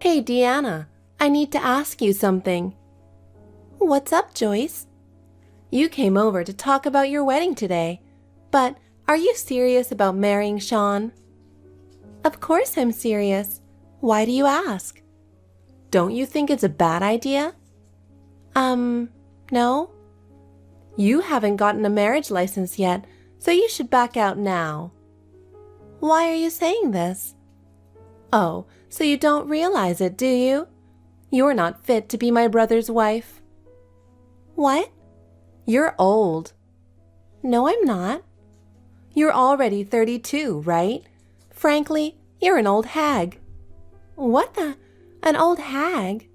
Hey, Deanna, I need to ask you something. What's up, Joyce? You came over to talk about your wedding today, but are you serious about marrying Sean? Of course I'm serious. Why do you ask? Don't you think it's a bad idea? No. You haven't gotten a marriage license yet, so you should back out now. Why are you saying this? Oh, so you don't realize it, do you? You're not fit to be my brother's wife. What? You're old. No, I'm not. You're already 32, right? Frankly, you're an old hag. What the? An old hag?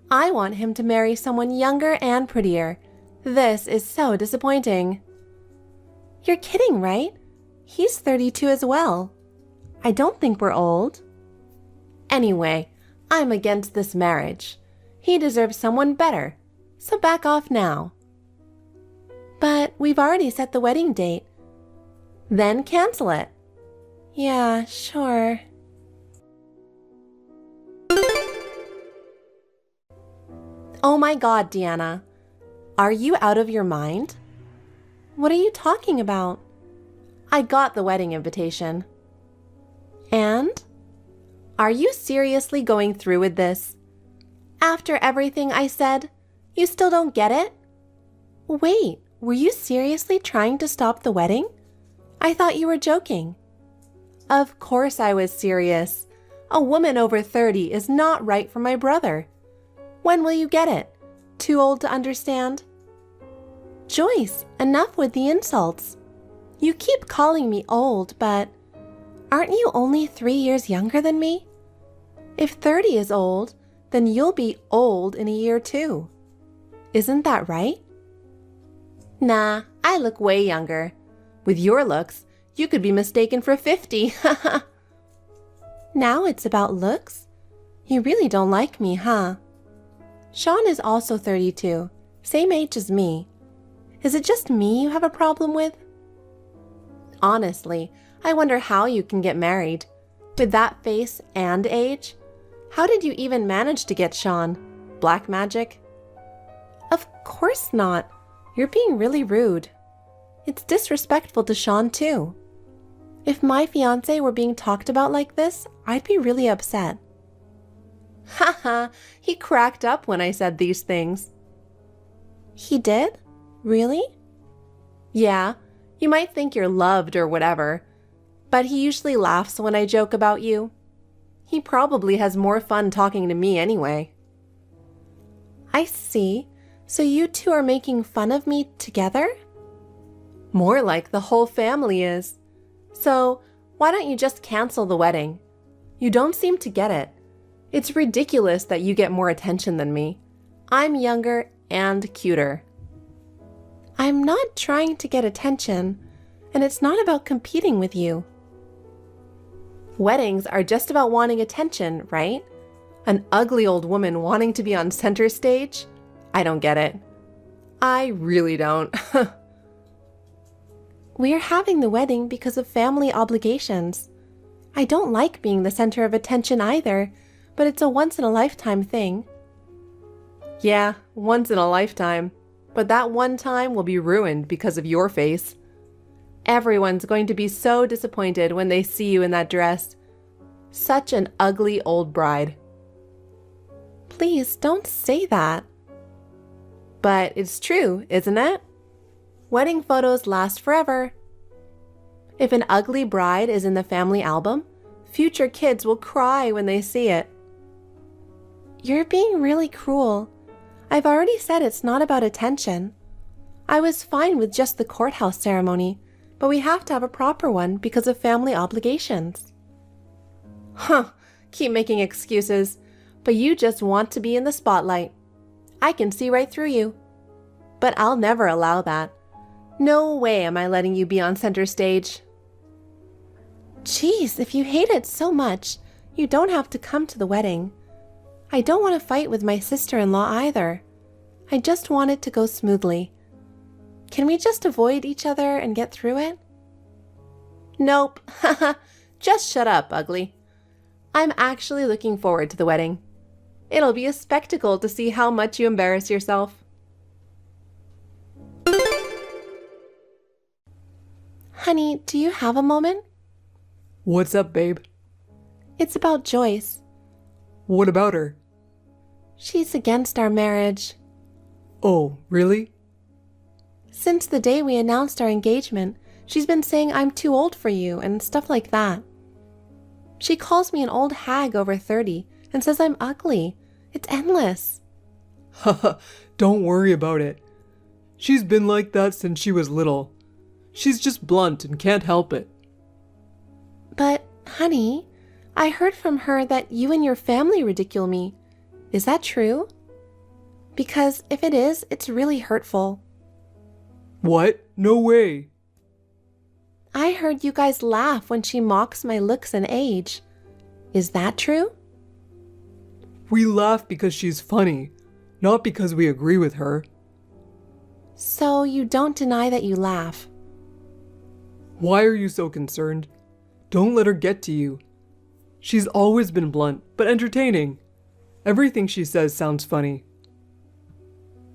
I want him to marry someone younger and prettier. This is so disappointing. You're kidding, right? He's 32 as well. I don't think we're old. Anyway, I'm against this marriage. He deserves someone better, so back off now. But we've already set the wedding date. Then cancel it. Yeah, sure. Oh my God, Deanna. Are you out of your mind? What are you talking about? I got the wedding invitation. And? Are you seriously going through with this? After everything I said, you still don't get it? Wait, were you seriously trying to stop the wedding? I thought you were joking. Of course I was serious. A woman over 30 is not right for my brother. When will you get it? Too old to understand? Joyce, enough with the insults. You keep calling me old, but aren't you only 3 years younger than me? If 30 is old, then you'll be old in a year too. Isn't that right? Nah, I look way younger. With your looks, you could be mistaken for 50. Now it's about looks? You really don't like me, huh? Sean is also 32, same age as me. Is it just me you have a problem with? Honestly, I wonder how you can get married. With that face and age? How did you even manage to get Sean? Black magic? Of course not. You're being really rude. It's disrespectful to Sean too. If my fiancé were being talked about like this, I'd be really upset. Haha, he cracked up when I said these things. He did? Really? Yeah, you might think you're loved or whatever, but he usually laughs when I joke about you. He probably has more fun talking to me anyway. I see. So you two are making fun of me together? More like the whole family is. So why don't you just cancel the wedding? You don't seem to get it. It's ridiculous that you get more attention than me. I'm younger and cuter. I'm not trying to get attention, and it's not about competing with you. Weddings are just about wanting attention, right? An ugly old woman wanting to be on center stage? I don't get it. I really don't. We're having the wedding because of family obligations. I don't like being the center of attention either, but it's a once-in-a-lifetime thing. Yeah, once in a lifetime. But that one time will be ruined because of your face. Everyone's going to be so disappointed when they see you in that dress. Such an ugly old bride. Please don't say that. But it's true, isn't it? Wedding photos last forever. If an ugly bride is in the family album, future kids will cry when they see it. You're being really cruel. I've already said it's not about attention. I was fine with just the courthouse ceremony, but we have to have a proper one because of family obligations. Huh, keep making excuses, but you just want to be in the spotlight. I can see right through you. But I'll never allow that. No way am I letting you be on center stage. Geez, if you hate it so much, you don't have to come to the wedding. I don't want to fight with my sister-in-law either. I just want it to go smoothly. Can we just avoid each other and get through it? Nope. Just shut up, ugly. I'm actually looking forward to the wedding. It'll be a spectacle to see how much you embarrass yourself. Honey, do you have a moment? What's up, babe? It's about Joyce. What about her? She's against our marriage. Oh, really? Since the day we announced our engagement, she's been saying I'm too old for you and stuff like that. She calls me an old hag over 30 and says I'm ugly. It's endless. Haha, don't worry about it. She's been like that since she was little. She's just blunt and can't help it. But, honey, I heard from her that you and your family ridicule me. Is that true? Because if it is, it's really hurtful. What? No way. I heard you guys laugh when she mocks my looks and age. Is that true? We laugh because she's funny, not because we agree with her. So you don't deny that you laugh? Why are you so concerned? Don't let her get to you. She's always been blunt, but entertaining. Everything she says sounds funny.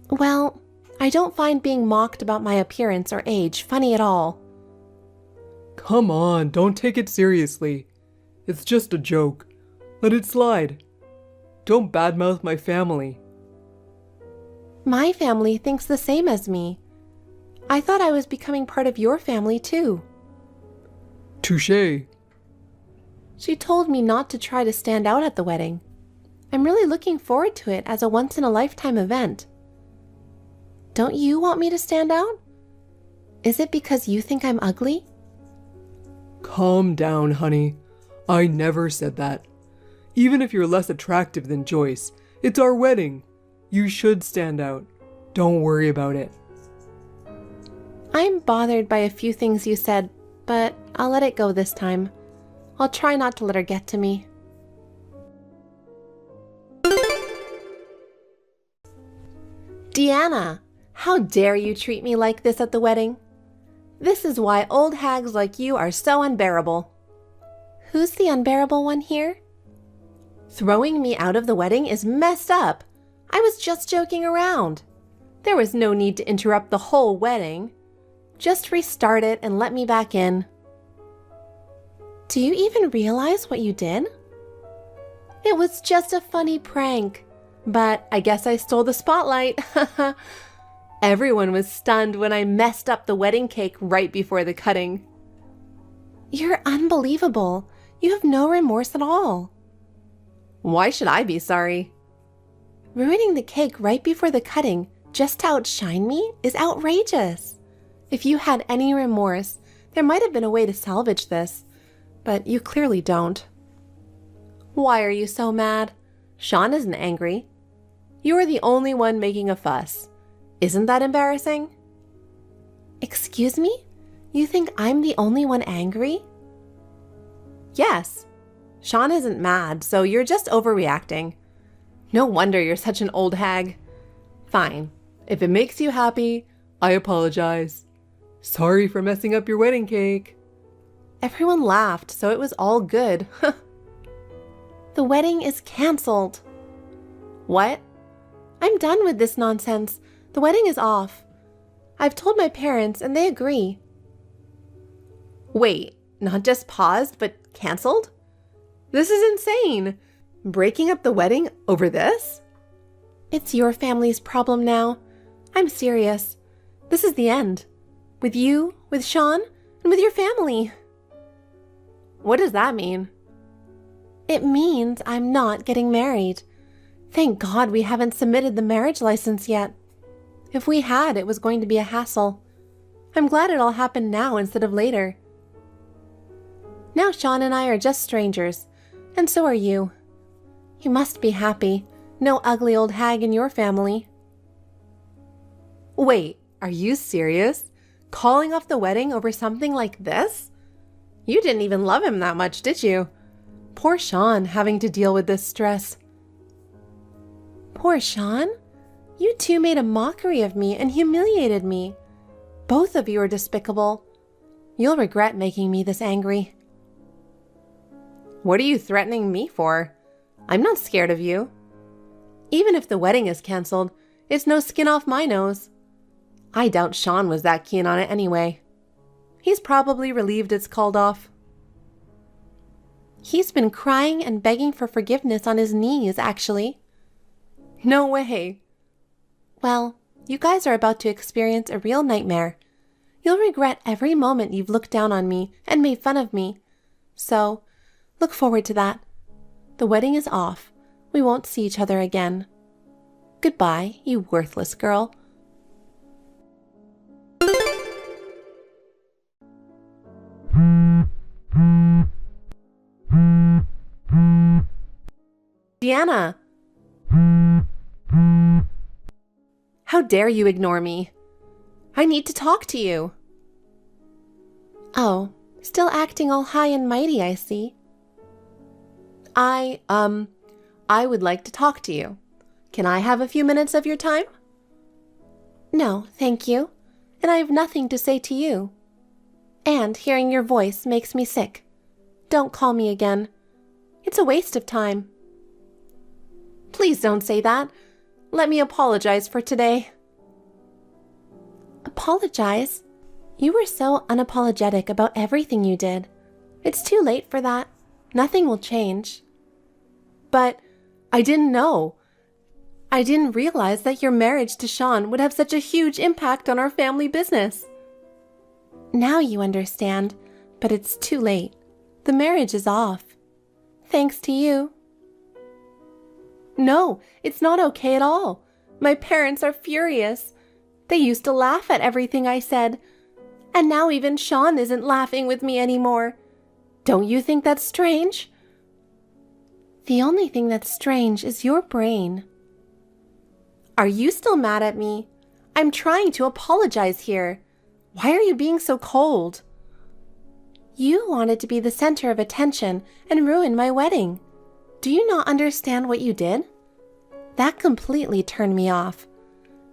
Well, I don't find being mocked about my appearance or age funny at all. Come on, don't take it seriously. It's just a joke. Let it slide. Don't badmouth my family. My family thinks the same as me. I thought I was becoming part of your family too. Touché. She told me not to try to stand out at the wedding. I'm really looking forward to it as a once-in-a-lifetime event. Don't you want me to stand out? Is it because you think I'm ugly? Calm down, honey. I never said that. Even if you're less attractive than Joyce, it's our wedding. You should stand out. Don't worry about it. I'm bothered by a few things you said, but I'll let it go this time. I'll try not to let her get to me. Deanna, how dare you treat me like this at the wedding? This is why old hags like you are so unbearable. Who's the unbearable one here? Throwing me out of the wedding is messed up. I was just joking around. There was no need to interrupt the whole wedding. Just restart it and let me back in. Do you even realize what you did? It was just a funny prank, but I guess I stole the spotlight. Everyone was stunned when I messed up the wedding cake right before the cutting. You're unbelievable. You have no remorse at all. Why should I be sorry? Ruining the cake right before the cutting just to outshine me is outrageous. If you had any remorse, there might have been a way to salvage this, but you clearly don't. Why are you so mad? Sean isn't angry. You are the only one making a fuss. Isn't that embarrassing? Excuse me? You think I'm the only one angry? Yes. Sean isn't mad, so you're just overreacting. No wonder you're such an old hag. Fine. If it makes you happy, I apologize. Sorry for messing up your wedding cake. Everyone laughed, so it was all good. The wedding is canceled. What? I'm done with this nonsense. The wedding is off. I've told my parents and they agree. Wait, not just paused, but canceled? This is insane. Breaking up the wedding over this? It's your family's problem now. I'm serious. This is the end. With you, with Sean, and with your family. What does that mean? It means I'm not getting married. Thank God we haven't submitted the marriage license yet. If we had, it was going to be a hassle. I'm glad it all happened now instead of later. Now Sean and I are just strangers, and so are you. You must be happy. No ugly old hag in your family. Wait, are you serious? Calling off the wedding over something like this? You didn't even love him that much, did you? Poor Sean having to deal with this stress. Poor Sean? You two made a mockery of me and humiliated me. Both of you are despicable. You'll regret making me this angry. What are you threatening me for? I'm not scared of you. Even if the wedding is canceled, it's no skin off my nose. I doubt Sean was that keen on it anyway. He's probably relieved it's called off. He's been crying and begging for forgiveness on his knees, actually. No way. Well, you guys are about to experience a real nightmare. You'll regret every moment you've looked down on me and made fun of me. So, look forward to that. The wedding is off. We won't see each other again. Goodbye, you worthless girl. Deanna! How dare you ignore me? I need to talk to you. Oh, still acting all high and mighty, I see. I would like to talk to you. Can I have a few minutes of your time? No, thank you. And I have nothing to say to you. And hearing your voice makes me sick. Don't call me again. It's a waste of time. Please don't say that. Let me apologize for today. Apologize? You were so unapologetic about everything you did. It's too late for that. Nothing will change. But I didn't know. I didn't realize that your marriage to Sean would have such a huge impact on our family business. Now you understand, but it's too late. The marriage is off. Thanks to you. No, it's not okay at all. My parents are furious. They used to laugh at everything I said. And now even Sean isn't laughing with me anymore. Don't you think that's strange? The only thing that's strange is your brain. Are you still mad at me? I'm trying to apologize here. Why are you being so cold? You wanted to be the center of attention and ruin my wedding. Do you not understand what you did? That completely turned me off.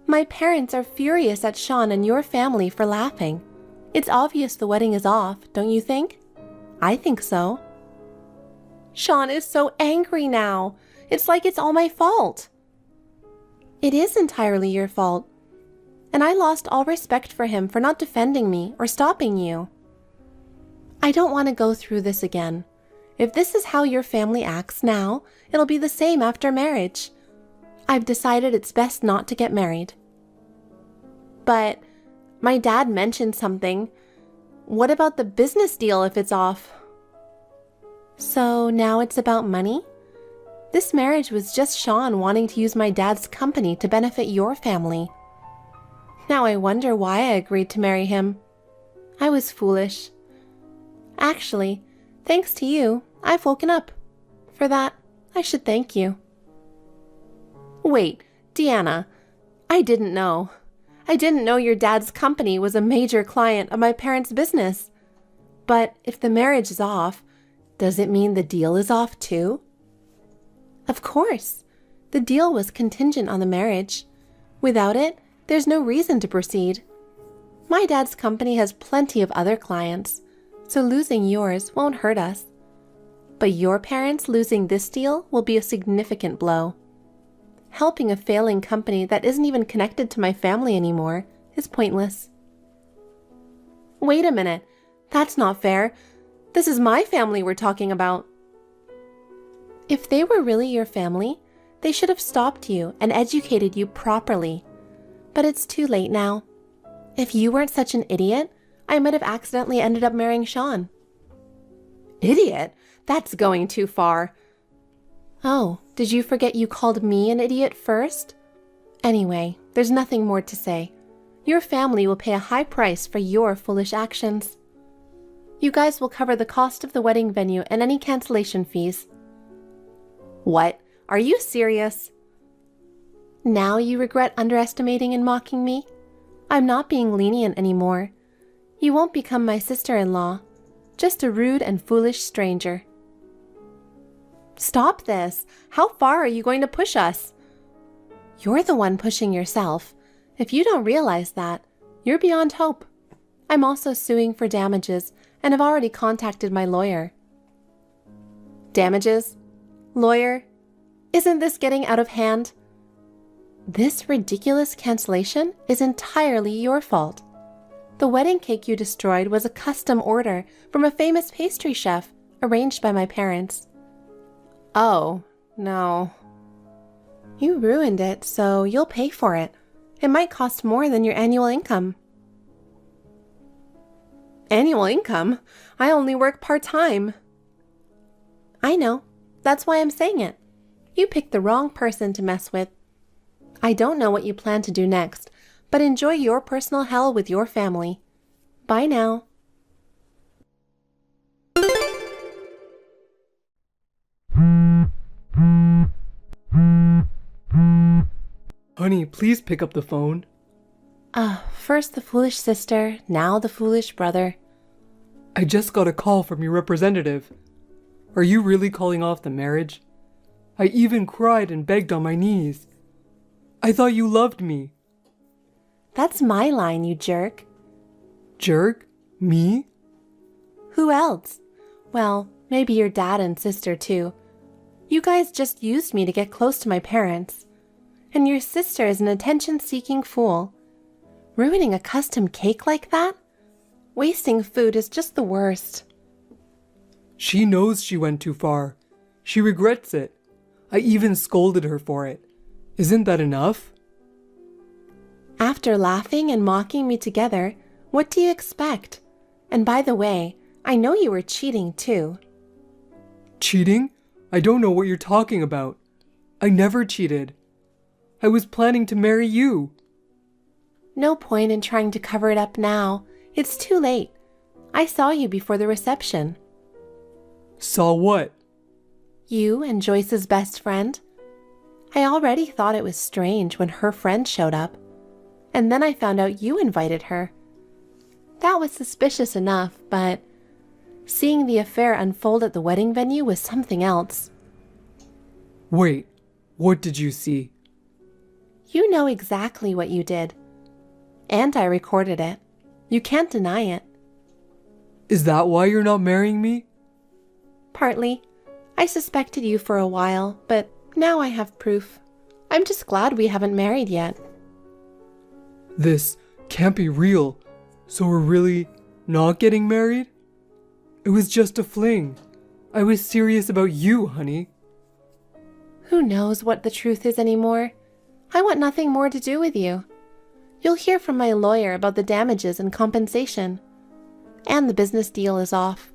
My parents are furious at Sean and your family for laughing. It's obvious the wedding is off, don't you think? I think so. Sean is so angry now. It's like it's all my fault. It is entirely your fault. And I lost all respect for him for not defending me or stopping you. I don't want to go through this again. If this is how your family acts now, it'll be the same after marriage. I've decided it's best not to get married. But my dad mentioned something. What about the business deal if it's off? So now it's about money? This marriage was just Sean wanting to use my dad's company to benefit your family. Now I wonder why I agreed to marry him. I was foolish. Actually, thanks to you, I've woken up. For that, I should thank you. Wait, Deanna, I didn't know. I didn't know your dad's company was a major client of my parents' business. But if the marriage is off, does it mean the deal is off too? Of course. The deal was contingent on the marriage. Without it, there's no reason to proceed. My dad's company has plenty of other clients, so losing yours won't hurt us. But your parents losing this deal will be a significant blow. Helping a failing company that isn't even connected to my family anymore is pointless. Wait a minute. That's not fair. This is my family we're talking about. If they were really your family, they should have stopped you and educated you properly. But it's too late now. If you weren't such an idiot, I might have accidentally ended up marrying Sean. Idiot? That's going too far. Oh, did you forget you called me an idiot first? Anyway, there's nothing more to say. Your family will pay a high price for your foolish actions. You guys will cover the cost of the wedding venue and any cancellation fees. What? Are you serious? Now you regret underestimating and mocking me? I'm not being lenient anymore. You won't become my sister-in-law, just a rude and foolish stranger. Stop this! How far are you going to push us? You're the one pushing yourself. If you don't realize that, you're beyond hope. I'm also suing for damages and have already contacted my lawyer. Damages? Lawyer? Isn't this getting out of hand? This ridiculous cancellation is entirely your fault. The wedding cake you destroyed was a custom order from a famous pastry chef arranged by my parents. Oh, no. You ruined it, so you'll pay for it. It might cost more than your annual income. Annual income? I only work part-time. I know. That's why I'm saying it. You picked the wrong person to mess with. I don't know what you plan to do next, but enjoy your personal hell with your family. Bye now. Honey, please pick up the phone. First the foolish sister, now the foolish brother. I just got a call from your representative. Are you really calling off the marriage? I even cried and begged on my knees. I thought you loved me. That's my line, you jerk. Jerk? Me? Who else? Well, maybe your dad and sister too. You guys just used me to get close to my parents. And your sister is an attention-seeking fool. Ruining a custom cake like that? Wasting food is just the worst. She knows she went too far. She regrets it. I even scolded her for it. Isn't that enough? After laughing and mocking me together, what do you expect? And by the way, I know you were cheating too. Cheating? I don't know what you're talking about. I never cheated. I was planning to marry you. No point in trying to cover it up now. It's too late. I saw you before the reception. Saw what? You and Joyce's best friend. I already thought it was strange when her friend showed up. And then I found out you invited her. That was suspicious enough, but seeing the affair unfold at the wedding venue was something else. Wait, what did you see? You know exactly what you did. And I recorded it. You can't deny it. Is that why you're not marrying me? Partly. I suspected you for a while, but now I have proof. I'm just glad we haven't married yet. This can't be real. So we're really not getting married? It was just a fling. I was serious about you, honey. Who knows what the truth is anymore? I want nothing more to do with you. You'll hear from my lawyer about the damages and compensation. And the business deal is off.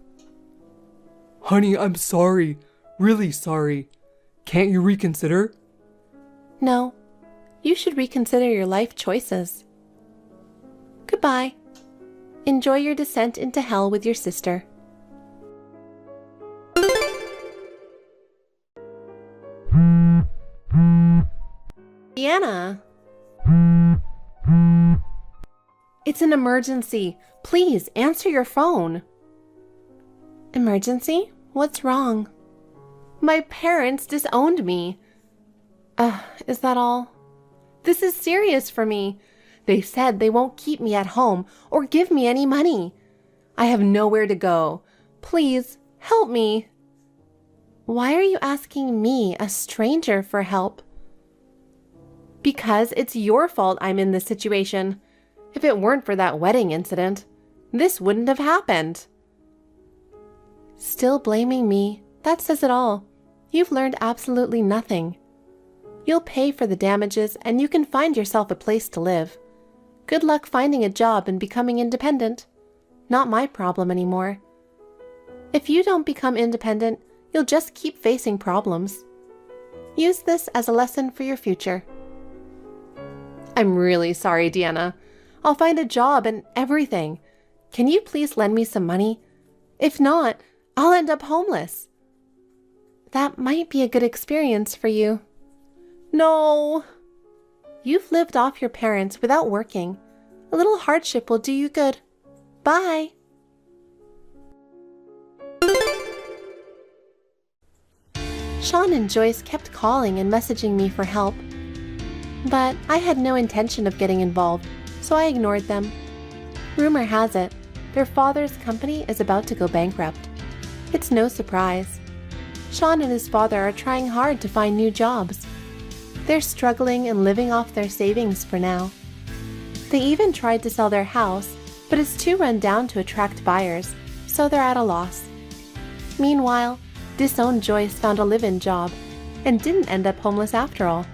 Honey, I'm sorry. Really sorry. Can't you reconsider? No. You should reconsider your life choices. Goodbye. Enjoy your descent into hell with your sister. Deanna. It's an emergency. Please answer your phone. Emergency? What's wrong? My parents disowned me. Is that all? This is serious for me. They said they won't keep me at home or give me any money. I have nowhere to go. Please, help me. Why are you asking me, a stranger, for help? Because it's your fault I'm in this situation. If it weren't for that wedding incident, this wouldn't have happened. Still blaming me? That says it all. You've learned absolutely nothing. You'll pay for the damages and you can find yourself a place to live. Good luck finding a job and becoming independent. Not my problem anymore. If you don't become independent, you'll just keep facing problems. Use this as a lesson for your future. I'm really sorry, Deanna. I'll find a job and everything. Can you please lend me some money? If not, I'll end up homeless. That might be a good experience for you. No! You've lived off your parents without working. A little hardship will do you good. Bye! Sean and Joyce kept calling and messaging me for help. But I had no intention of getting involved, so I ignored them. Rumor has it, their father's company is about to go bankrupt. It's no surprise. Sean and his father are trying hard to find new jobs. They're struggling and living off their savings for now. They even tried to sell their house, but it's too run down to attract buyers, so they're at a loss. Meanwhile, disowned Joyce found a live-in job and didn't end up homeless after all.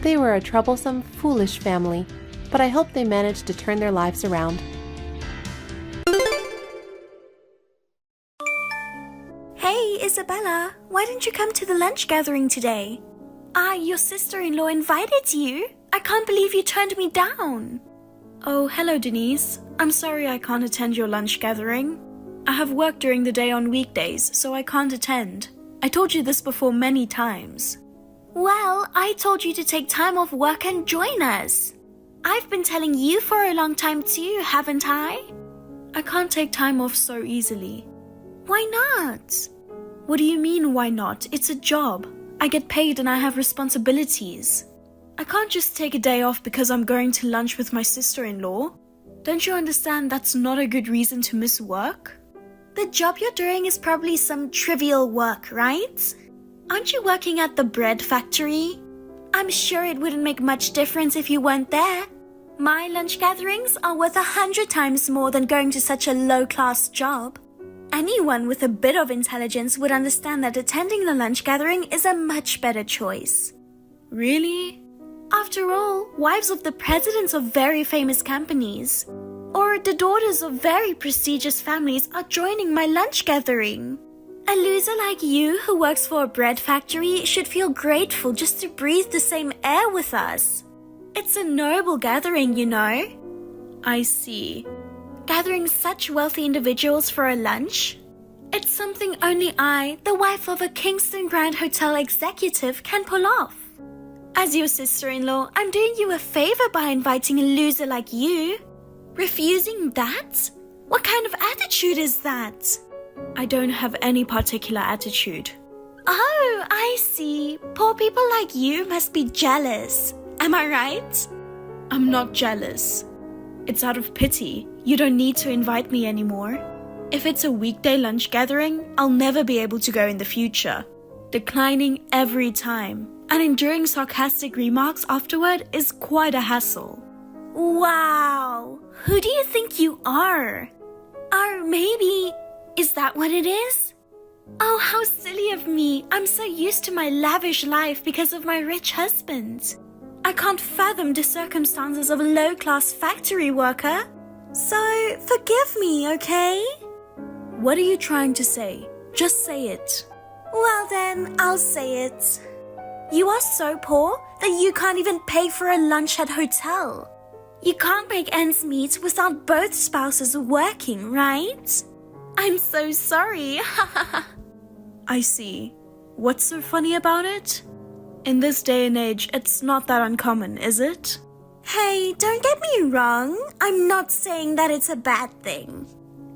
They were a troublesome, foolish family, but I hope they managed to turn their lives around. Hey, Isabella, why didn't you come to the lunch gathering today? Your sister-in-law invited you. I can't believe you turned me down. Oh, hello, Denise. I'm sorry I can't attend your lunch gathering. I have work during the day on weekdays, so I can't attend. I told you this before many times. Well, I told you to take time off work and join us. I've been telling you for a long time too, haven't I? I can't take time off so easily. Why not? What do you mean, why not? It's a job. I get paid and I have responsibilities. I can't just take a day off because I'm going to lunch with my sister-in-law. Don't you understand that's not a good reason to miss work? The job you're doing is probably some trivial work, right? Aren't you working at the bread factory? I'm sure it wouldn't make much difference if you weren't there. My lunch gatherings are worth 100 times more than going to such a low-class job. Anyone with a bit of intelligence would understand that attending the lunch gathering is a much better choice. Really? After all, wives of the presidents of very famous companies, or the daughters of very prestigious families are joining my lunch gathering. A loser like you who works for a bread factory should feel grateful just to breathe the same air with us. It's a noble gathering, you know. I see. Gathering such wealthy individuals for a lunch? It's something only I, the wife of a Kingston Grand Hotel executive, can pull off. As your sister-in-law, I'm doing you a favor by inviting a loser like you. Refusing that? What kind of attitude is that? I don't have any particular attitude. Oh, I see. Poor people like you must be jealous. Am I right? I'm not jealous. It's out of pity. You don't need to invite me anymore. If it's a weekday lunch gathering, I'll never be able to go in the future. Declining every time, and enduring sarcastic remarks afterward is quite a hassle. Wow! Who do you think you are? Or maybe, is that what it is? Oh, how silly of me. I'm so used to my lavish life because of my rich husband. I can't fathom the circumstances of a low-class factory worker. So, forgive me, okay? What are you trying to say? Just say it. Well then, I'll say it. You are so poor that you can't even pay for a lunch at hotel. You can't make ends meet without both spouses working, right? I'm so sorry. I see. What's so funny about it? In this day and age, it's not that uncommon, is it? Hey, don't get me wrong. I'm not saying that it's a bad thing.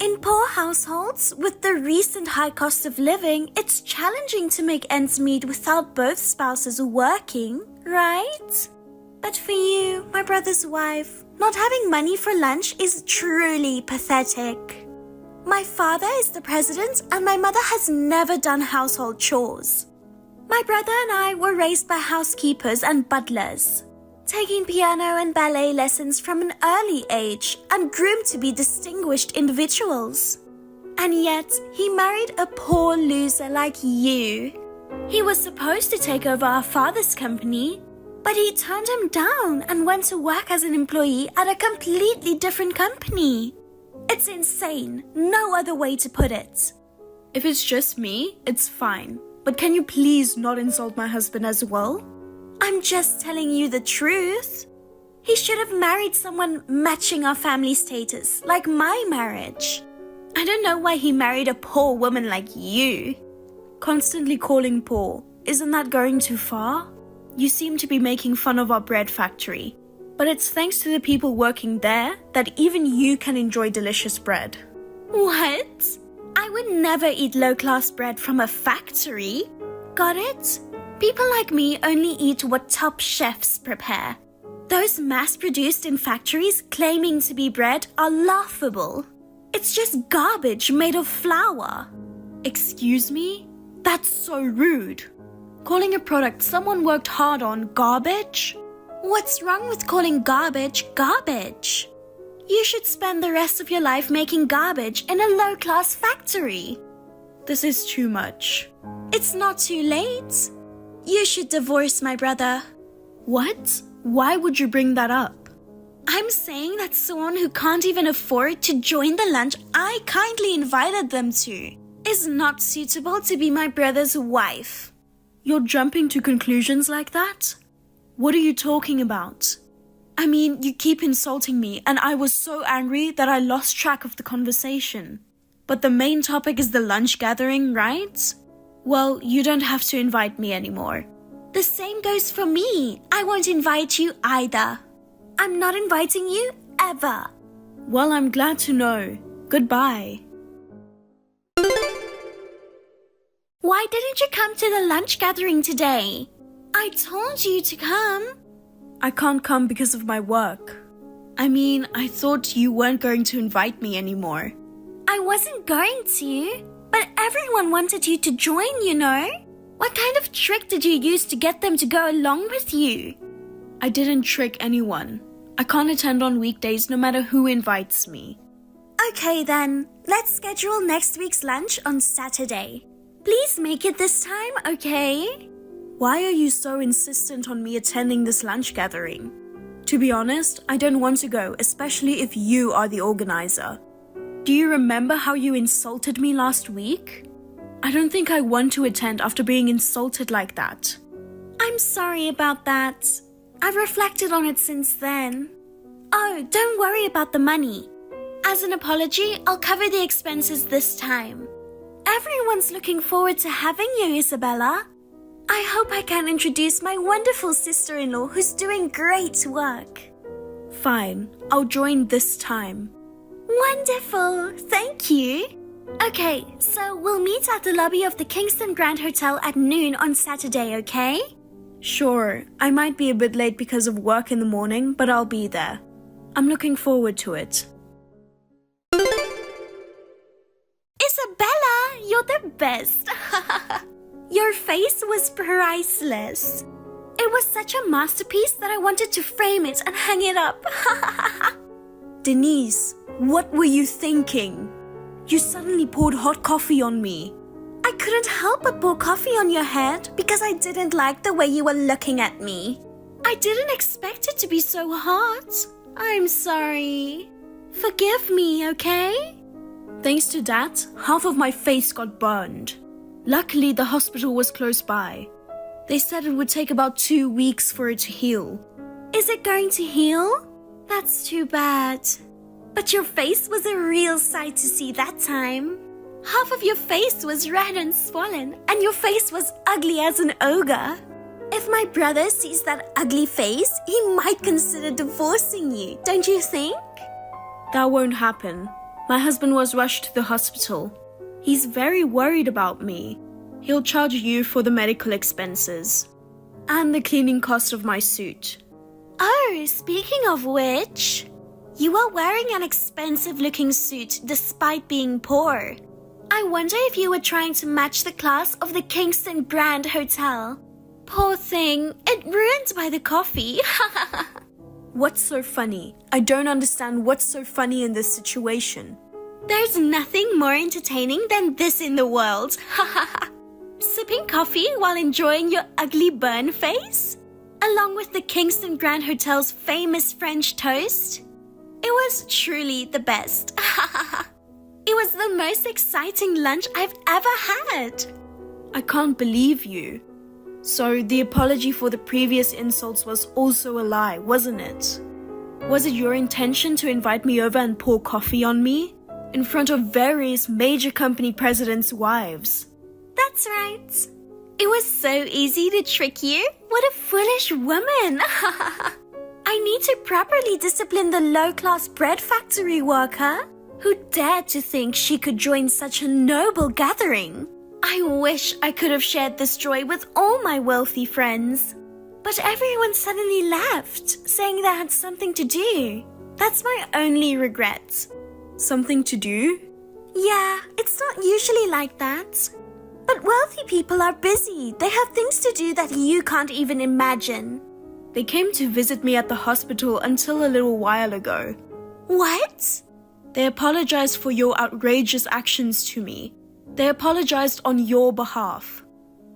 In poor households, with the recent high cost of living, it's challenging to make ends meet without both spouses working, right? But for you, my brother's wife, not having money for lunch is truly pathetic. My father is the president and my mother has never done household chores. My brother and I were raised by housekeepers and butlers, taking piano and ballet lessons from an early age and groomed to be distinguished individuals. And yet, he married a poor loser like you. He was supposed to take over our father's company, but he turned him down and went to work as an employee at a completely different company. It's insane, no other way to put it. If it's just me, it's fine. But can you please not insult my husband as well? I'm just telling you the truth. He should have married someone matching our family status, like my marriage. I don't know why he married a poor woman like you. Constantly calling poor, isn't that going too far? You seem to be making fun of our bread factory, but it's thanks to the people working there that even you can enjoy delicious bread. What? I would never eat low-class bread from a factory. Got it? People like me only eat what top chefs prepare. Those mass-produced in factories claiming to be bread are laughable. It's just garbage made of flour. Excuse me? That's so rude. Calling a product someone worked hard on garbage? What's wrong with calling garbage garbage? You should spend the rest of your life making garbage in a low-class factory. This is too much. It's not too late. You should divorce my brother. What? Why would you bring that up? I'm saying that someone who can't even afford to join the lunch I kindly invited them to is not suitable to be my brother's wife. You're jumping to conclusions like that? What are you talking about? I mean, you keep insulting me and I was so angry that I lost track of the conversation. But the main topic is the lunch gathering, right? Well, you don't have to invite me anymore. The same goes for me. I won't invite you either. I'm not inviting you ever. Well, I'm glad to know. Goodbye. Why didn't you come to the lunch gathering today? I told you to come. I can't come because of my work. I mean, I thought you weren't going to invite me anymore. I wasn't going to, but everyone wanted you to join, you know. What kind of trick did you use to get them to go along with you? I didn't trick anyone. I can't attend on weekdays no matter who invites me. Okay then, let's schedule next week's lunch on Saturday. Please make it this time, okay? Why are you so insistent on me attending this lunch gathering? To be honest, I don't want to go, especially if you are the organizer. Do you remember how you insulted me last week? I don't think I want to attend after being insulted like that. I'm sorry about that. I've reflected on it since then. Oh, don't worry about the money. As an apology, I'll cover the expenses this time. Everyone's looking forward to having you, Isabella. I hope I can introduce my wonderful sister-in-law who's doing great work. Fine, I'll join this time. Wonderful, thank you. Okay, so we'll meet at the lobby of the Kingston Grand Hotel at noon on Saturday, okay? Sure, I might be a bit late because of work in the morning, but I'll be there. I'm looking forward to it. Isabella, you're the best. Your face was priceless. It was such a masterpiece that I wanted to frame it and hang it up. Denise, what were you thinking? You suddenly poured hot coffee on me. I couldn't help but pour coffee on your head because I didn't like the way you were looking at me. I didn't expect it to be so hot. I'm sorry. Forgive me, okay? Thanks to that, half of my face got burned. Luckily, the hospital was close by. They said it would take about 2 weeks for it to heal. Is it going to heal? That's too bad. But your face was a real sight to see that time. Half of your face was red and swollen, and your face was ugly as an ogre. If my brother sees that ugly face, he might consider divorcing you, don't you think? That won't happen. My husband was rushed to the hospital. He's very worried about me. He'll charge you for the medical expenses and the cleaning cost of my suit. Oh, speaking of which, you are wearing an expensive-looking suit despite being poor. I wonder if you were trying to match the class of the Kingston Grand Hotel. Poor thing, it ruined by the coffee. What's so funny? I don't understand what's so funny in this situation. There's nothing more entertaining than this in the world. Sipping coffee while enjoying your ugly burn face, along with the Kingston Grand Hotel's famous French toast. It was truly the best. It was the most exciting lunch I've ever had. I can't believe you. So the apology for the previous insults was also a lie, wasn't it? Was it your intention to invite me over and pour coffee on me in front of various major company presidents' wives? That's right. It was so easy to trick you. What a foolish woman. I need to properly discipline the low-class bread factory worker who dared to think she could join such a noble gathering. I wish I could have shared this joy with all my wealthy friends. But everyone suddenly left, saying they had something to do. That's my only regret. Something to do? Yeah, it's not usually like that. But wealthy people are busy. They have things to do that you can't even imagine. They came to visit me at the hospital until a little while ago. What? They apologized for your outrageous actions to me. They apologized on your behalf.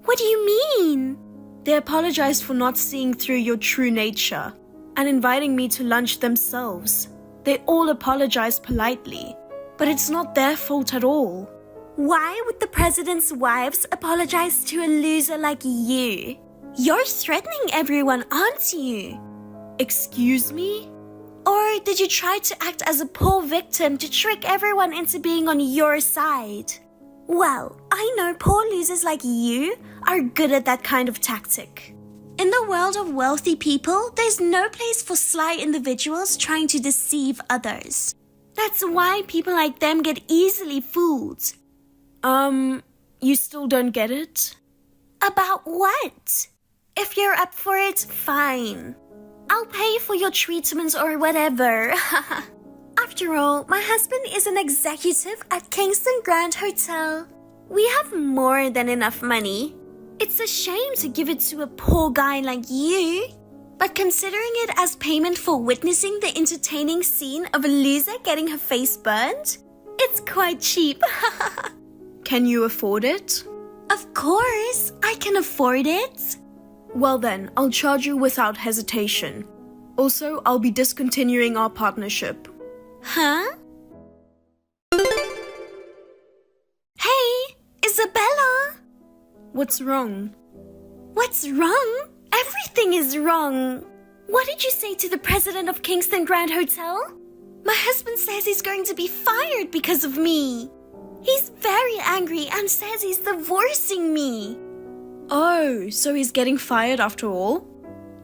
What do you mean? They apologized for not seeing through your true nature and inviting me to lunch themselves. They all apologized politely, but it's not their fault at all. Why would the president's wives apologize to a loser like you? You're threatening everyone, aren't you? Excuse me? Or did you try to act as a poor victim to trick everyone into being on your side? Well, I know poor losers like you are good at that kind of tactic. In the world of wealthy people, there's no place for sly individuals trying to deceive others. That's why people like them get easily fooled. You still don't get it? About what? If you're up for it, fine. I'll pay for your treatment or whatever. After all, my husband is an executive at Kingston Grand Hotel. We have more than enough money. It's a shame to give it to a poor guy like you. But considering it as payment for witnessing the entertaining scene of a loser getting her face burned, it's quite cheap. Can you afford it? Of course, I can afford it. Well then, I'll charge you without hesitation. Also, I'll be discontinuing our partnership. Huh? Hey, Isabella! What's wrong? What's wrong? Everything is wrong. What did you say to the president of Kingston Grand Hotel? My husband says he's going to be fired because of me. He's very angry and says he's divorcing me. Oh, so he's getting fired after all?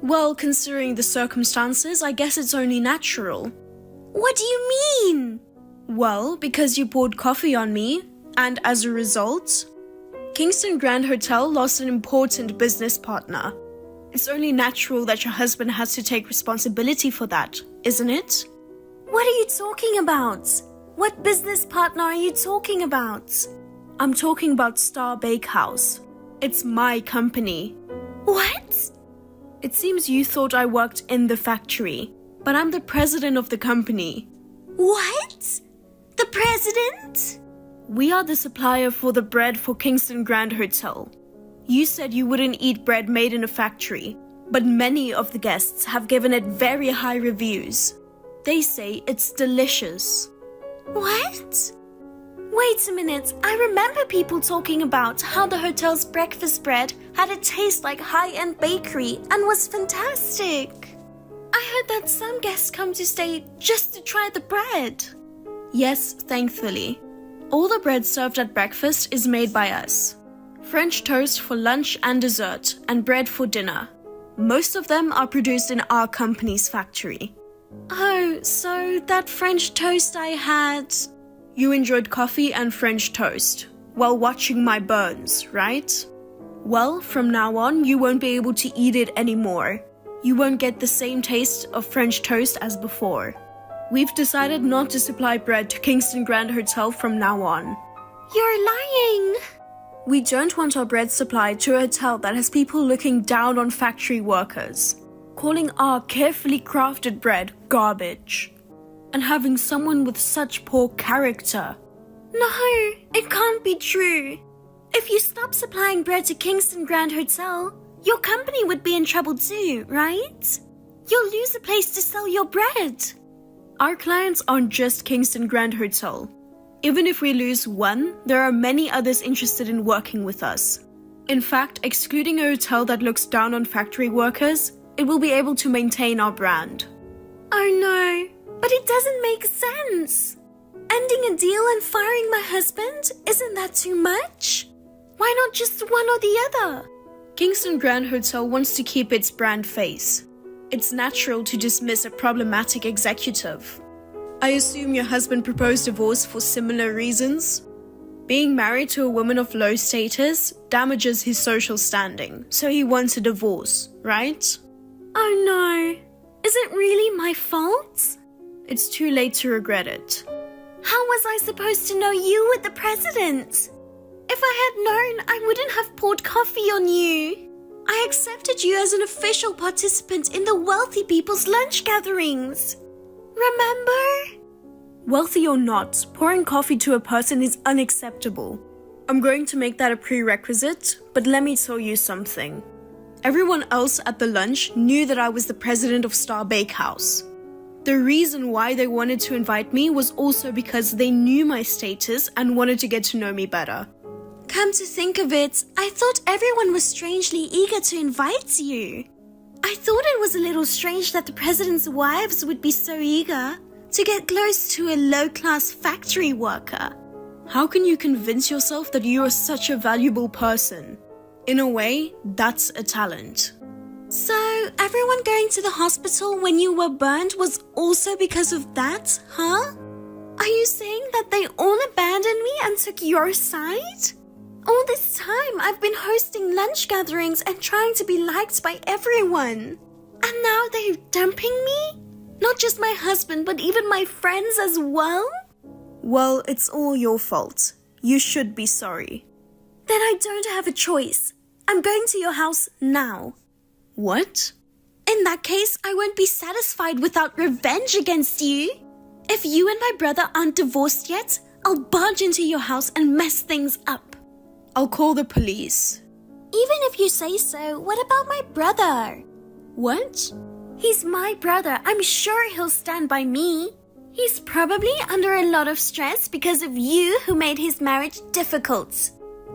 Well, considering the circumstances, I guess it's only natural. What do you mean? Well, because you poured coffee on me, and as a result, Kingston Grand Hotel lost an important business partner. It's only natural that your husband has to take responsibility for that, isn't it? What are you talking about? What business partner are you talking about? I'm talking about Star Bakehouse. It's my company. What? It seems you thought I worked in the factory, but I'm the president of the company. What? The president? We are the supplier for the bread for Kingston Grand Hotel. You said you wouldn't eat bread made in a factory, but many of the guests have given it very high reviews. They say it's delicious. What? Wait a minute, I remember people talking about how the hotel's breakfast bread had a taste like high-end bakery and was fantastic. I heard that some guests come to stay just to try the bread. Yes, thankfully. All the bread served at breakfast is made by us. French toast for lunch and dessert, and bread for dinner. Most of them are produced in our company's factory. Oh, so that French toast I had... You enjoyed coffee and French toast while watching my burns, right? Well, from now on, you won't be able to eat it anymore. You won't get the same taste of French toast as before. We've decided not to supply bread to Kingston Grand Hotel from now on. You're lying! We don't want our bread supplied to a hotel that has people looking down on factory workers, calling our carefully crafted bread garbage, and having someone with such poor character. No, it can't be true. If you stop supplying bread to Kingston Grand Hotel, your company would be in trouble too, right? You'll lose a place to sell your bread. Our clients aren't just Kingston Grand Hotel. Even if we lose one, there are many others interested in working with us. In fact, excluding a hotel that looks down on factory workers, it will be able to maintain our brand. Oh no, but it doesn't make sense. Ending a deal and firing my husband, isn't that too much? Why not just one or the other? Kingston Grand Hotel wants to keep its brand face. It's natural to dismiss a problematic executive. I assume your husband proposed divorce for similar reasons? Being married to a woman of low status damages his social standing, so he wants a divorce, right? Oh no, is it really my fault? It's too late to regret it. How was I supposed to know you were the president? If I had known, I wouldn't have poured coffee on you. I accepted you as an official participant in the wealthy people's lunch gatherings. Remember? Wealthy or not, pouring coffee to a person is unacceptable. I'm going to make that a prerequisite, but let me tell you something. Everyone else at the lunch knew that I was the president of Star Bakehouse. The reason why they wanted to invite me was also because they knew my status and wanted to get to know me better. Come to think of it, I thought everyone was strangely eager to invite you. I thought it was a little strange that the president's wives would be so eager to get close to a low-class factory worker. How can you convince yourself that you are such a valuable person? In a way, that's a talent. So, everyone going to the hospital when you were burned was also because of that, huh? Are you saying that they all abandoned me and took your side? All this time, I've been hosting lunch gatherings and trying to be liked by everyone. And now they're dumping me? Not just my husband, but even my friends as well? Well, it's all your fault. You should be sorry. Then I don't have a choice. I'm going to your house now. What? In that case, I won't be satisfied without revenge against you. If you and my brother aren't divorced yet, I'll barge into your house and mess things up. I'll call the police. Even if you say so, what about my brother? What? He's my brother. I'm sure he'll stand by me. He's probably under a lot of stress because of you who made his marriage difficult.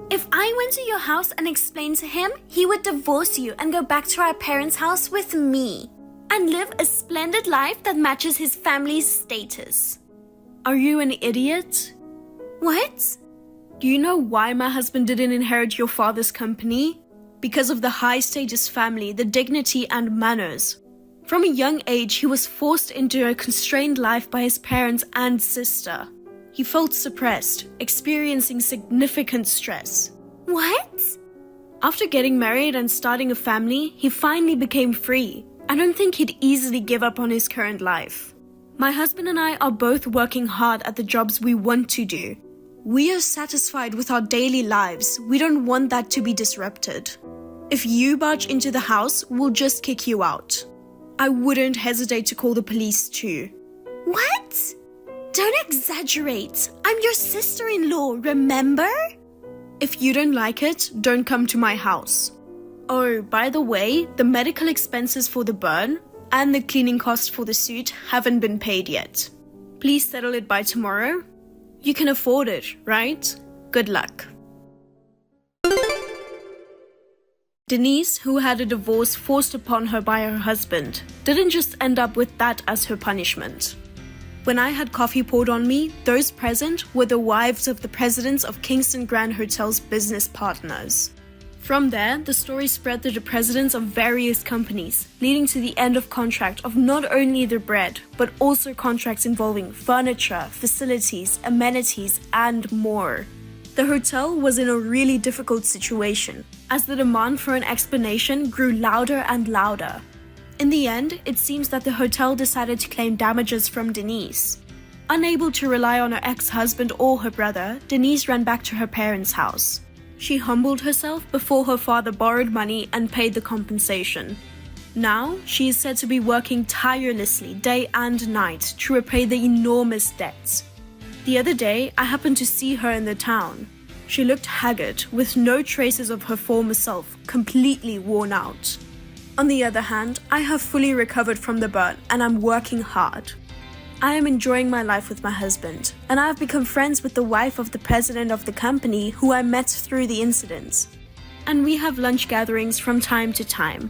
If I went to your house and explained to him, he would divorce you and go back to our parents' house with me and live a splendid life that matches his family's status. Are you an idiot? What? Do you know why my husband didn't inherit your father's company? Because of the high-status family, the dignity and manners. From a young age, he was forced into a constrained life by his parents and sister. He felt suppressed, experiencing significant stress. What? After getting married and starting a family, he finally became free. I don't think he'd easily give up on his current life. My husband and I are both working hard at the jobs we want to do. We are satisfied with our daily lives. We don't want that to be disrupted. If you barge into the house, we'll just kick you out. I wouldn't hesitate to call the police too. What? Don't exaggerate. I'm your sister-in-law, remember? If you don't like it, don't come to my house. Oh, by the way, the medical expenses for the burn and the cleaning cost for the suit haven't been paid yet. Please settle it by tomorrow. You can afford it, right? Good luck. Denise, who had a divorce forced upon her by her husband, didn't just end up with that as her punishment. When I had coffee poured on me, those present were the wives of the presidents of Kingston Grand Hotel's business partners. From there, the story spread to the presidents of various companies, leading to the end of contract of not only the bread, but also contracts involving furniture, facilities, amenities, and more. The hotel was in a really difficult situation, as the demand for an explanation grew louder and louder. In the end, it seems that the hotel decided to claim damages from Denise. Unable to rely on her ex-husband or her brother, Denise ran back to her parents' house. She humbled herself before her father borrowed money and paid the compensation. Now, she is said to be working tirelessly day and night to repay the enormous debts. The other day, I happened to see her in the town. She looked haggard, with no traces of her former self, completely worn out. On the other hand, I have fully recovered from the burn and I'm working hard. I am enjoying my life with my husband, and I have become friends with the wife of the president of the company who I met through the incident. And we have lunch gatherings from time to time.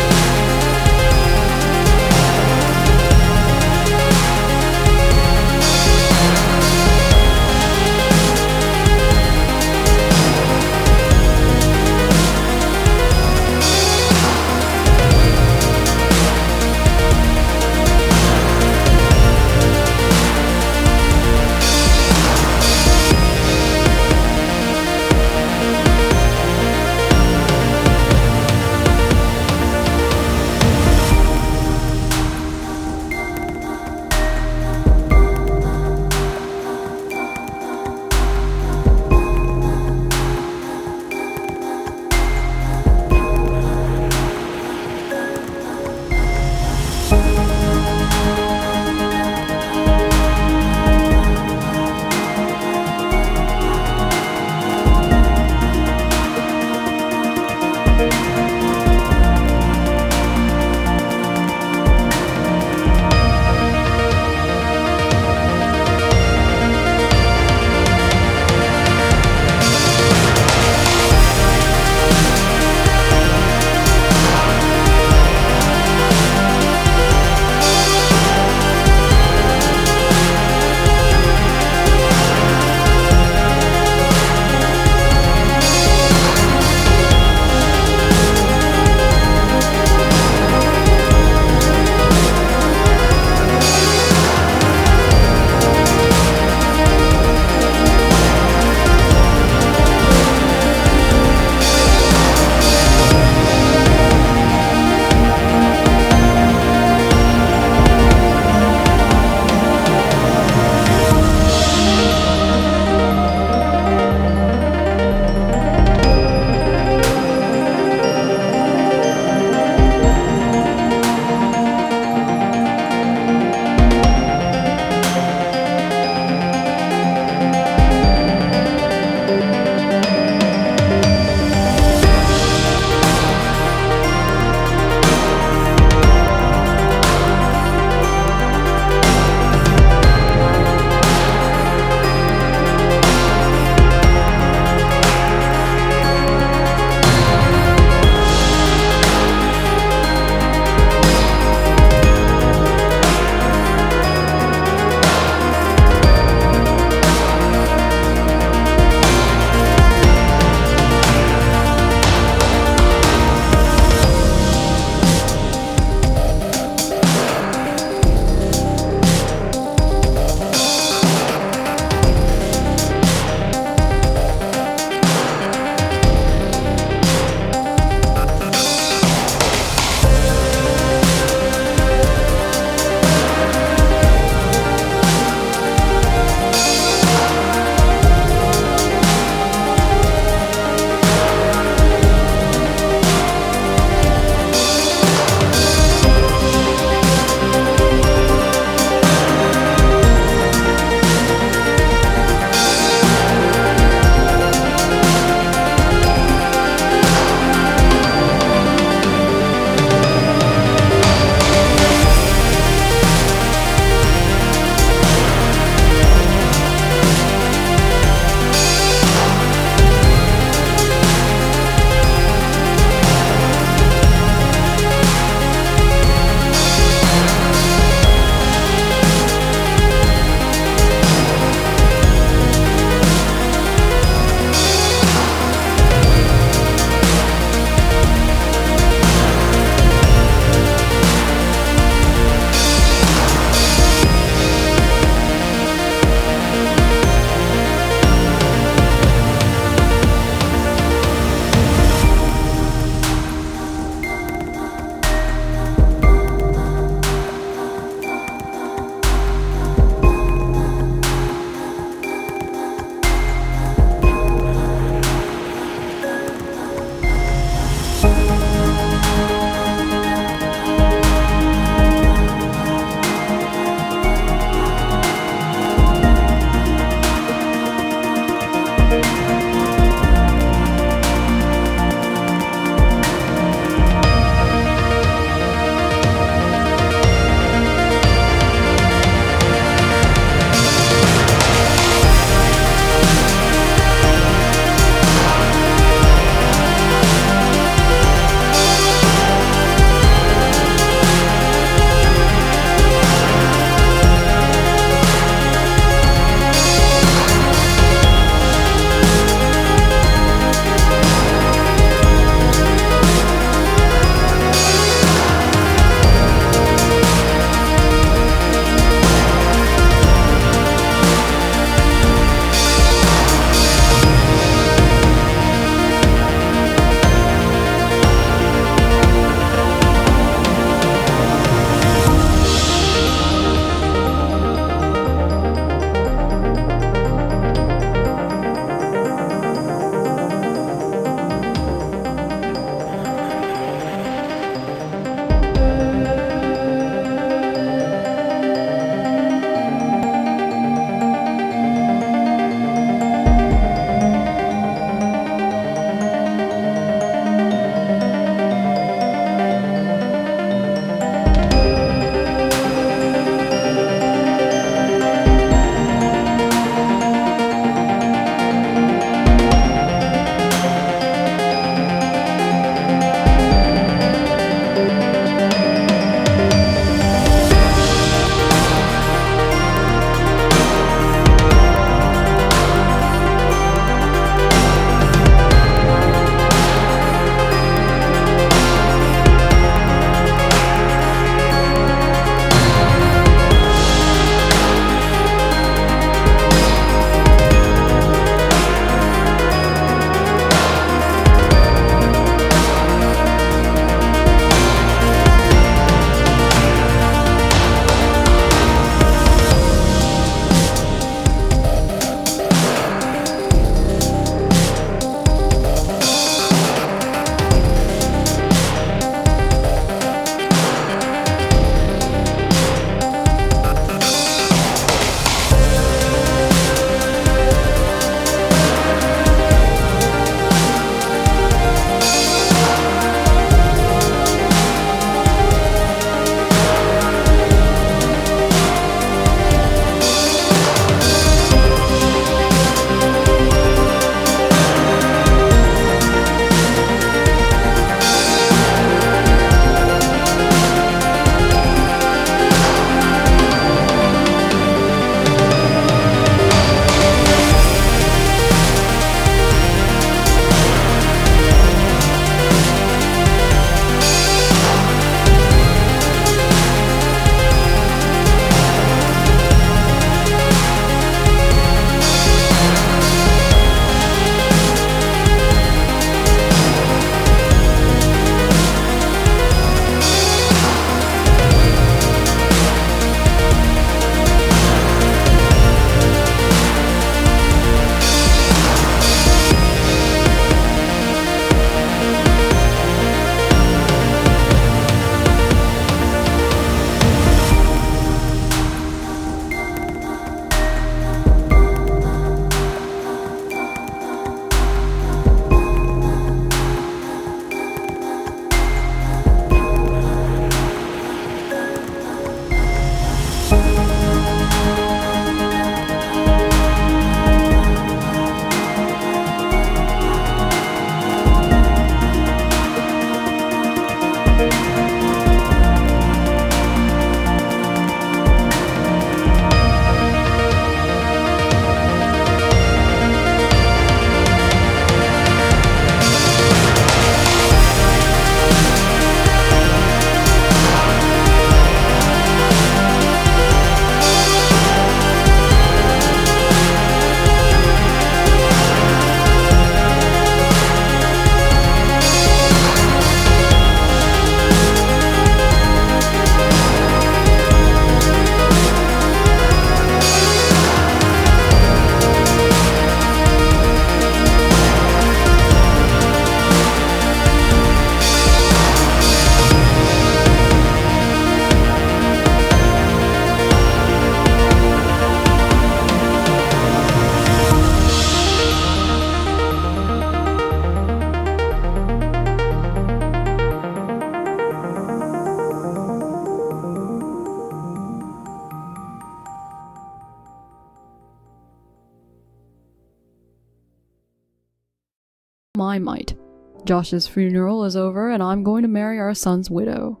My might. Josh's funeral is over and I'm going to marry our son's widow.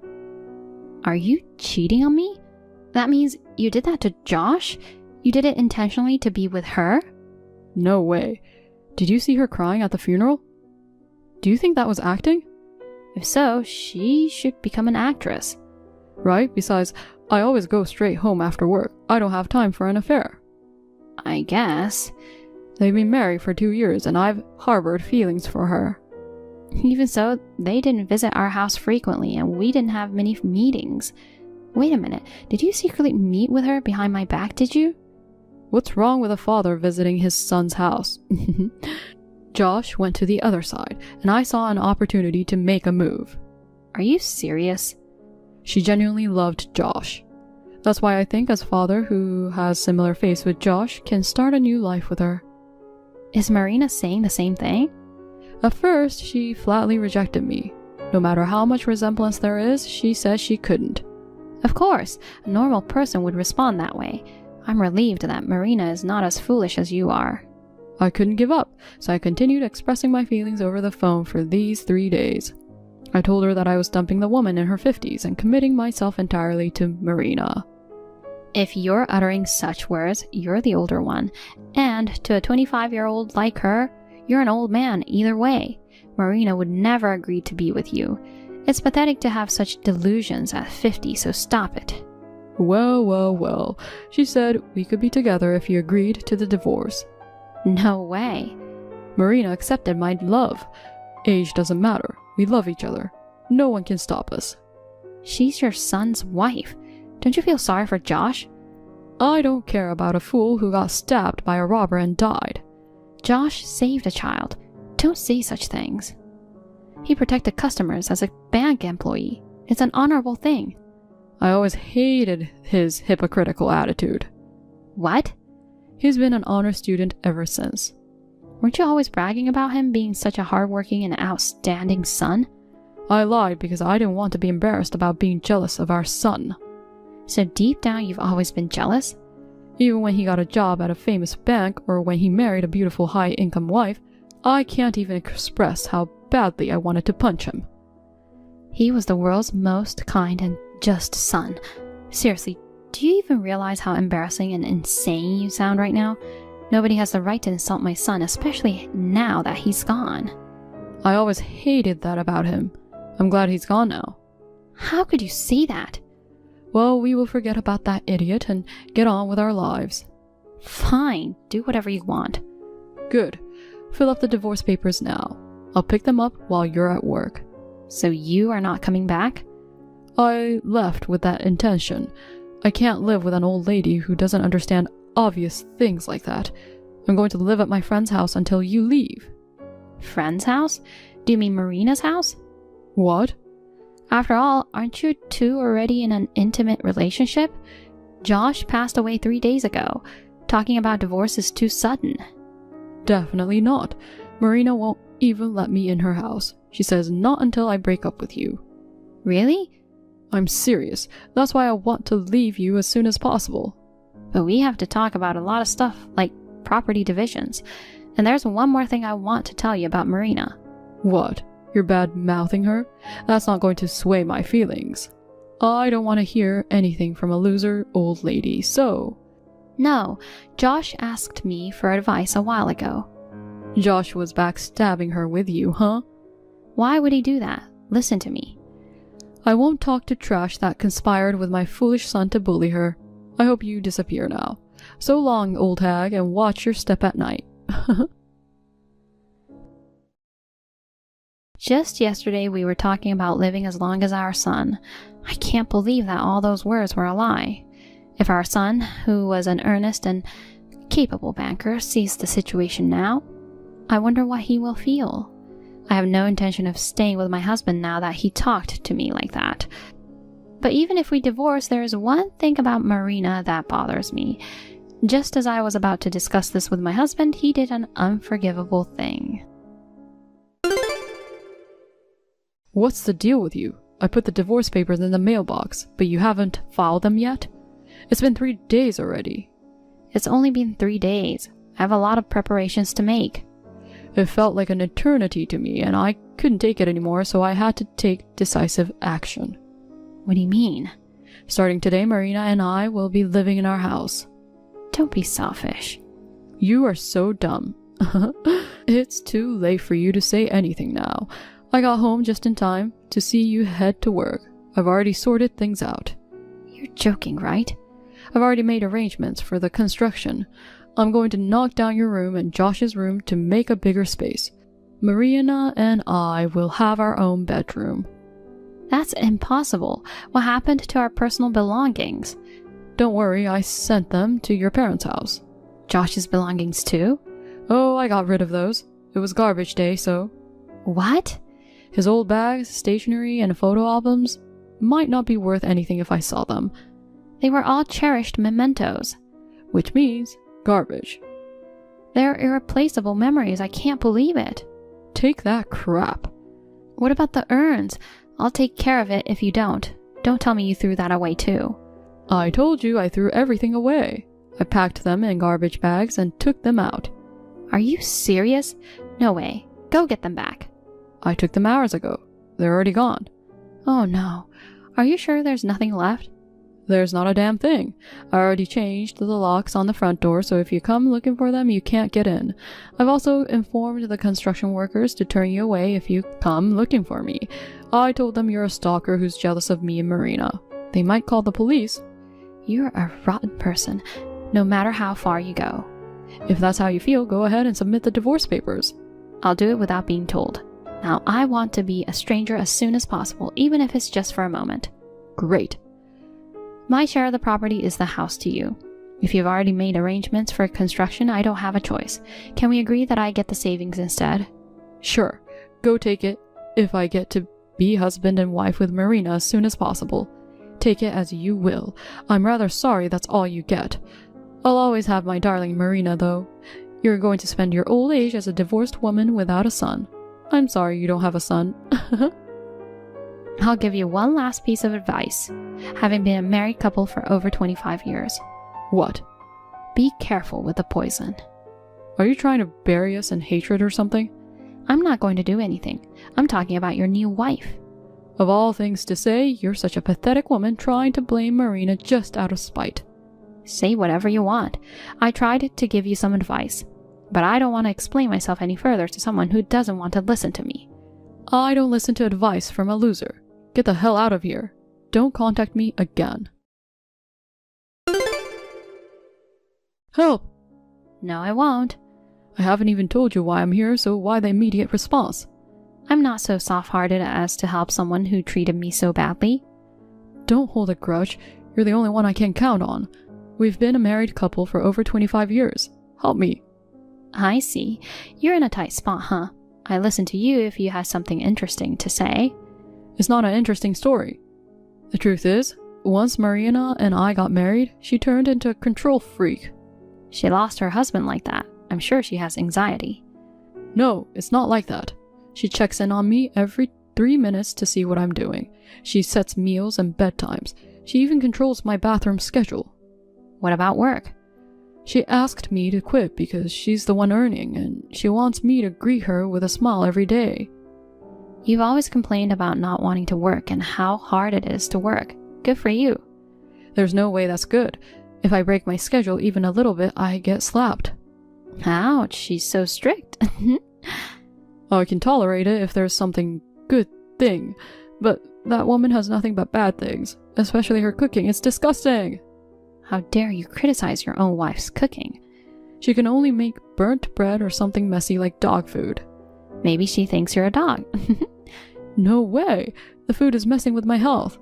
Are you cheating on me? That means you did that to Josh? You did it intentionally to be with her? No way. Did you see her crying at the funeral? Do you think that was acting? If so, she should become an actress. Right? Besides, I always go straight home after work. I don't have time for an affair. I guess. They've been married for 2 years and I've harbored feelings for her. Even so, they didn't visit our house frequently and we didn't have many meetings. Wait a minute, did you secretly meet with her behind my back, did you? What's wrong with a father visiting his son's house? Josh went to the other side, and I saw an opportunity to make a move. Are you serious? She genuinely loved Josh. That's why I think as father who has similar face with Josh can start a new life with her. Is Marina saying the same thing? At first, she flatly rejected me. No matter how much resemblance there is, she said she couldn't. Of course, a normal person would respond that way. I'm relieved that Marina is not as foolish as you are. I couldn't give up, so I continued expressing my feelings over the phone for these 3 days. I told her that I was dumping the woman in her 50s and committing myself entirely to Marina. If you're uttering such words, you're the older one. And to a 25-year-old like her, you're an old man either way. Marina would never agree to be with you. It's pathetic to have such delusions at 50, so stop it. Well. She said we could be together if you agreed to the divorce. No way. Marina accepted my love. Age doesn't matter. We love each other. No one can stop us. She's your son's wife. Don't you feel sorry for Josh? I don't care about a fool who got stabbed by a robber and died. Josh saved a child. Don't say such things. He protected customers as a bank employee. It's an honorable thing. I always hated his hypocritical attitude. What? He's been an honor student ever since. Weren't you always bragging about him being such a hardworking and outstanding son? I lied because I didn't want to be embarrassed about being jealous of our son. So deep down you've always been jealous? Even when he got a job at a famous bank or when he married a beautiful high-income wife, I can't even express how badly I wanted to punch him. He was the world's most kind and just son. Seriously, do you even realize how embarrassing and insane you sound right now? Nobody has the right to insult my son, especially now that he's gone. I always hated that about him. I'm glad he's gone now. How could you say that? Well, we will forget about that idiot and get on with our lives. Fine, do whatever you want. Good. Fill up the divorce papers now. I'll pick them up while you're at work. So you are not coming back? I left with that intention. I can't live with an old lady who doesn't understand obvious things like that. I'm going to live at my friend's house until you leave. Friend's house? Do you mean Marina's house? What? After all, aren't you two already in an intimate relationship? Josh passed away 3 days ago. Talking about divorce is too sudden. Definitely not. Marina won't even let me in her house. She says not until I break up with you. Really? I'm serious. That's why I want to leave you as soon as possible. But we have to talk about a lot of stuff, like property divisions. And there's one more thing I want to tell you about Marina. What? You're bad-mouthing her? That's not going to sway my feelings. I don't want to hear anything from a loser old lady, so... No, Josh asked me for advice a while ago. Josh was backstabbing her with you, huh? Why would he do that? Listen to me. I won't talk to trash that conspired with my foolish son to bully her. I hope you disappear now. So long, old hag, and watch your step at night. Just yesterday we were talking about living as long as our son. I can't believe that all those words were a lie. If our son, who was an earnest and capable banker, sees the situation now, I wonder what he will feel. I have no intention of staying with my husband now that he talked to me like that. But even if we divorce, there is one thing about Marina that bothers me. Just as I was about to discuss this with my husband, he did an unforgivable thing. What's the deal with you? I put the divorce papers in the mailbox, but you haven't filed them yet? It's been 3 days already. It's only been 3 days. I have a lot of preparations to make. It felt like an eternity to me, and I couldn't take it anymore, so I had to take decisive action. What do you mean? Starting today, Marina and I will be living in our house. Don't be selfish. You are so dumb. It's too late for you to say anything now. I got home just in time to see you head to work. I've already sorted things out. You're joking, right? I've already made arrangements for the construction. I'm going to knock down your room and Josh's room to make a bigger space. Marina and I will have our own bedroom. That's impossible. What happened to our personal belongings? Don't worry, I sent them to your parents' house. Josh's belongings too? Oh, I got rid of those. It was garbage day, so... What? His old bags, stationery, and photo albums might not be worth anything if I saw them. They were all cherished mementos. Which means garbage. They're irreplaceable memories. I can't believe it. Take that crap. What about the urns? I'll take care of it if you don't. Don't tell me you threw that away too. I told you I threw everything away. I packed them in garbage bags and took them out. Are you serious? No way. Go get them back. I took them hours ago. They're already gone. Oh no. Are you sure there's nothing left? There's not a damn thing. I already changed the locks on the front door, so if you come looking for them, you can't get in. I've also informed the construction workers to turn you away if you come looking for me. I told them you're a stalker who's jealous of me and Marina. They might call the police. You're a rotten person, no matter how far you go. If that's how you feel, go ahead and submit the divorce papers. I'll do it without being told. Now, I want to be a stranger as soon as possible, even if it's just for a moment. Great. My share of the property is the house to you. If you've already made arrangements for construction, I don't have a choice. Can we agree that I get the savings instead? Sure. Go take it if I get to be husband and wife with Marina as soon as possible. Take it as you will. I'm rather sorry that's all you get. I'll always have my darling Marina, though. You're going to spend your old age as a divorced woman without a son. I'm sorry you don't have a son. I'll give you one last piece of advice, having been a married couple for over 25 years. What? Be careful with the poison. Are you trying to bury us in hatred or something? I'm not going to do anything. I'm talking about your new wife. Of all things to say, you're such a pathetic woman trying to blame Marina just out of spite. Say whatever you want. I tried to give you some advice, but I don't want to explain myself any further to someone who doesn't want to listen to me. I don't listen to advice from a loser. Get the hell out of here. Don't contact me again. Help! No, I won't. I haven't even told you why I'm here, so why the immediate response? I'm not so soft-hearted as to help someone who treated me so badly. Don't hold a grudge. You're the only one I can count on. We've been a married couple for over 25 years. Help me. I see. You're in a tight spot, huh? I listen to you if you have something interesting to say. It's not an interesting story. The truth is, once Marina and I got married, she turned into a control freak. She lost her husband like that. I'm sure she has anxiety. No, it's not like that. She checks in on me every 3 minutes to see what I'm doing. She sets meals and bedtimes. She even controls my bathroom schedule. What about work? She asked me to quit because she's the one earning, and she wants me to greet her with a smile every day. You've always complained about not wanting to work and how hard it is to work. Good for you. There's no way that's good. If I break my schedule even a little bit, I get slapped. Ouch, she's so strict. I can tolerate it if there's something good thing, but that woman has nothing but bad things, especially her cooking. It's disgusting. How dare you criticize your own wife's cooking? She can only make burnt bread or something messy like dog food. Maybe she thinks you're a dog. No way! The food is messing with my health.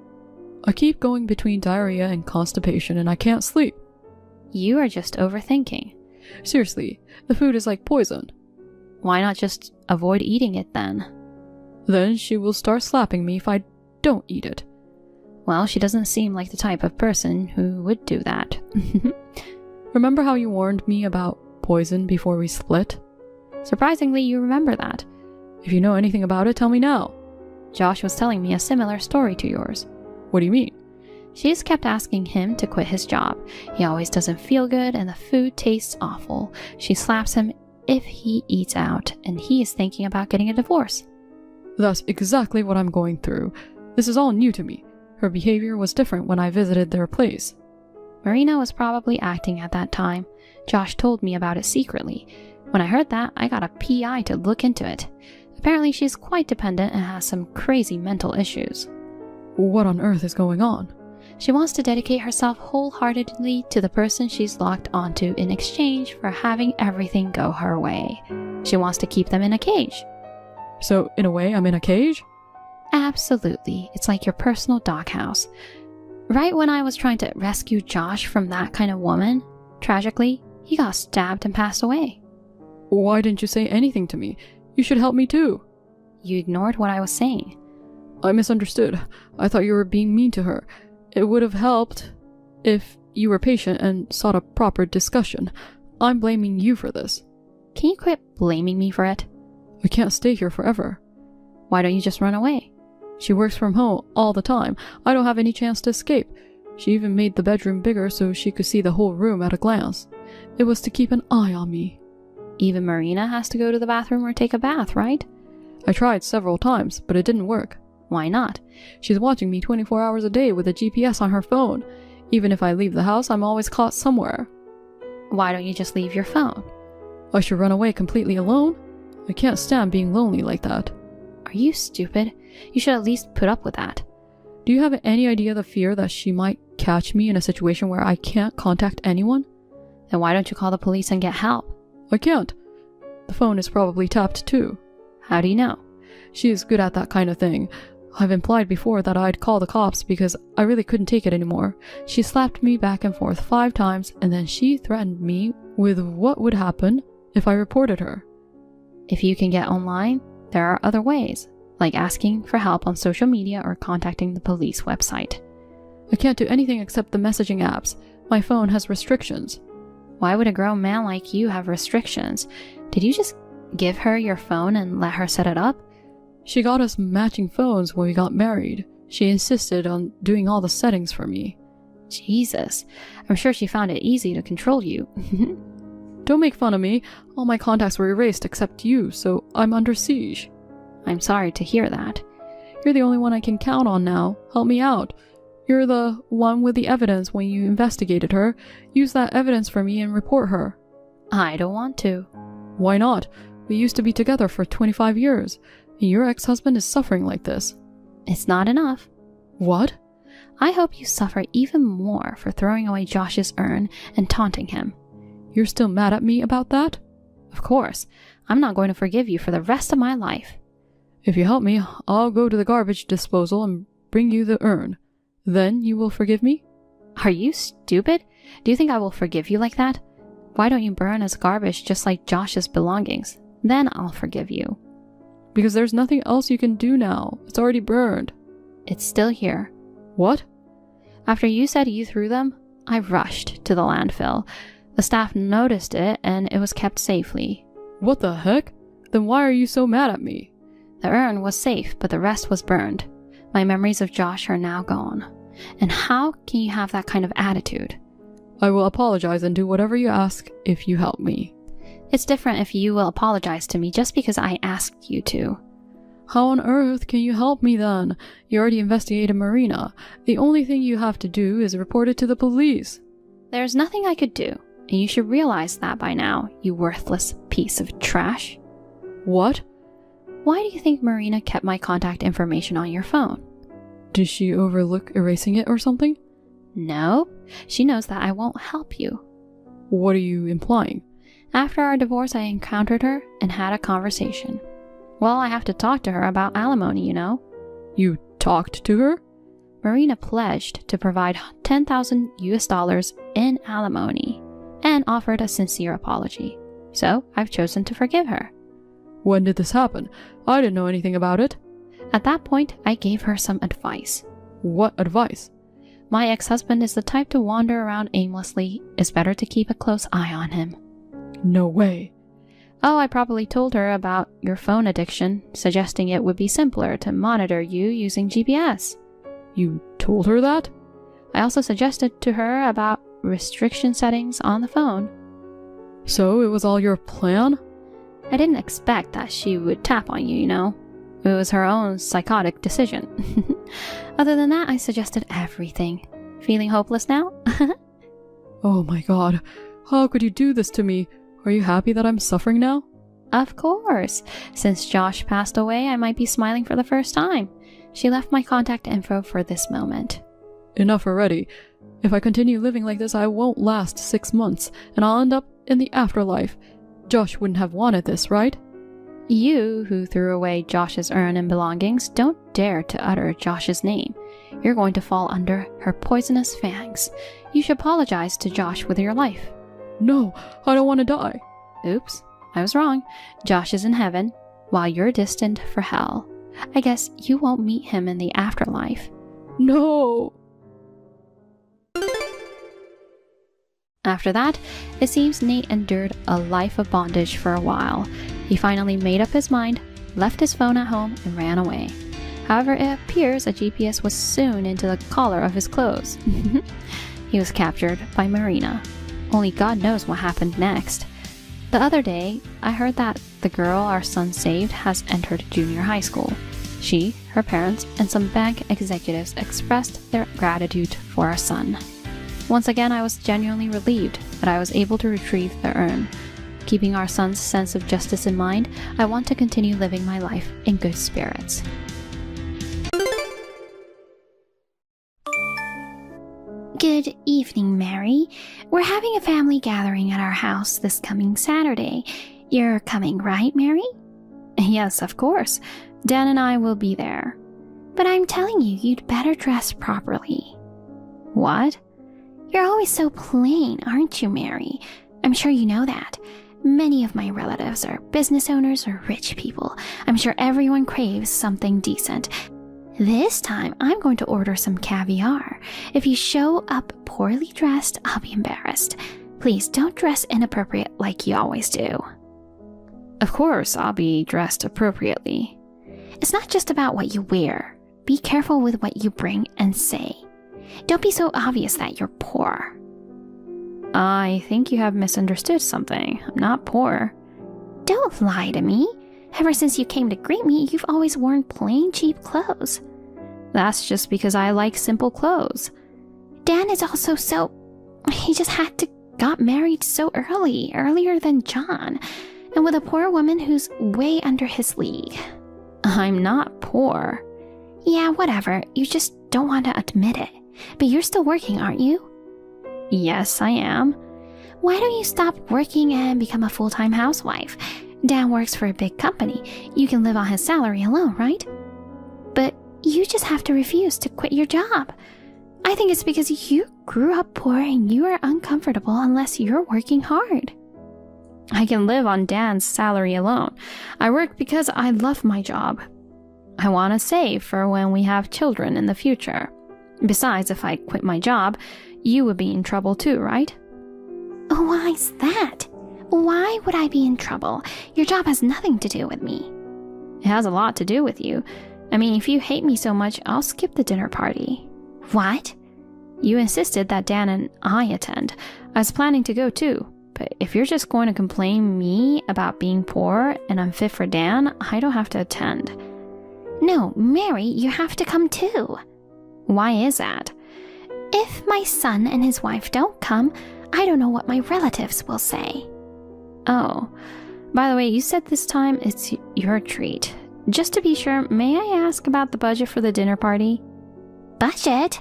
I keep going between diarrhea and constipation and I can't sleep. You are just overthinking. Seriously, the food is like poison. Why not just avoid eating it then? Then she will start slapping me if I don't eat it. Well, she doesn't seem like the type of person who would do that. Remember how you warned me about poison before we split? Surprisingly, you remember that. If you know anything about it, tell me now. Josh was telling me a similar story to yours. What do you mean? She's kept asking him to quit his job. He always doesn't feel good and the food tastes awful. She slaps him if he eats out, and he is thinking about getting a divorce. That's exactly what I'm going through. This is all new to me. Her behavior was different when I visited their place. Marina was probably acting at that time. Josh told me about it secretly. When I heard that, I got a PI to look into it. Apparently she's quite dependent and has some crazy mental issues. What on earth is going on? She wants to dedicate herself wholeheartedly to the person she's locked onto in exchange for having everything go her way. She wants to keep them in a cage. So, in a way, I'm in a cage? Absolutely. It's like your personal doghouse. Right when I was trying to rescue Josh from that kind of woman, tragically, he got stabbed and passed away. Why didn't you say anything to me? You should help me too. You ignored what I was saying. I misunderstood. I thought you were being mean to her. It would have helped if you were patient and sought a proper discussion. I'm blaming you for this. Can you quit blaming me for it? I can't stay here forever. Why don't you just run away? She works from home all the time. I don't have any chance to escape. She even made the bedroom bigger so she could see the whole room at a glance. It was to keep an eye on me. Even Marina has to go to the bathroom or take a bath, right? I tried several times, but it didn't work. Why not? She's watching me 24 hours a day with a GPS on her phone. Even if I leave the house, I'm always caught somewhere. Why don't you just leave your phone? I should run away completely alone? I can't stand being lonely like that. Are you stupid? You should at least put up with that. Do you have any idea the fear that she might catch me in a situation where I can't contact anyone? Then why don't you call the police and get help? I can't. The phone is probably tapped too. How do you know? She is good at that kind of thing. I've implied before that I'd call the cops because I really couldn't take it anymore. She slapped me back and forth 5 times, and then she threatened me with what would happen if I reported her. If you can get online, there are other ways, like asking for help on social media or contacting the police website. I can't do anything except the messaging apps. My phone has restrictions. Why would a grown man like you have restrictions? Did you just give her your phone and let her set it up? She got us matching phones when we got married. She insisted on doing all the settings for me. Jesus, I'm sure she found it easy to control you. Don't make fun of me. All my contacts were erased except you, so I'm under siege. I'm sorry to hear that. You're the only one I can count on now. Help me out. You're the one with the evidence when you investigated her. Use that evidence for me and report her. I don't want to. Why not? We used to be together for 25 years, and your ex-husband is suffering like this. It's not enough. What? I hope you suffer even more for throwing away Josh's urn and taunting him. You're still mad at me about that? Of course. I'm not going to forgive you for the rest of my life. If you help me, I'll go to the garbage disposal and bring you the urn. Then you will forgive me? Are you stupid? Do you think I will forgive you like that? Why don't you burn as garbage just like Josh's belongings? Then I'll forgive you. Because there's nothing else you can do now. It's already burned. It's still here. What? After you said you threw them, I rushed to the landfill. The staff noticed it and it was kept safely. What the heck? Then why are you so mad at me? The urn was safe, but the rest was burned. My memories of Josh are now gone. And how can you have that kind of attitude? I will apologize and do whatever you ask if you help me. It's different if you will apologize to me just because I asked you to. How on earth can you help me then? You already investigated Marina. The only thing you have to do is report it to the police. There's nothing I could do, and you should realize that by now, you worthless piece of trash. What? Why do you think Marina kept my contact information on your phone? Did she overlook erasing it or something? No, she knows that I won't help you. What are you implying? After our divorce, I encountered her and had a conversation. Well, I have to talk to her about alimony, you know. You talked to her? Marina pledged to provide $10,000 in alimony and offered a sincere apology. So I've chosen to forgive her. When did this happen? I didn't know anything about it. At that point, I gave her some advice. What advice? My ex-husband is the type to wander around aimlessly. It's better to keep a close eye on him. No way. Oh, I probably told her about your phone addiction, suggesting it would be simpler to monitor you using GPS. You told her that? I also suggested to her about restriction settings on the phone. So it was all your plan? I didn't expect that she would tap on you, you know. It was her own psychotic decision. Other than that, I suggested everything. Feeling hopeless now? Oh my god. How could you do this to me? Are you happy that I'm suffering now? Of course. Since Josh passed away, I might be smiling for the first time. She left my contact info for this moment. Enough already. If I continue living like this, I won't last 6 months, and I'll end up in the afterlife. Josh wouldn't have wanted this, right? You, who threw away Josh's urn and belongings, don't dare to utter Josh's name. You're going to fall under her poisonous fangs. You should apologize to Josh with your life. No, I don't want to die. Oops, I was wrong. Josh is in heaven, while you're destined for hell. I guess you won't meet him in the afterlife. No. After that, it seems Nate endured a life of bondage for a while. He finally made up his mind, left his phone at home, and ran away. However, it appears a GPS was sewn into the collar of his clothes. He was captured by Marina. Only God knows what happened next. The other day, I heard that the girl our son saved has entered junior high school. She, her parents, and some bank executives expressed their gratitude for our son. Once again, I was genuinely relieved that I was able to retrieve the urn. Keeping our son's sense of justice in mind, I want to continue living my life in good spirits. Good evening, Mary. We're having a family gathering at our house this coming Saturday. You're coming, right, Mary? Yes, of course. Dan and I will be there. But I'm telling you, you'd better dress properly. What? You're always so plain, aren't you, Mary? I'm sure you know that. Many of my relatives are business owners or rich people. I'm sure everyone craves something decent. This time, I'm going to order some caviar. If you show up poorly dressed, I'll be embarrassed. Please don't dress inappropriate like you always do. Of course, I'll be dressed appropriately. It's not just about what you wear. Be careful with what you bring and say. Don't be so obvious that you're poor. I think you have misunderstood something. I'm not poor. Don't lie to me. Ever since you came to greet me, you've always worn plain, cheap clothes. That's just because I like simple clothes. Dan is also he just got married so earlier than John, and with a poor woman who's way under his league. I'm not poor. Yeah, whatever. You just don't want to admit it. But you're still working, aren't you? Yes, I am. Why don't you stop working and become a full-time housewife? Dan works for a big company. You can live on his salary alone, right? But you just have to refuse to quit your job. I think it's because you grew up poor and you are uncomfortable unless you're working hard. I can live on Dan's salary alone. I work because I love my job. I want to save for when we have children in the future. Besides, if I quit my job, you would be in trouble too, right? Why's that? Why would I be in trouble? Your job has nothing to do with me. It has a lot to do with you. I mean, if you hate me so much, I'll skip the dinner party. What? You insisted that Dan and I attend. I was planning to go too. But if you're just going to complain me about being poor and unfit for Dan, I don't have to attend. No, Mary, you have to come too. Why is that? If my son and his wife don't come, I don't know what my relatives will say. Oh, by the way, you said this time it's your treat. Just to be sure, may I ask about the budget for the dinner party? Budget?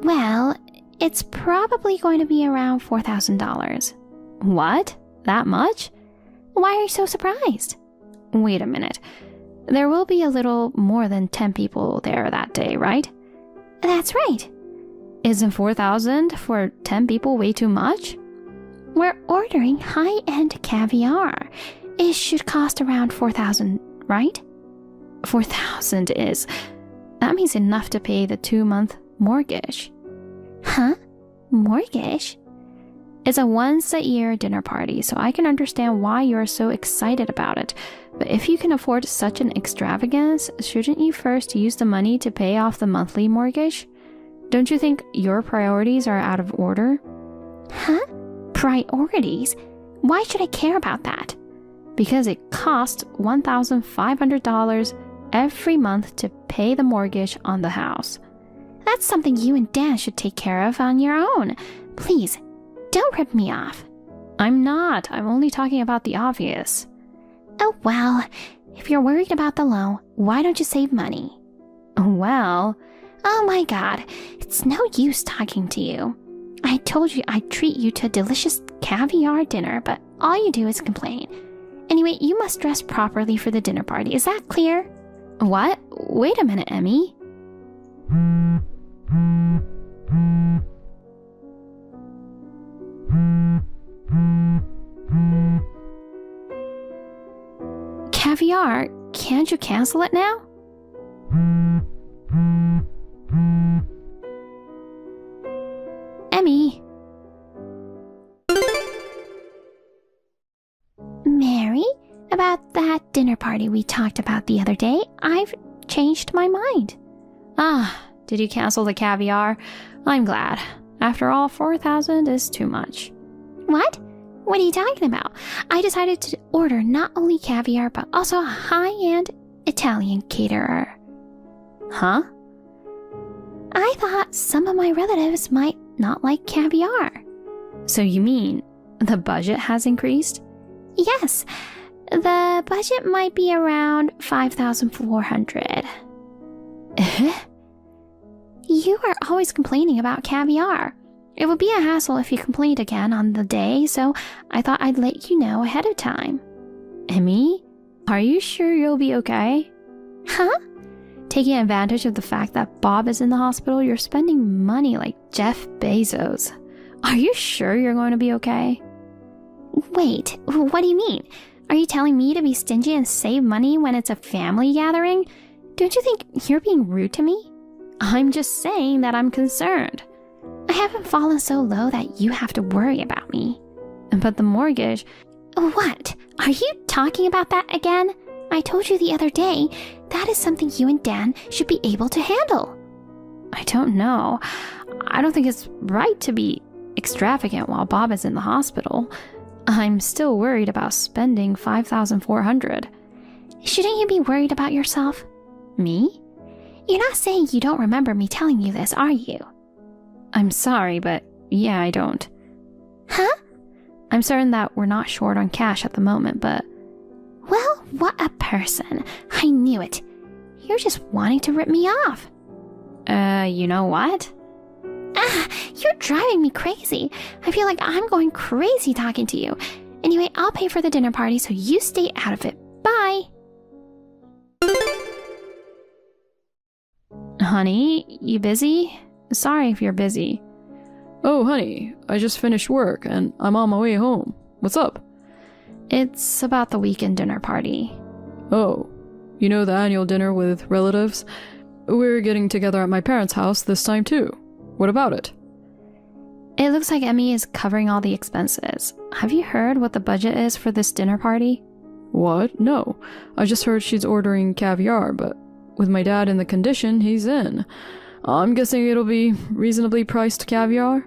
Well, it's probably going to be around $4,000. What? That much? Why are you so surprised? Wait a minute. There will be a little more than 10 people there that day, right? That's right. Isn't 4,000 for 10 people way too much? We're ordering high-end caviar. It should cost around 4,000, right? 4,000 is... That means enough to pay the 2-month mortgage. Huh? Mortgage? It's a once-a-year dinner party, so I can understand why you're so excited about it. But if you can afford such an extravagance, shouldn't you first use the money to pay off the monthly mortgage? Don't you think your priorities are out of order? Huh? Priorities? Why should I care about that? Because it costs $1,500 every month to pay the mortgage on the house. That's something you and Dan should take care of on your own. Please, don't rip me off. I'm not. I'm only talking about the obvious. Oh, well, if you're worried about the loan, why don't you save money? Well... Oh my God, it's no use talking to you. I told you I'd treat you to a delicious caviar dinner, but all you do is complain. Anyway, you must dress properly for the dinner party. Is that clear? What? Wait a minute, Emmy. Caviar, can't you cancel it now? Emmy. Mary, about that dinner party we talked about the other day, I've changed my mind. Ah, did you cancel the caviar? I'm glad. After all, 4,000 is too much. What? What are you talking about? I decided to order not only caviar, but also a high-end Italian caterer. Huh? I thought some of my relatives might not like caviar. So you mean the budget has increased? Yes, the budget might be around 5,400. Eh? You are always complaining about caviar. It would be a hassle if you complained again on the day, so I thought I'd let you know ahead of time. Emmy, are you sure you'll be okay? Huh? Taking advantage of the fact that Bob is in the hospital, you're spending money like Jeff Bezos. Are you sure you're going to be okay? Wait, what do you mean? Are you telling me to be stingy and save money when it's a family gathering? Don't you think you're being rude to me? I'm just saying that I'm concerned. I haven't fallen so low that you have to worry about me. But the mortgage... What? Are you talking about that again? I told you the other day, that is something you and Dan should be able to handle. I don't know. I don't think it's right to be extravagant while Bob is in the hospital. I'm still worried about spending 5,400. Shouldn't you be worried about yourself? Me? You're not saying you don't remember me telling you this, are you? I'm sorry, but yeah, I don't. Huh? I'm certain that we're not short on cash at the moment, but... Well, what a person. I knew it. You're just wanting to rip me off. You know what? You're driving me crazy. I feel like I'm going crazy talking to you. Anyway, I'll pay for the dinner party, so you stay out of it. Bye. Honey, you busy? Sorry if you're busy. Oh, honey, I just finished work and I'm on my way home. What's up? It's about the weekend dinner party. Oh, you know the annual dinner with relatives? We're getting together at my parents' house this time too. What about it? It looks like Emmy is covering all the expenses. Have you heard what the budget is for this dinner party? What? No. I just heard she's ordering caviar, but with my dad in the condition he's in, I'm guessing it'll be reasonably priced caviar?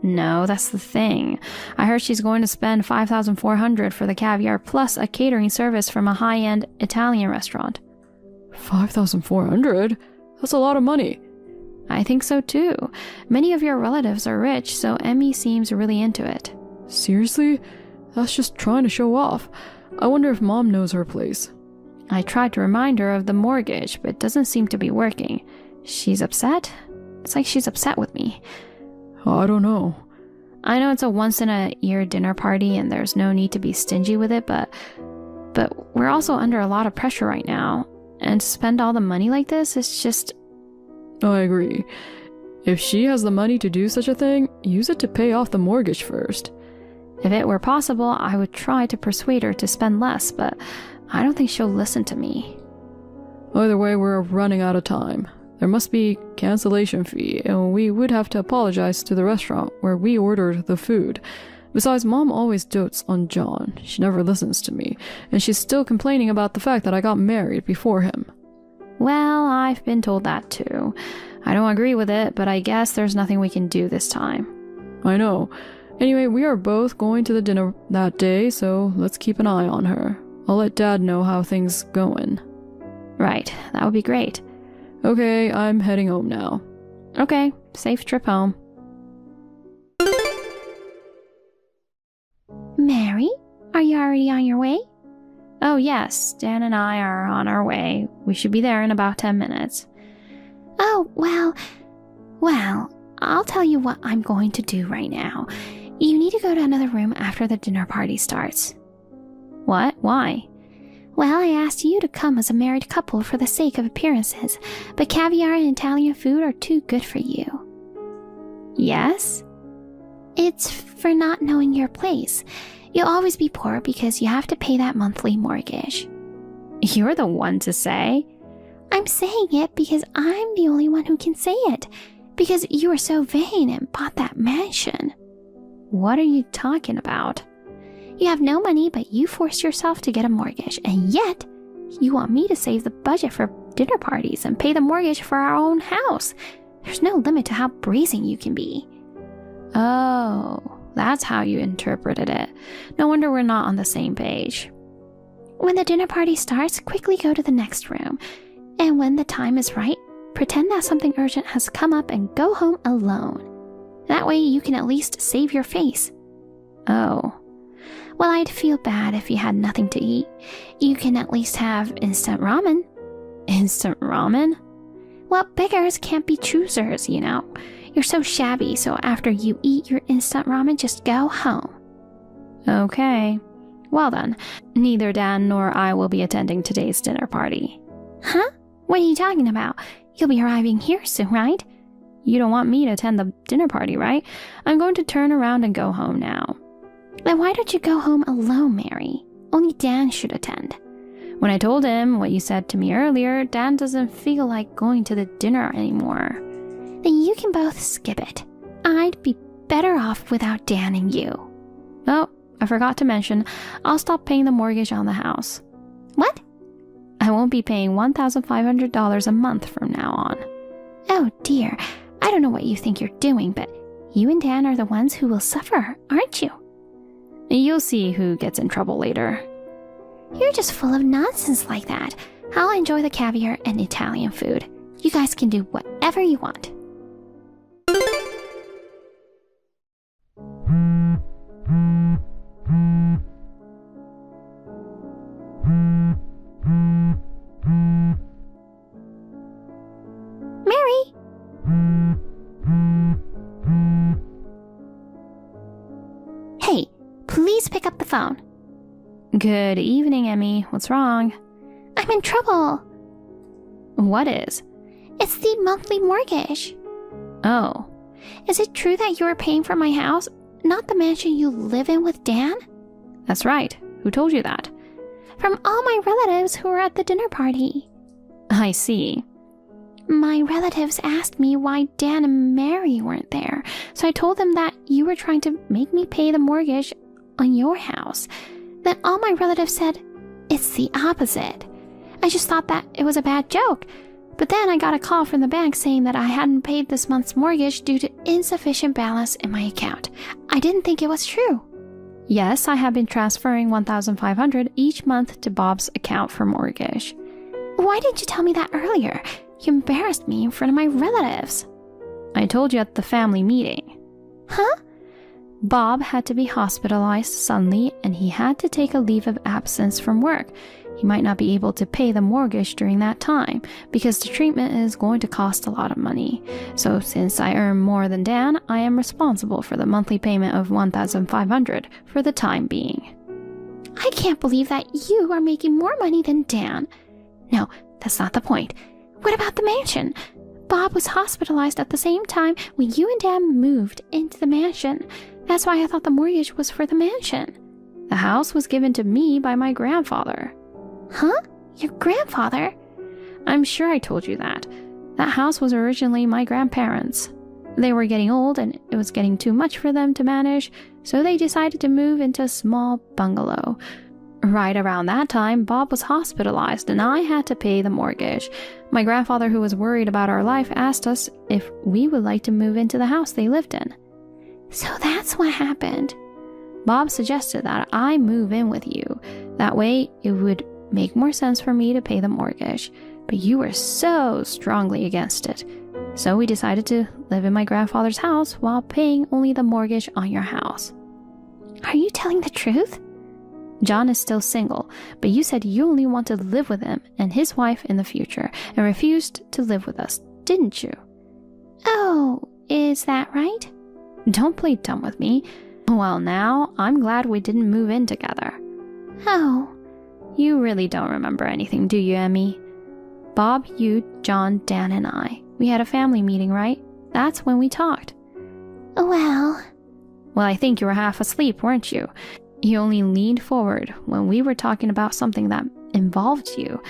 No, that's the thing. I heard she's going to spend 5,400 for the caviar plus a catering service from a high-end Italian restaurant. 5,400? That's a lot of money. I think so too. Many of your relatives are rich, so Emmy seems really into it. Seriously? That's just trying to show off. I wonder if Mom knows her place. I tried to remind her of the mortgage, but it doesn't seem to be working. She's upset? It's like she's upset with me. I don't know. I know it's a once-in-a-year dinner party and there's no need to be stingy with it, but we're also under a lot of pressure right now. And to spend all the money like this is just... I agree. If she has the money to do such a thing, use it to pay off the mortgage first. If it were possible, I would try to persuade her to spend less, but I don't think she'll listen to me. Either way, we're running out of time. There must be cancellation fee, and we would have to apologize to the restaurant where we ordered the food. Besides, Mom always dotes on John. She never listens to me, and she's still complaining about the fact that I got married before him. Well, I've been told that too. I don't agree with it, but I guess there's nothing we can do this time. I know. Anyway, we are both going to the dinner that day, so let's keep an eye on her. I'll let Dad know how things going. Right, that would be great. Okay, I'm heading home now. Okay, safe trip home. Mary, are you already on your way? Oh yes, Dan and I are on our way. We should be there in about 10 minutes. Oh, well, I'll tell you what I'm going to do right now. You need to go to another room after the dinner party starts. What? Why? Well, I asked you to come as a married couple for the sake of appearances, but caviar and Italian food are too good for you. Yes? It's for not knowing your place. You'll always be poor because you have to pay that monthly mortgage. You're the one to say. I'm saying it because I'm the only one who can say it. Because you were so vain and bought that mansion. What are you talking about? You have no money, but you forced yourself to get a mortgage, and yet you want me to save the budget for dinner parties and pay the mortgage for our own house. There's no limit to how brazen you can be. Oh, that's how you interpreted it. No wonder we're not on the same page. When the dinner party starts, quickly go to the next room. And when the time is right, pretend that something urgent has come up and go home alone. That way you can at least save your face. Oh. Well, I'd feel bad if you had nothing to eat. You can at least have instant ramen. Instant ramen? Well, beggars can't be choosers, you know. You're so shabby, so after you eat your instant ramen, just go home. Okay. Well then, neither Dan nor I will be attending today's dinner party. Huh? What are you talking about? You'll be arriving here soon, right? You don't want me to attend the dinner party, right? I'm going to turn around and go home now. Then why don't you go home alone, Mary? Only Dan should attend. When I told him what you said to me earlier, Dan doesn't feel like going to the dinner anymore. Then you can both skip it. I'd be better off without Dan and you. Oh, I forgot to mention, I'll stop paying the mortgage on the house. What? I won't be paying $1,500 a month from now on. Oh dear, I don't know what you think you're doing, but you and Dan are the ones who will suffer, aren't you? You'll see who gets in trouble later. You're just full of nonsense like that. I'll enjoy the caviar and Italian food. You guys can do whatever you want. Mary! Hey, please pick up the phone. Good evening, Emmy. What's wrong? I'm in trouble. What is? It's the monthly mortgage. Oh. Is it true that you're paying for my house, not the mansion you live in with Dan? That's right. Who told you that? From all my relatives who were at the dinner party. I see. My relatives asked me why Dan and Mary weren't there, so I told them that you were trying to make me pay the mortgage on your house. Then all my relatives said, it's the opposite. I just thought that it was a bad joke. But then I got a call from the bank saying that I hadn't paid this month's mortgage due to insufficient balance in my account. I didn't think it was true. Yes, I have been transferring $1,500 each month to Bob's account for mortgage. Why didn't you tell me that earlier? You embarrassed me in front of my relatives. I told you at the family meeting. Huh? Bob had to be hospitalized suddenly and he had to take a leave of absence from work. He might not be able to pay the mortgage during that time because the treatment is going to cost a lot of money. So since I earn more than Dan, I am responsible for the monthly payment of $1,500 for the time being. I can't believe that you are making more money than Dan. No, that's not the point. What about the mansion? Bob was hospitalized at the same time when you and Dan moved into the mansion. That's why I thought the mortgage was for the mansion. The house was given to me by my grandfather. Huh? Your grandfather? I'm sure I told you that. That house was originally my grandparents'. They were getting old and it was getting too much for them to manage, so they decided to move into a small bungalow. Right around that time, Bob was hospitalized and I had to pay the mortgage. My grandfather, who was worried about our life, asked us if we would like to move into the house they lived in. So that's what happened. Bob suggested that I move in with you. That way, it would make more sense for me to pay the mortgage. But you were so strongly against it. So we decided to live in my grandfather's house while paying only the mortgage on your house. Are you telling the truth? John is still single, but you said you only want to live with him and his wife in the future and refused to live with us, didn't you? Oh, is that right? Don't play dumb with me. Well, now, I'm glad we didn't move in together. Oh. You really don't remember anything, do you, Emmy? Bob, you, John, Dan, and I. We had a family meeting, right? That's when we talked. Well, I think you were half asleep, weren't you? You only leaned forward when we were talking about something that involved you.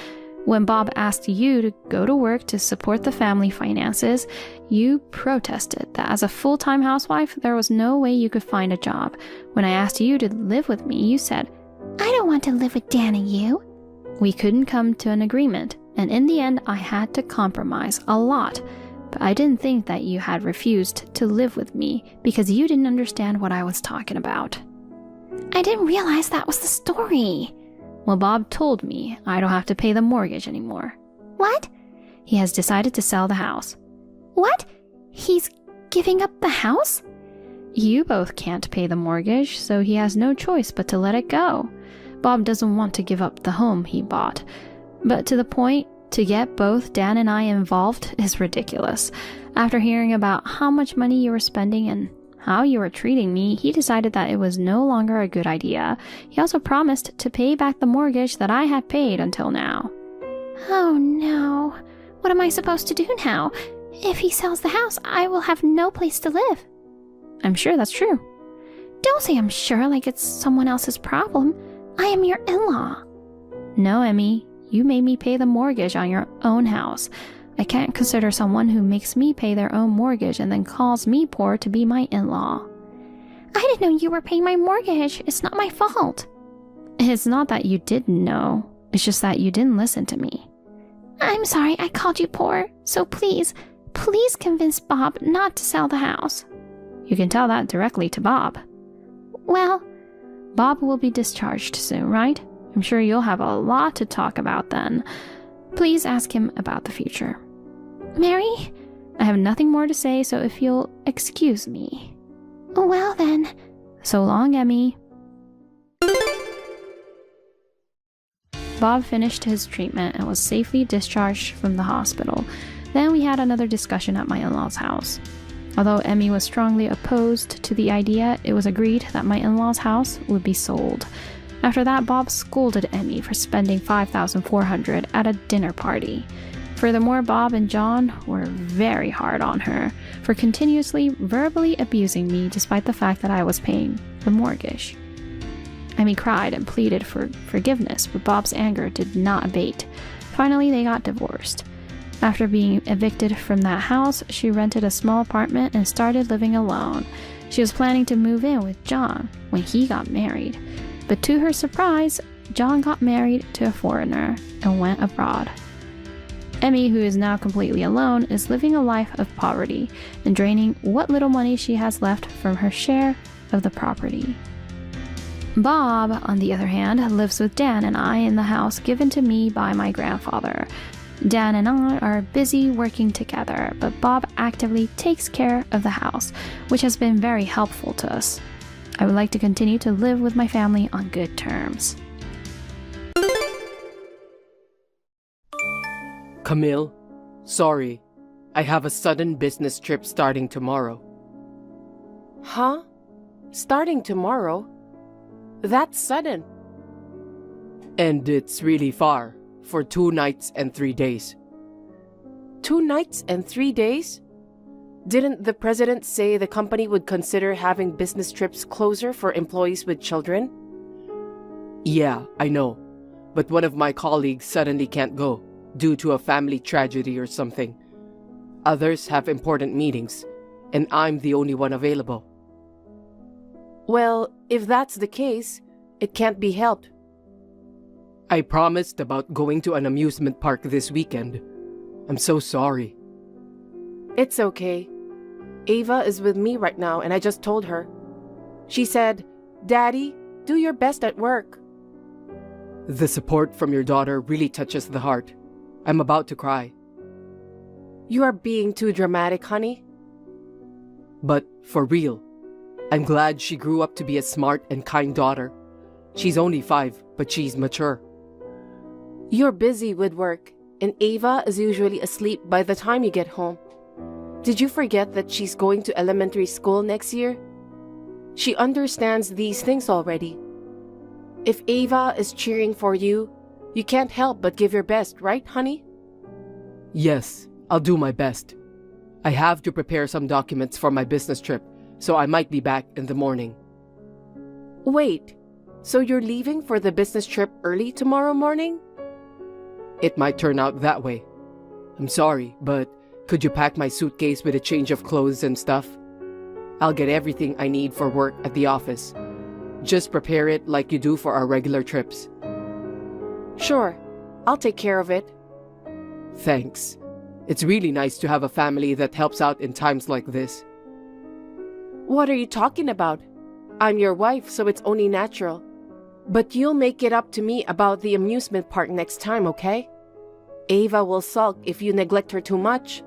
When Bob asked you to go to work to support the family finances, you protested that as a full-time housewife, there was no way you could find a job. When I asked you to live with me, you said, I don't want to live with Dan and you. We couldn't come to an agreement, and in the end I had to compromise a lot. But I didn't think that you had refused to live with me because you didn't understand what I was talking about. I didn't realize that was the story. Well, Bob told me I don't have to pay the mortgage anymore. What? He has decided to sell the house. What? He's giving up the house? You both can't pay the mortgage, so he has no choice but to let it go. Bob doesn't want to give up the home he bought. But to the point, to get both Dan and I involved is ridiculous. After hearing about how much money you were spending and how you were treating me, he decided that it was no longer a good idea. He also promised to pay back the mortgage that I had paid until now. Oh no. What am I supposed to do now? If he sells the house, I will have no place to live. I'm sure that's true. Don't say I'm sure like it's someone else's problem. I am your in-law. No, Emmy. You made me pay the mortgage on your own house. I can't consider someone who makes me pay their own mortgage and then calls me poor to be my in-law. I didn't know you were paying my mortgage. It's not my fault. It's not that you didn't know. It's just that you didn't listen to me. I'm sorry I called you poor. So please convince Bob not to sell the house. You can tell that directly to Bob. Well, Bob will be discharged soon, right? I'm sure you'll have a lot to talk about then. Please ask him about the future. Mary? I have nothing more to say, so if you'll excuse me. Well then. So long, Emmy. Bob finished his treatment and was safely discharged from the hospital. Then we had another discussion at my in-laws' house. Although Emmy was strongly opposed to the idea, it was agreed that my in-laws' house would be sold. After that, Bob scolded Emmy for spending $5,400 at a dinner party. Furthermore, Bob and John were very hard on her for continuously verbally abusing me despite the fact that I was paying the mortgage. Emmy cried and pleaded for forgiveness, but Bob's anger did not abate. Finally, they got divorced. After being evicted from that house, she rented a small apartment and started living alone. She was planning to move in with John when he got married. But to her surprise, John got married to a foreigner and went abroad. Emmy, who is now completely alone, is living a life of poverty and draining what little money she has left from her share of the property. Bob, on the other hand, lives with Dan and I in the house given to me by my grandfather. Dan and I are busy working together, but Bob actively takes care of the house, which has been very helpful to us. I would like to continue to live with my family on good terms. Camille, sorry. I have a sudden business trip starting tomorrow. Huh? Starting tomorrow? That's sudden. And it's really far, for 2 nights and 3 days. 2 nights and 3 days? Didn't the president say the company would consider having business trips closer for employees with children? Yeah, I know. But one of my colleagues suddenly can't go, due to a family tragedy or something. Others have important meetings, and I'm the only one available. Well, if that's the case, it can't be helped. I promised about going to an amusement park this weekend. I'm so sorry. It's okay. Ava is with me right now and I just told her. She said, "Daddy, do your best at work." The support from your daughter really touches the heart. I'm about to cry. You are being too dramatic, honey. But for real, I'm glad she grew up to be a smart and kind daughter. She's only 5, but she's mature. You're busy with work, and Ava is usually asleep by the time you get home. Did you forget that she's going to elementary school next year? She understands these things already. If Ava is cheering for you, you can't help but give your best, right, honey? Yes, I'll do my best. I have to prepare some documents for my business trip, so I might be back in the morning. Wait, so you're leaving for the business trip early tomorrow morning? It might turn out that way. I'm sorry, but could you pack my suitcase with a change of clothes and stuff? I'll get everything I need for work at the office. Just prepare it like you do for our regular trips. Sure, I'll take care of it. Thanks. It's really nice to have a family that helps out in times like this. What are you talking about? I'm your wife, so it's only natural. But you'll make it up to me about the amusement park next time, okay? Ava will sulk if you neglect her too much.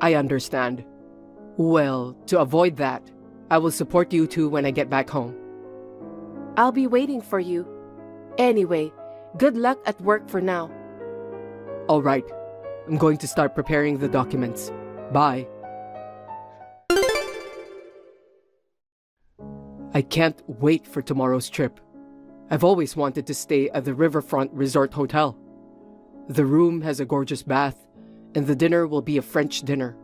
I understand. Well, to avoid that, I will support you two when I get back home. I'll be waiting for you. Anyway, good luck at work for now. All right. I'm going to start preparing the documents. Bye. I can't wait for tomorrow's trip. I've always wanted to stay at the Riverfront Resort Hotel. The room has a gorgeous bath, and the dinner will be a French dinner.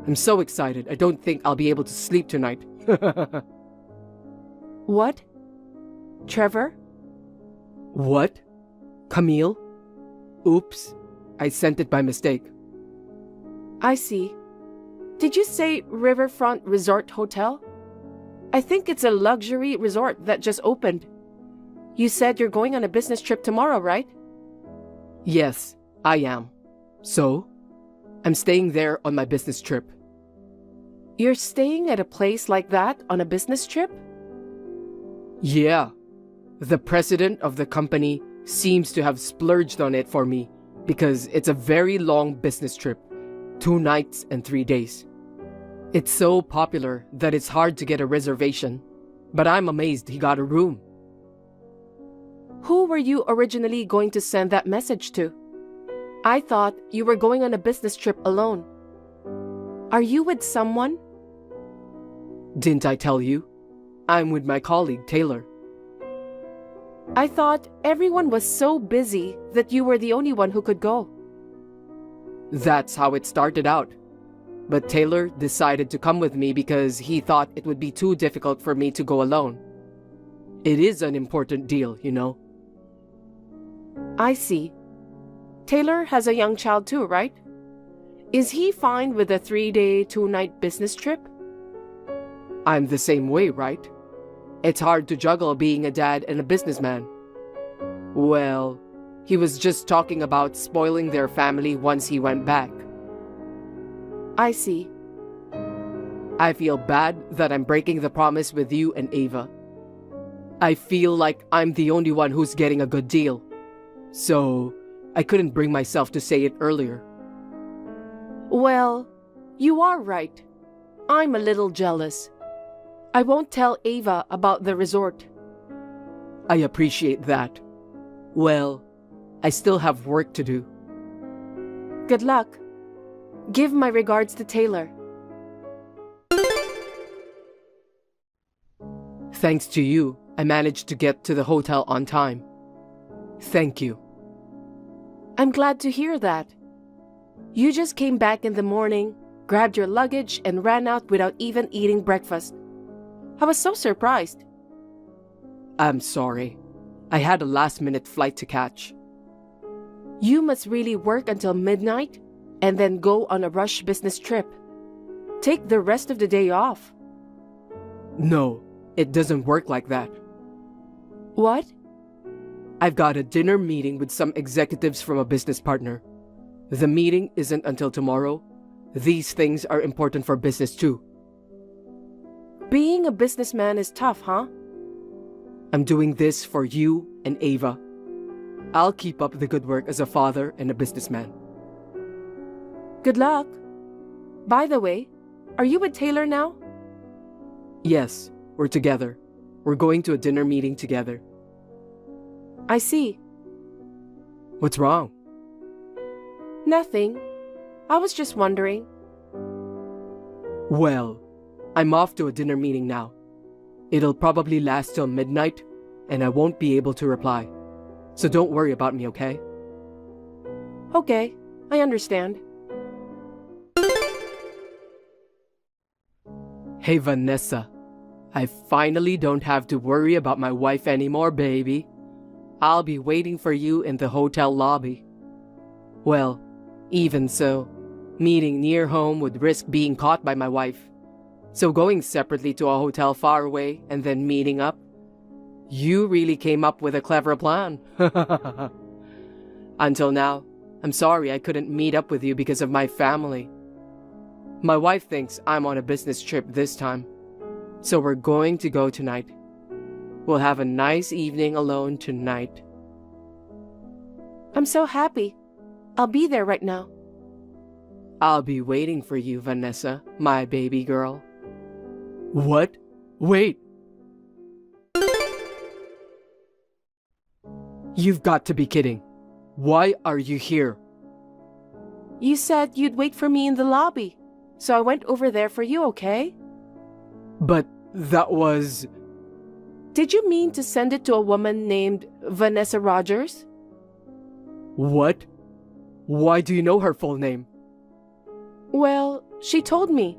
I'm so excited, I don't think I'll be able to sleep tonight. What? Trevor? What? Camille? Oops, I sent it by mistake. I see. Did you say Riverfront Resort Hotel? I think it's a luxury resort that just opened. You said you're going on a business trip tomorrow, right? Yes, I am. So, I'm staying there on my business trip. You're staying at a place like that on a business trip? Yeah. The president of the company seems to have splurged on it for me because it's a very long business trip, 2 nights and 3 days. It's so popular that it's hard to get a reservation, but I'm amazed he got a room. Who were you originally going to send that message to? I thought you were going on a business trip alone. Are you with someone? Didn't I tell you? I'm with my colleague, Taylor. I thought everyone was so busy that you were the only one who could go. That's how it started out. But Taylor decided to come with me because he thought it would be too difficult for me to go alone. It is an important deal, you know. I see. Taylor has a young child too, right? Is he fine with a 3-day, 2-night business trip? I'm the same way, right? It's hard to juggle being a dad and a businessman. Well, he was just talking about spoiling their family once he went back. I see. I feel bad that I'm breaking the promise with you and Ava. I feel like I'm the only one who's getting a good deal. So, I couldn't bring myself to say it earlier. Well, you are right. I'm a little jealous. I won't tell Ava about the resort. I appreciate that. Well, I still have work to do. Good luck. Give my regards to Taylor. Thanks to you, I managed to get to the hotel on time. Thank you. I'm glad to hear that. You just came back in the morning, grabbed your luggage, and ran out without even eating breakfast. I was so surprised. I'm sorry. I had a last-minute flight to catch. You must really work until midnight and then go on a rush business trip. Take the rest of the day off. No, it doesn't work like that. What? I've got a dinner meeting with some executives from a business partner. The meeting isn't until tomorrow. These things are important for business too. Being a businessman is tough, huh? I'm doing this for you and Ava. I'll keep up the good work as a father and a businessman. Good luck. By the way, are you with Taylor now? Yes, we're together. We're going to a dinner meeting together. I see. What's wrong? Nothing. I was just wondering. Well, I'm off to a dinner meeting now. It'll probably last till midnight, and I won't be able to reply. So don't worry about me, okay? Okay, I understand. Hey, Vanessa. I finally don't have to worry about my wife anymore, baby. I'll be waiting for you in the hotel lobby. Well, even so, meeting near home would risk being caught by my wife. So going separately to a hotel far away and then meeting up, you really came up with a clever plan. Until now, I'm sorry I couldn't meet up with you because of my family. My wife thinks I'm on a business trip this time, so we're going to go tonight. We'll have a nice evening alone tonight. I'm so happy. I'll be there right now. I'll be waiting for you, Vanessa, my baby girl. What? Wait! You've got to be kidding. Why are you here? You said you'd wait for me in the lobby, so I went over there for you, okay? But that was... Did you mean to send it to a woman named Vanessa Rogers? What? Why do you know her full name? Well, she told me.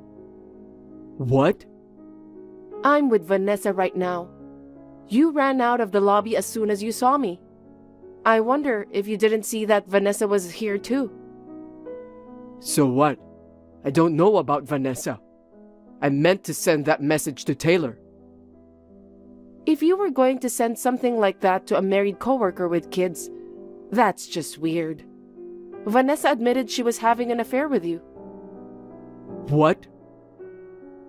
What? I'm with Vanessa right now. You ran out of the lobby as soon as you saw me. I wonder if you didn't see that Vanessa was here too. So what? I don't know about Vanessa. I meant to send that message to Taylor. If you were going to send something like that to a married coworker with kids, that's just weird. Vanessa admitted she was having an affair with you. What?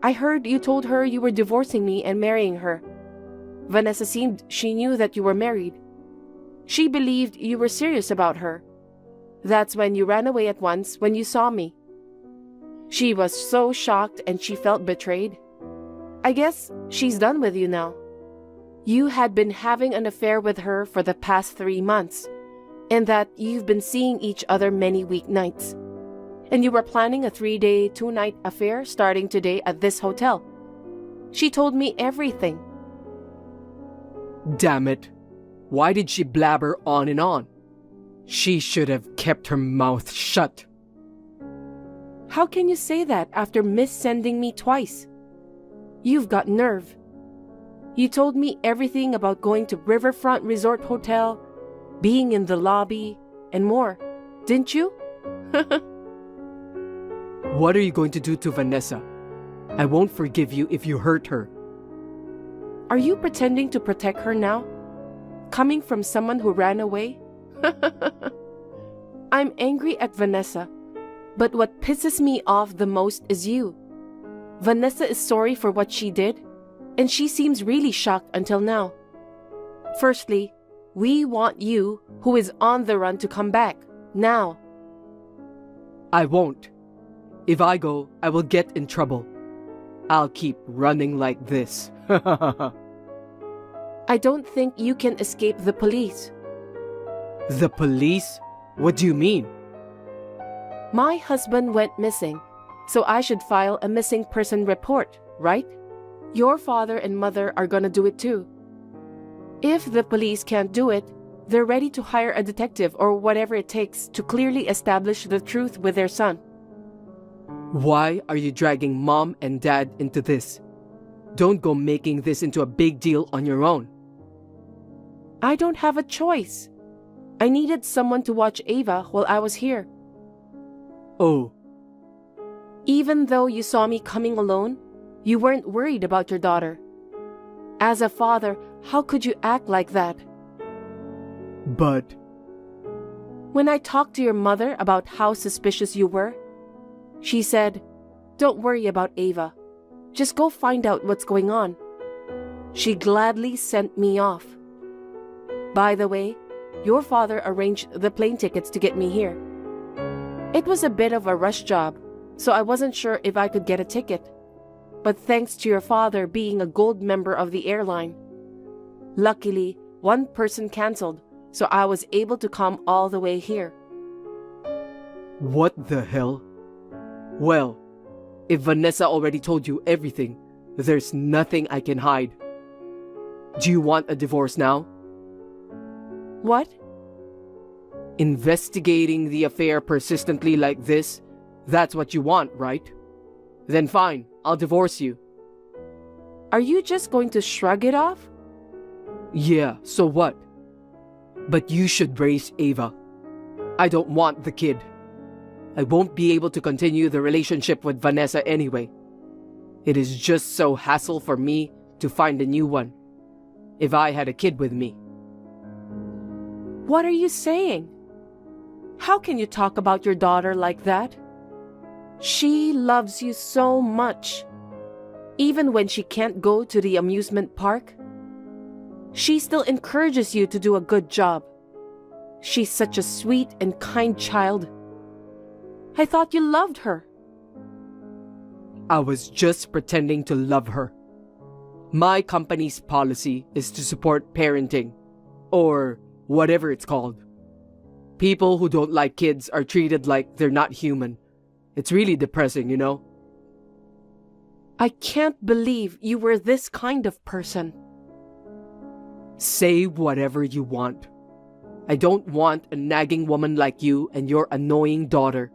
I heard you told her you were divorcing me and marrying her. Vanessa seemed she knew that you were married. She believed you were serious about her. That's when you ran away at once when you saw me. She was so shocked and she felt betrayed. I guess she's done with you now. You had been having an affair with her for the past 3 months, and that you've been seeing each other many weeknights. And you were planning a 3-day, 2-night affair starting today at this hotel. She told me everything. Damn it. Why did she blabber on and on? She should have kept her mouth shut. How can you say that after missending me twice? You've got nerve. You told me everything about going to Riverfront Resort Hotel, being in the lobby, and more, didn't you? What are you going to do to Vanessa? I won't forgive you if you hurt her. Are you pretending to protect her now? Coming from someone who ran away? I'm angry at Vanessa, but what pisses me off the most is you. Vanessa is sorry for what she did, and she seems really shocked until now. Firstly, we want you, who is on the run, to come back, now. I won't. If I go, I will get in trouble. I'll keep running like this. I don't think you can escape the police. The police? What do you mean? My husband went missing, so I should file a missing person report, right? Your father and mother are gonna do it too. If the police can't do it, they're ready to hire a detective or whatever it takes to clearly establish the truth with their son. Why are you dragging Mom and Dad into this? Don't go making this into a big deal on your own. I don't have a choice. I needed someone to watch Ava while I was here. Oh. Even though you saw me coming alone, you weren't worried about your daughter. As a father, how could you act like that? But... When I talked to your mother about how suspicious you were, she said, "Don't worry about Ava. Just go find out what's going on." She gladly sent me off. By the way, your father arranged the plane tickets to get me here. It was a bit of a rush job, so I wasn't sure if I could get a ticket. But thanks to your father being a gold member of the airline, luckily, one person canceled, so I was able to come all the way here. What the hell? Well, if Vanessa already told you everything, there's nothing I can hide. Do you want a divorce now? What? Investigating the affair persistently like this, that's what you want, right? Then fine, I'll divorce you. Are you just going to shrug it off? Yeah, so what? But you should raise Ava. I don't want the kid. I won't be able to continue the relationship with Vanessa anyway. It is just so hassle for me to find a new one. If I had a kid with me. What are you saying? How can you talk about your daughter like that? She loves you so much. Even when she can't go to the amusement park, she still encourages you to do a good job. She's such a sweet and kind child. I thought you loved her. I was just pretending to love her. My company's policy is to support parenting, or whatever it's called. People who don't like kids are treated like they're not human. It's really depressing, you know? I can't believe you were this kind of person. Say whatever you want. I don't want a nagging woman like you and your annoying daughter.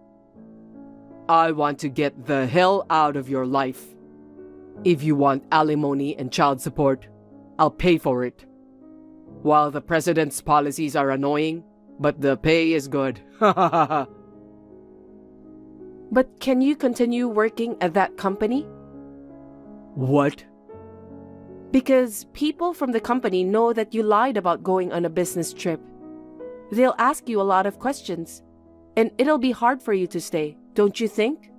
I want to get the hell out of your life. If you want alimony and child support, I'll pay for it. While the president's policies are annoying, but the pay is good. But can you continue working at that company? What? Because people from the company know that you lied about going on a business trip. They'll ask you a lot of questions, and it'll be hard for you to stay, don't you think?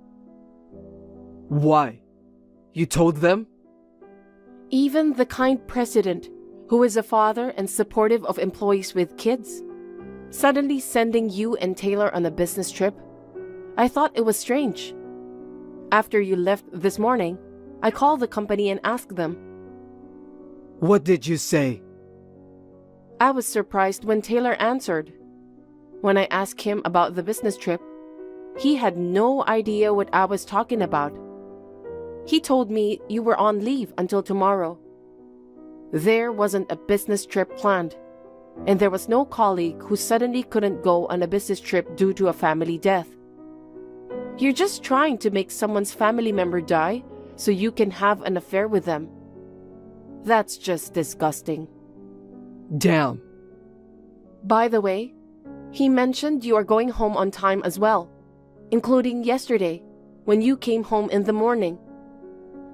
Why? You told them? Even the kind president, who is a father and supportive of employees with kids, suddenly sending you and Taylor on a business trip? I thought it was strange. After you left this morning, I called the company and asked them. What did you say? I was surprised when Taylor answered. When I asked him about the business trip, he had no idea what I was talking about. He told me you were on leave until tomorrow. There wasn't a business trip planned, and there was no colleague who suddenly couldn't go on a business trip due to a family death. You're just trying to make someone's family member die so you can have an affair with them. That's just disgusting. Damn. By the way, he mentioned you are going home on time as well, including yesterday, when you came home in the morning.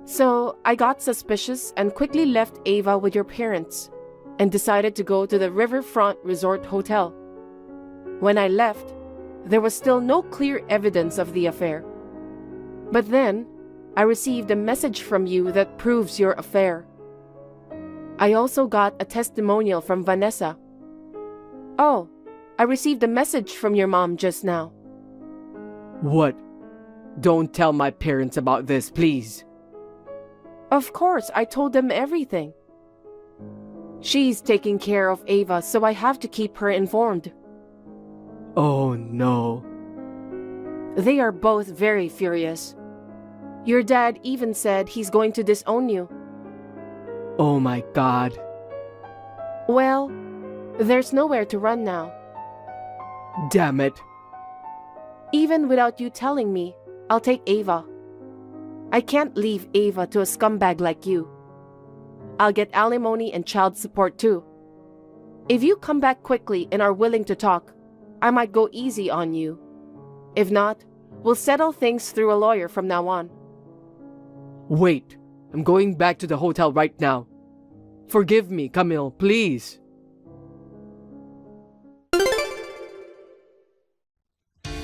So I got suspicious and quickly left Ava with your parents and decided to go to the Riverfront Resort Hotel. When I left, there was still no clear evidence of the affair. But then, I received a message from you that proves your affair. I also got a testimonial from Vanessa. Oh, I received a message from your mom just now. What? Don't tell my parents about this, please. Of course, I told them everything. She's taking care of Ava, so I have to keep her informed. Oh no. They are both very furious. Your dad even said he's going to disown you. Oh my God. Well, there's nowhere to run now. Damn it. Even without you telling me, I'll take Ava. I can't leave Ava to a scumbag like you. I'll get alimony and child support too. If you come back quickly and are willing to talk, I might go easy on you. If not, we'll settle things through a lawyer from now on. Wait, I'm going back to the hotel right now. Forgive me, Camille, please.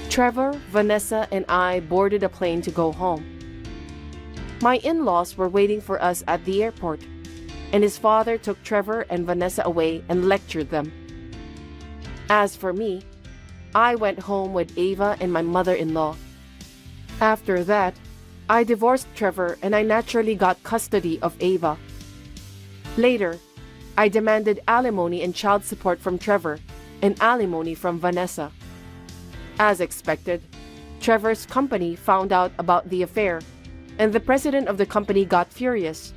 Trevor, Vanessa, and I boarded a plane to go home. My in-laws were waiting for us at the airport, and his father took Trevor and Vanessa away and lectured them. As for me, I went home with Ava and my mother-in-law. After that, I divorced Trevor and I naturally got custody of Ava. Later, I demanded alimony and child support from Trevor and alimony from Vanessa. As expected, Trevor's company found out about the affair, and the president of the company got furious.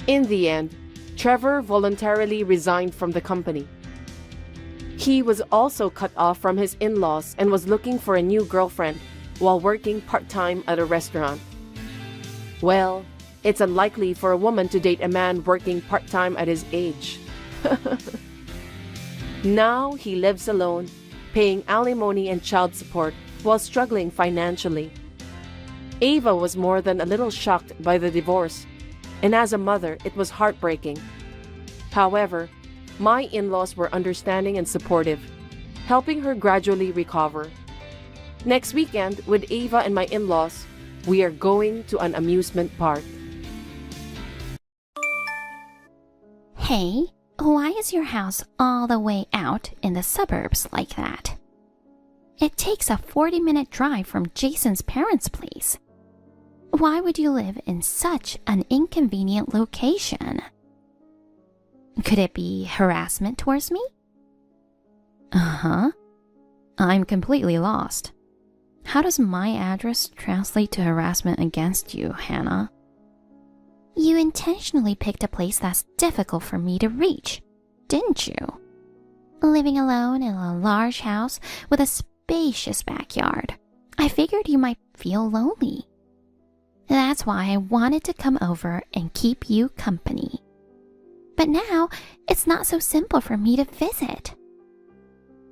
In the end, Trevor voluntarily resigned from the company. He was also cut off from his in-laws and was looking for a new girlfriend while working part-time at a restaurant. Well, it's unlikely for a woman to date a man working part-time at his age. Now he lives alone, paying alimony and child support while struggling financially. Ava was more than a little shocked by the divorce, and as a mother, it was heartbreaking. However, my in-laws were understanding and supportive. helping her gradually recover. Next weekend, with Ava and my in-laws, we are going to an amusement park. Hey, why is your house all the way out in the suburbs like that? It takes a 40-minute drive from Jason's parents' place. Why would you live in such an inconvenient location? Could it be harassment towards me? Uh-huh. I'm completely lost. How does my address translate to harassment against you, Hannah? You intentionally picked a place that's difficult for me to reach, didn't you? Living alone in a large house with a spacious backyard, I figured you might feel lonely. That's why I wanted to come over and keep you company. But now, it's not so simple for me to visit.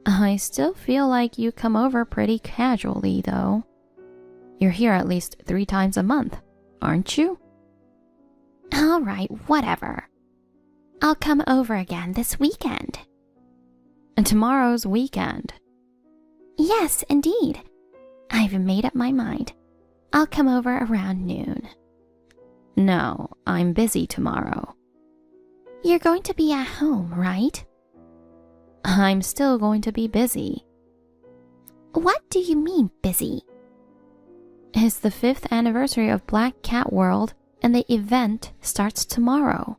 I still feel like you come over pretty casually, though. You're here at least 3 times a month, aren't you? All right, whatever. I'll come over again this weekend. And tomorrow's weekend. Yes, indeed. I've made up my mind. I'll come over around noon. No, I'm busy tomorrow. You're going to be at home, right? I'm still going to be busy. What do you mean, busy? It's the 5th anniversary of Black Cat World, and the event starts tomorrow.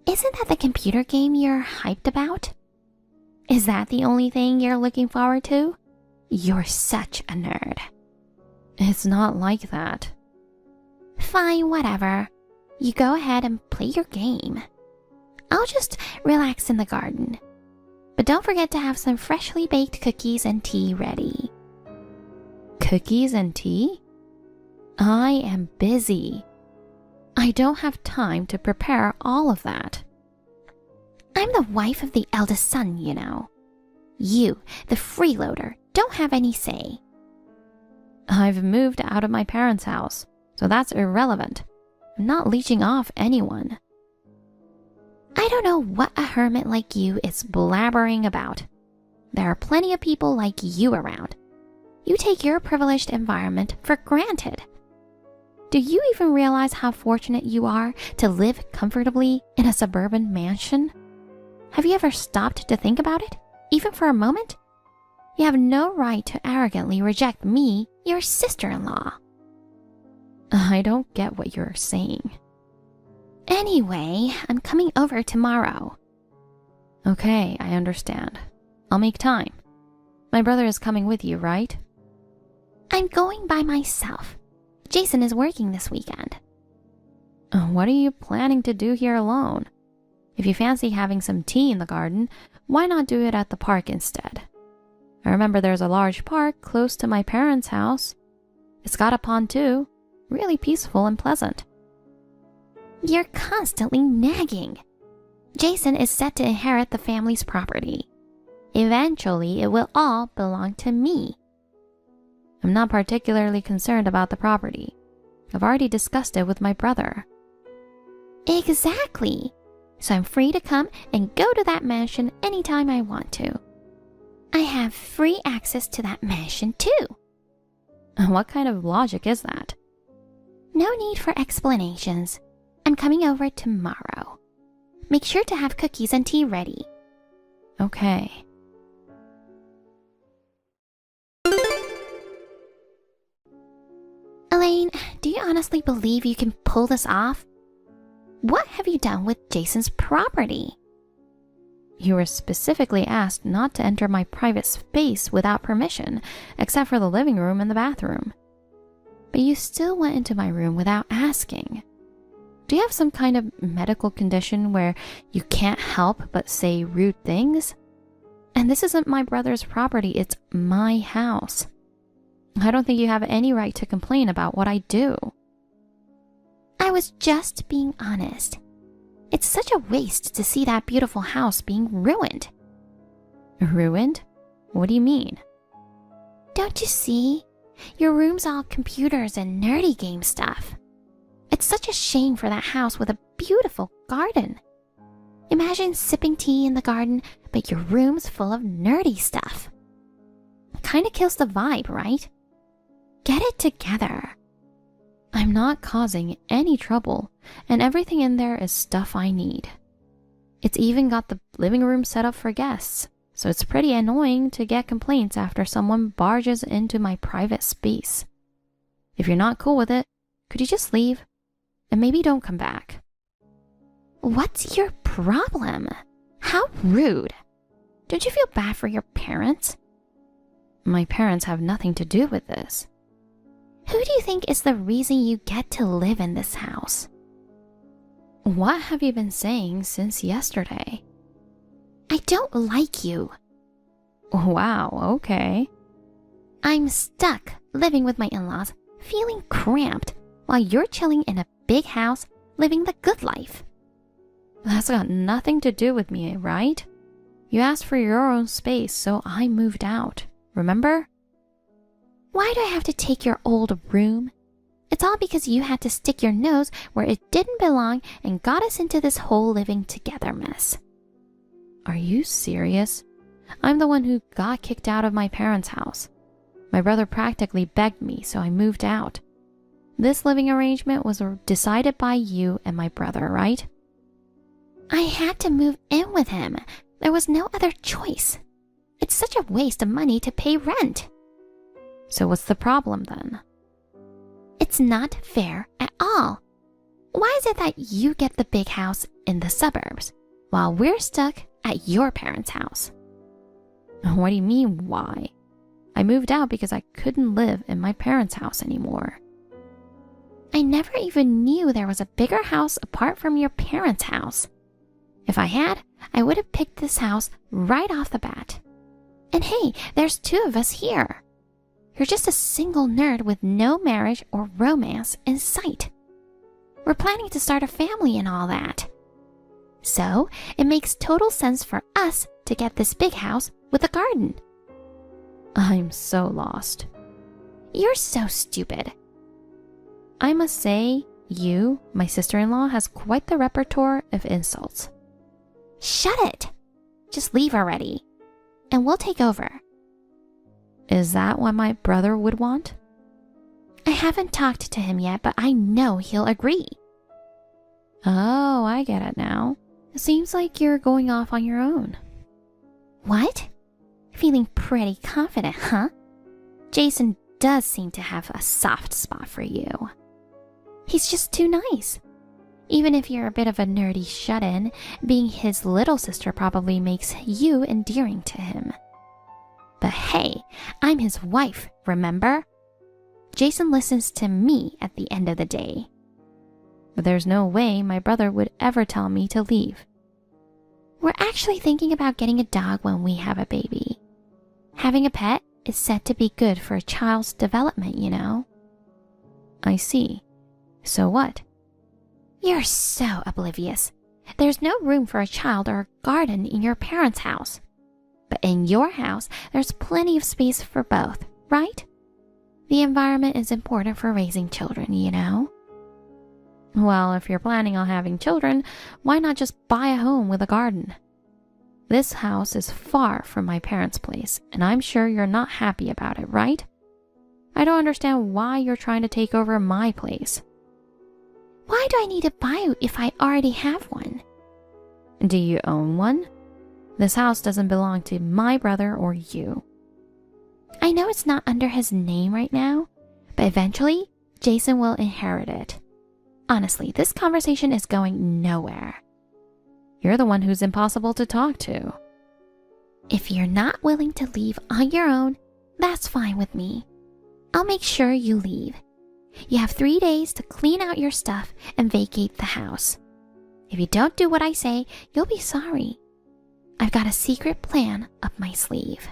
Isn't that the computer game you're hyped about? Is that the only thing you're looking forward to? You're such a nerd. It's not like that. Fine, whatever. You go ahead and play your game. I'll just relax in the garden. But don't forget to have some freshly baked cookies and tea ready. Cookies and tea? I am busy. I don't have time to prepare all of that. I'm the wife of the eldest son, you know. You, the freeloader, don't have any say. I've moved out of my parents' house, so that's irrelevant. I'm not leeching off anyone. I don't know what a hermit like you is blabbering about. There are plenty of people like you around. You take your privileged environment for granted. Do you even realize how fortunate you are to live comfortably in a suburban mansion? Have you ever stopped to think about it, even for a moment? You have no right to arrogantly reject me, your sister-in-law. I don't get what you're saying. Anyway, I'm coming over tomorrow. Okay, I understand. I'll make time. My brother is coming with you, right? I'm going by myself. Jason is working this weekend. What are you planning to do here alone? If you fancy having some tea in the garden, why not do it at the park instead? I remember there's a large park close to my parents' house. It's got a pond too. Really peaceful and pleasant. You're constantly nagging. Jason is set to inherit the family's property. Eventually, it will all belong to me. I'm not particularly concerned about the property. I've already discussed it with my brother. Exactly. So I'm free to come and go to that mansion anytime I want to. I have free access to that mansion too. What kind of logic is that? No need for explanations. I'm coming over tomorrow. Make sure to have cookies and tea ready. Okay. Elaine, do you honestly believe you can pull this off? What have you done with Jason's property? You were specifically asked not to enter my private space without permission, except for the living room and the bathroom. But you still went into my room without asking. Do you have some kind of medical condition where you can't help but say rude things? And this isn't my brother's property, it's my house. I don't think you have any right to complain about what I do. I was just being honest. It's such a waste to see that beautiful house being ruined. Ruined? What do you mean? Don't you see? Your room's all computers and nerdy game stuff. It's such a shame for that house with a beautiful garden. Imagine sipping tea in the garden, but your room's full of nerdy stuff. Kinda kills the vibe, right? Get it together. I'm not causing any trouble, and everything in there is stuff I need. It's even got the living room set up for guests, so it's pretty annoying to get complaints after someone barges into my private space. If you're not cool with it, could you just leave? And maybe don't come back. What's your problem? How rude. Don't you feel bad for your parents? My parents have nothing to do with this. Who do you think is the reason you get to live in this house? What have you been saying since yesterday? I don't like you. Wow, okay. I'm stuck living with my in-laws, feeling cramped, while you're chilling in a big house, living the good life. That's got nothing to do with me, right? You asked for your own space, so I moved out. Remember? Why do I have to take your old room? It's all because you had to stick your nose where it didn't belong and got us into this whole living together mess. Are you serious? I'm the one who got kicked out of my parents' house. My brother practically begged me, so I moved out. This living arrangement was decided by you and my brother, right? I had to move in with him. There was no other choice. It's such a waste of money to pay rent. So what's the problem then? It's not fair at all. Why is it that you get the big house in the suburbs while we're stuck at your parents' house? What do you mean, why? I moved out because I couldn't live in my parents' house anymore. I never even knew there was a bigger house apart from your parents' house. If I had, I would have picked this house right off the bat. And hey, there's 2 of us here. You're just a single nerd with no marriage or romance in sight. We're planning to start a family and all that. So, it makes total sense for us to get this big house with a garden. I'm so lost. You're so stupid. I must say, you, my sister-in-law, has quite the repertoire of insults. Shut it! Just leave already, and we'll take over. Is that what my brother would want? I haven't talked to him yet, but I know he'll agree. Oh, I get it now. It seems like you're going off on your own. What? Feeling pretty confident, huh? Jason does seem to have a soft spot for you. He's just too nice. Even if you're a bit of a nerdy shut-in, being his little sister probably makes you endearing to him. But hey, I'm his wife, remember? Jason listens to me at the end of the day. But there's no way my brother would ever tell me to leave. We're actually thinking about getting a dog when we have a baby. Having a pet is said to be good for a child's development, you know? I see. So what? You're so oblivious. There's no room for a child or a garden in your parents' house. But in your house, there's plenty of space for both, right? The environment is important for raising children, you know? Well, if you're planning on having children, why not just buy a home with a garden? This house is far from my parents' place, and I'm sure you're not happy about it, right? I don't understand why you're trying to take over my place. Why do I need to buy if I already have one? Do you own one? This house doesn't belong to my brother or you. I know it's not under his name right now, but eventually, Jason will inherit it. Honestly, this conversation is going nowhere. You're the one who's impossible to talk to. If you're not willing to leave on your own, that's fine with me. I'll make sure you leave. You have 3 days to clean out your stuff and vacate the house. If you don't do what I say, you'll be sorry. I've got a secret plan up my sleeve.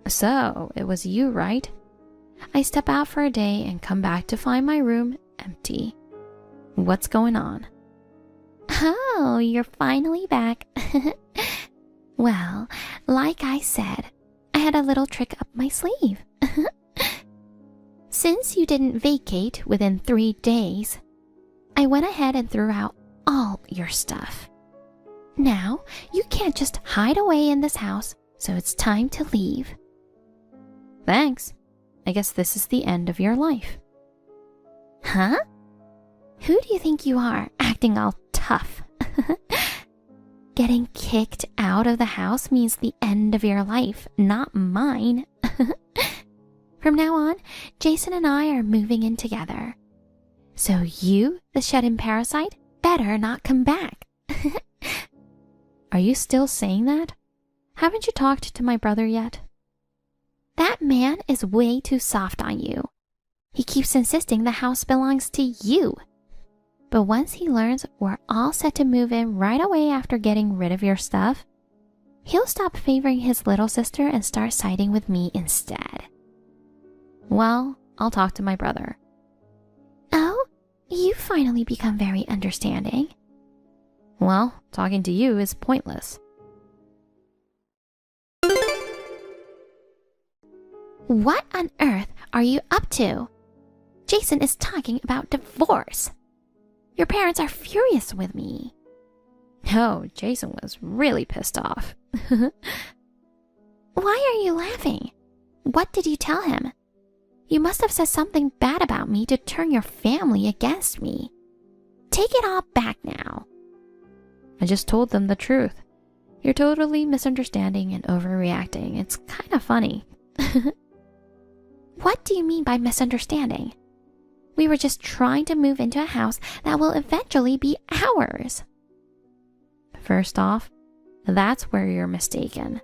So, it was you, right? I step out for a day and come back to find my room empty. What's going on? Oh, you're finally back. Well, like I said, I had a little trick up my sleeve. Since you didn't vacate within 3 days, I went ahead and threw out all your stuff. Now, you can't just hide away in this house, so it's time to leave. Thanks. I guess this is the end of your life. Huh? Who do you think you are, acting all tough? Getting kicked out of the house means the end of your life, not mine. From now on, Jason and I are moving in together. So you, the shed-in parasite, better not come back. Are you still saying that? Haven't you talked to my brother yet? That man is way too soft on you. He keeps insisting the house belongs to you. But once he learns we're all set to move in right away after getting rid of your stuff, he'll stop favoring his little sister and start siding with me instead. Well, I'll talk to my brother. Oh, you've finally become very understanding. Well, talking to you is pointless. What on earth are you up to? Jason is talking about divorce. Your parents are furious with me. Oh, Jason was really pissed off. Why are you laughing? What did you tell him? You must have said something bad about me to turn your family against me. Take it all back now. I just told them the truth. You're totally misunderstanding and overreacting. It's kind of funny. What do you mean by misunderstanding? We were just trying to move into a house that will eventually be ours. First off, that's where you're mistaken.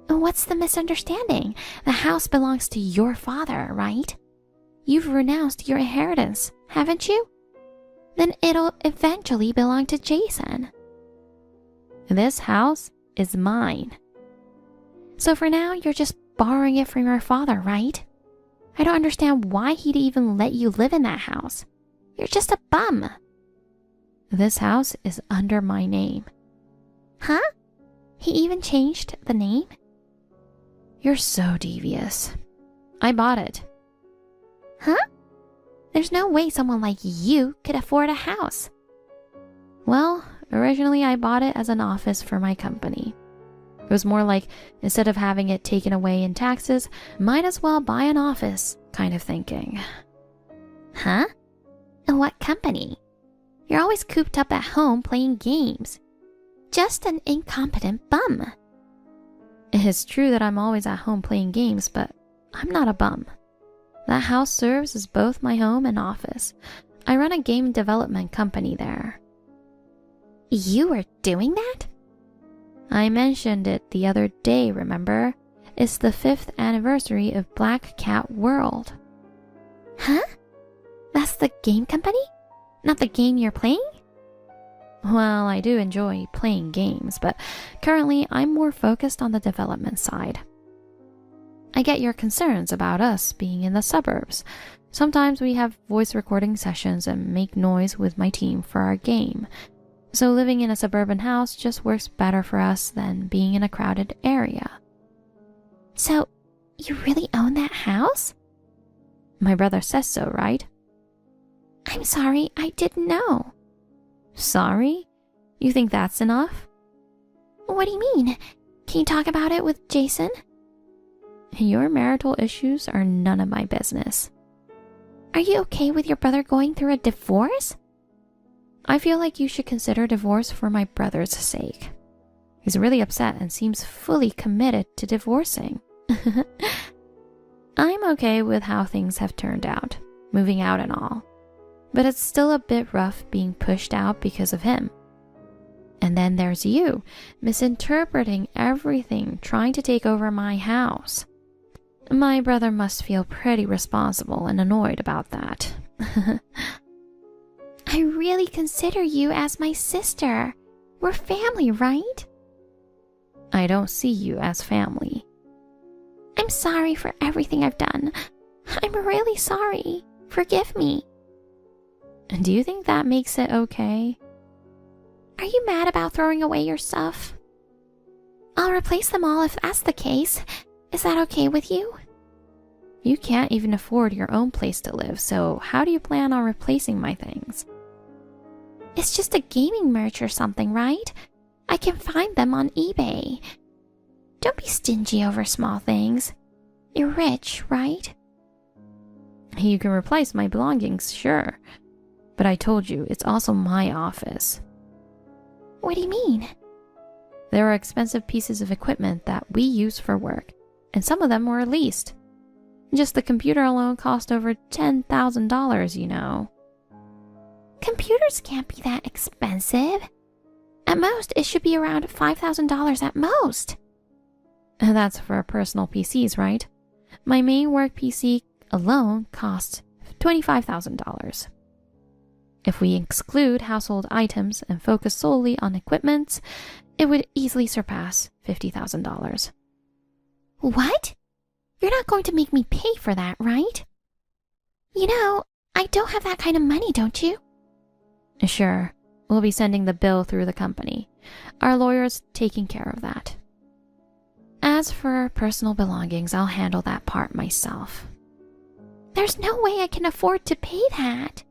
What's the misunderstanding? The house belongs to your father, right? You've renounced your inheritance, haven't you? Then it'll eventually belong to Jason. This house is mine. So for now, you're just borrowing it from your father, right? I don't understand why he'd even let you live in that house. You're just a bum. This house is under my name. Huh? He even changed the name? You're so devious. I bought it. Huh? There's no way someone like you could afford a house. Well, originally I bought it as an office for my company. It was more like, instead of having it taken away in taxes, might as well buy an office kind of thinking. Huh? And what company? You're always cooped up at home playing games. Just an incompetent bum. It's true that I'm always at home playing games, but I'm not a bum. That house serves as both my home and office. I run a game development company there. You were doing that? I mentioned it the other day, remember? It's the 5th anniversary of Black Cat World. Huh? That's the game company? Not the game you're playing? Well, I do enjoy playing games, but currently I'm more focused on the development side. I get your concerns about us being in the suburbs. Sometimes we have voice recording sessions and make noise with my team for our game. So living in a suburban house just works better for us than being in a crowded area. So, you really own that house? My brother says so, right? I'm sorry, I didn't know. Sorry? You think that's enough? What do you mean? Can you talk about it with Jason? Your marital issues are none of my business. Are you okay with your brother going through a divorce? I feel like you should consider divorce for my brother's sake. He's really upset and seems fully committed to divorcing. I'm okay with how things have turned out, moving out and all. But it's still a bit rough being pushed out because of him. And then there's you, misinterpreting everything, trying to take over my house. My brother must feel pretty responsible and annoyed about that. I really consider you as my sister. We're family, right? I don't see you as family. I'm sorry for everything I've done. I'm really sorry. Forgive me. Do you think that makes it okay? Are you mad about throwing away your stuff? I'll replace them all if that's the case. Is that okay with you? You can't even afford your own place to live, so how do you plan on replacing my things? It's just a gaming merch or something, right? I can find them on eBay. Don't be stingy over small things. You're rich, right? You can replace my belongings, sure. But I told you, it's also my office. What do you mean? There are expensive pieces of equipment that we use for work, and some of them were leased. Just the computer alone cost over $10,000, you know. Computers can't be that expensive. At most, it should be around $5,000 at most. And that's for personal PCs, right? My main work PC alone costs $25,000. If we exclude household items and focus solely on equipment, it would easily surpass $50,000. What? You're not going to make me pay for that, right? You know, I don't have that kind of money, don't you? Sure, we'll be sending the bill through the company. Our lawyer's taking care of that. As for personal belongings, I'll handle that part myself. There's no way I can afford to pay that.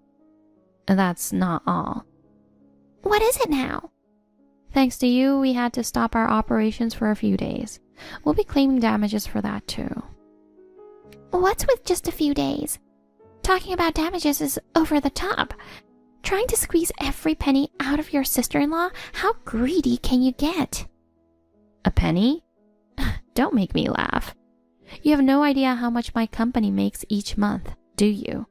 That's not all. What is it now? Thanks to you, we had to stop our operations for a few days. We'll be claiming damages for that too. What's with just a few days? Talking about damages is over the top. Trying to squeeze every penny out of your sister-in-law? How greedy can you get? A penny? Don't make me laugh. You have no idea how much my company makes each month, do you?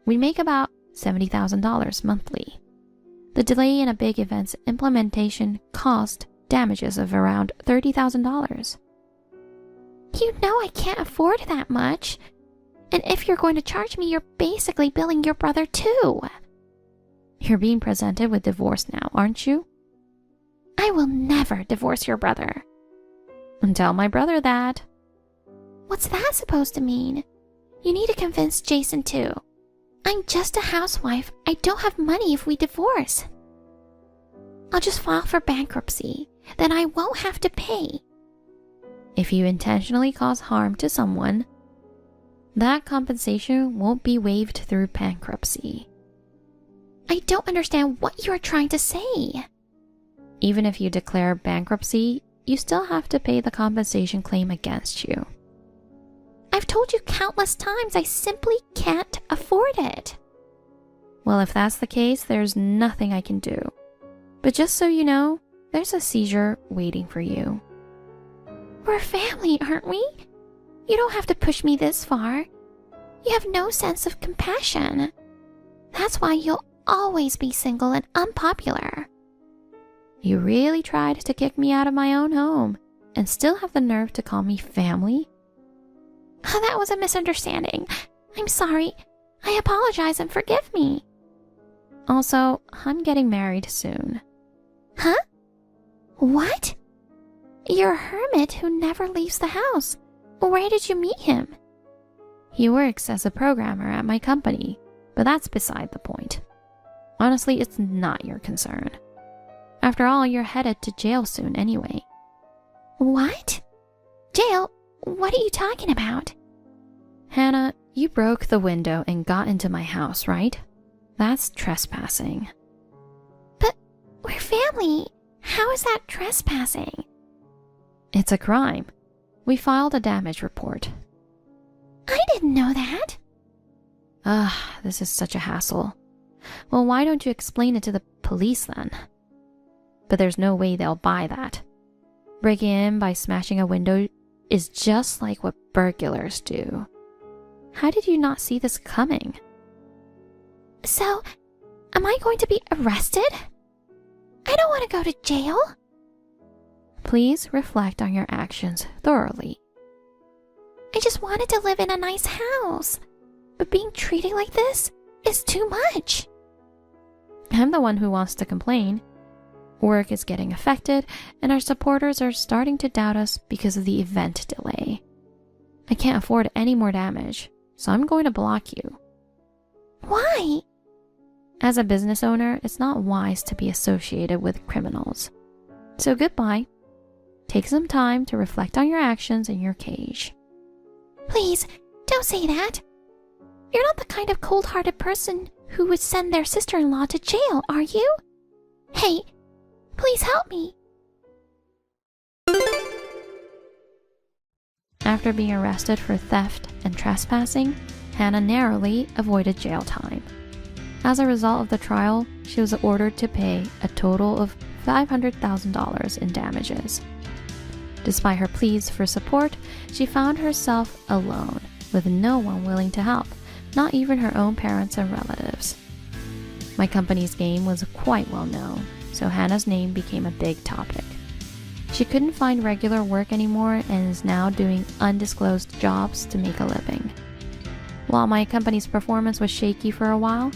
We make about $70,000 monthly. The delay in a big event's implementation cost damages of around $30,000. You know I can't afford that much. And if you're going to charge me, you're basically billing your brother too. You're being presented with divorce now, aren't you? I will never divorce your brother. Tell my brother that. What's that supposed to mean? You need to convince Jason too. I'm just a housewife. I don't have money if we divorce. I'll just file for bankruptcy. Then I won't have to pay. If you intentionally cause harm to someone, that compensation won't be waived through bankruptcy. I don't understand what you are trying to say. Even if you declare bankruptcy, you still have to pay the compensation claim against you. I've told you countless times I simply can't afford it. Well, if that's the case, there's nothing I can do. But just so you know, there's a seizure waiting for you. We're family, aren't we? You don't have to push me this far. You have no sense of compassion. That's why you'll always be single and unpopular. You really tried to kick me out of my own home and still have the nerve to call me family? Oh, that was a misunderstanding. I'm sorry. I apologize and forgive me. Also, I'm getting married soon. Huh? What? You're a hermit who never leaves the house. Where did you meet him? He works as a programmer at my company, but that's beside the point. Honestly, it's not your concern. After all, you're headed to jail soon anyway. What? Jail? What are you talking about? Hannah, you broke the window and got into my house, right? That's trespassing. But we're family. How is that trespassing? It's a crime. We filed a damage report. I didn't know that. This is such a hassle. Well, why don't you explain it to the police then? But there's no way they'll buy that. Breaking in by smashing a window is just like what burglars do. How did you not see this coming? So, am I going to be arrested? I don't want to go to jail. Please reflect on your actions thoroughly. I just wanted to live in a nice house. But being treated like this is too much. I'm the one who wants to complain. Work is getting affected, and our supporters are starting to doubt us because of the event delay. I can't afford any more damage, so I'm going to block you. Why? As a business owner, it's not wise to be associated with criminals. So goodbye. Take some time to reflect on your actions in your cage. Please, don't Don't say that. You're not the kind of cold-hearted person who would send their sister-in-law to jail, are you? Hey, please help me. After being arrested for theft and trespassing, Hannah narrowly avoided jail time. As a result of the trial, she was ordered to pay a total of $500,000 in damages. Despite her pleas for support, she found herself alone, with no one willing to help, not even her own parents and relatives. My company's game was quite well known, so Hannah's name became a big topic. She couldn't find regular work anymore and is now doing undisclosed jobs to make a living. While my company's performance was shaky for a while,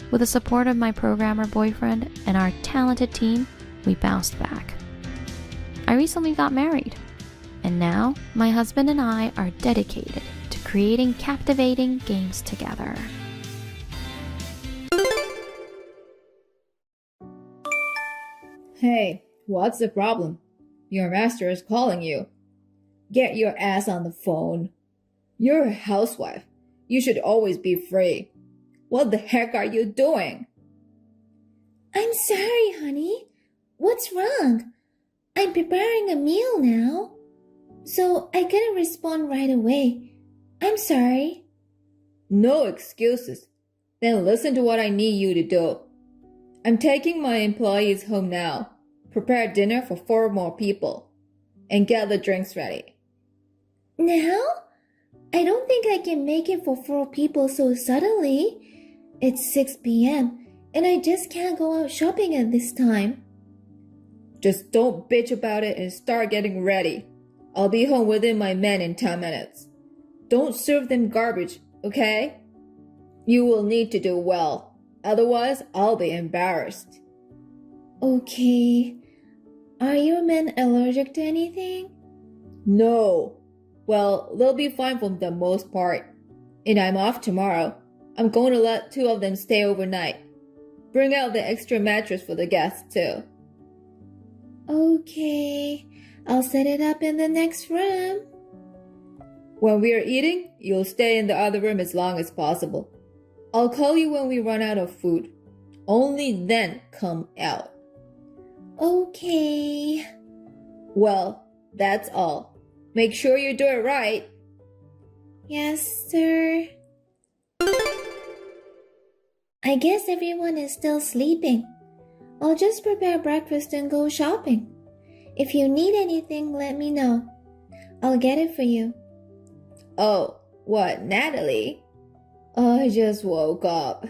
with the support of my programmer boyfriend and our talented team, we bounced back. I recently got married, and now my husband and I are dedicated to creating captivating games together. Hey, what's the problem? Your master is calling you. Get your ass on the phone. You're a housewife. You should always be free. What the heck are you doing? I'm sorry, honey. What's wrong? I'm preparing a meal now, so I couldn't respond right away. I'm sorry. No excuses. Then listen to what I need you to do. I'm taking my employees home now. Prepare dinner for 4 more people. And get the drinks ready. Now? I don't think I can make it for 4 people so suddenly. It's 6 p.m. and I just can't go out shopping at this time. Just don't bitch about it and start getting ready. I'll be home within my men in 10 minutes. Don't serve them garbage, okay? You will need to do well. Otherwise, I'll be embarrassed. Okay. Are your men allergic to anything? No. Well, they'll be fine for the most part. And I'm off tomorrow. I'm going to let 2 of them stay overnight. Bring out the extra mattress for the guests, too. Okay. I'll set it up in the next room. When we are eating, you'll stay in the other room as long as possible. I'll call you when we run out of food. Only then come out. Okay. Well, that's all. Make sure you do it right. Yes, sir. I guess everyone is still sleeping. I'll just prepare breakfast and go shopping. If you need anything, let me know. I'll get it for you. Oh, what, Natalie? I just woke up.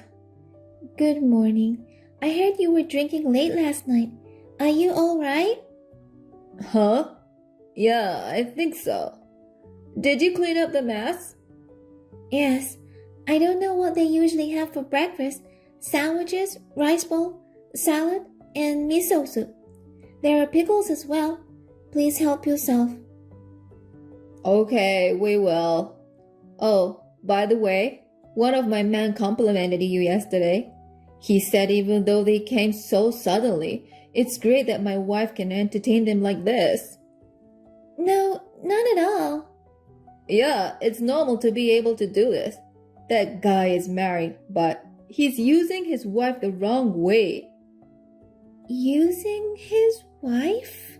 Good morning. I heard you were drinking late last night. Are you alright? Huh? Yeah, I think so. Did you clean up the mess? Yes. I don't know what they usually have for breakfast. Sandwiches, rice bowl, salad, and miso soup. There are pickles as well. Please help yourself. Okay, we will. Oh, by the way, one of my men complimented you yesterday. He said even though they came so suddenly, it's great that my wife can entertain them like this. No, not at all. Yeah, it's normal to be able to do this. That guy is married, but he's using his wife the wrong way. Using his wife?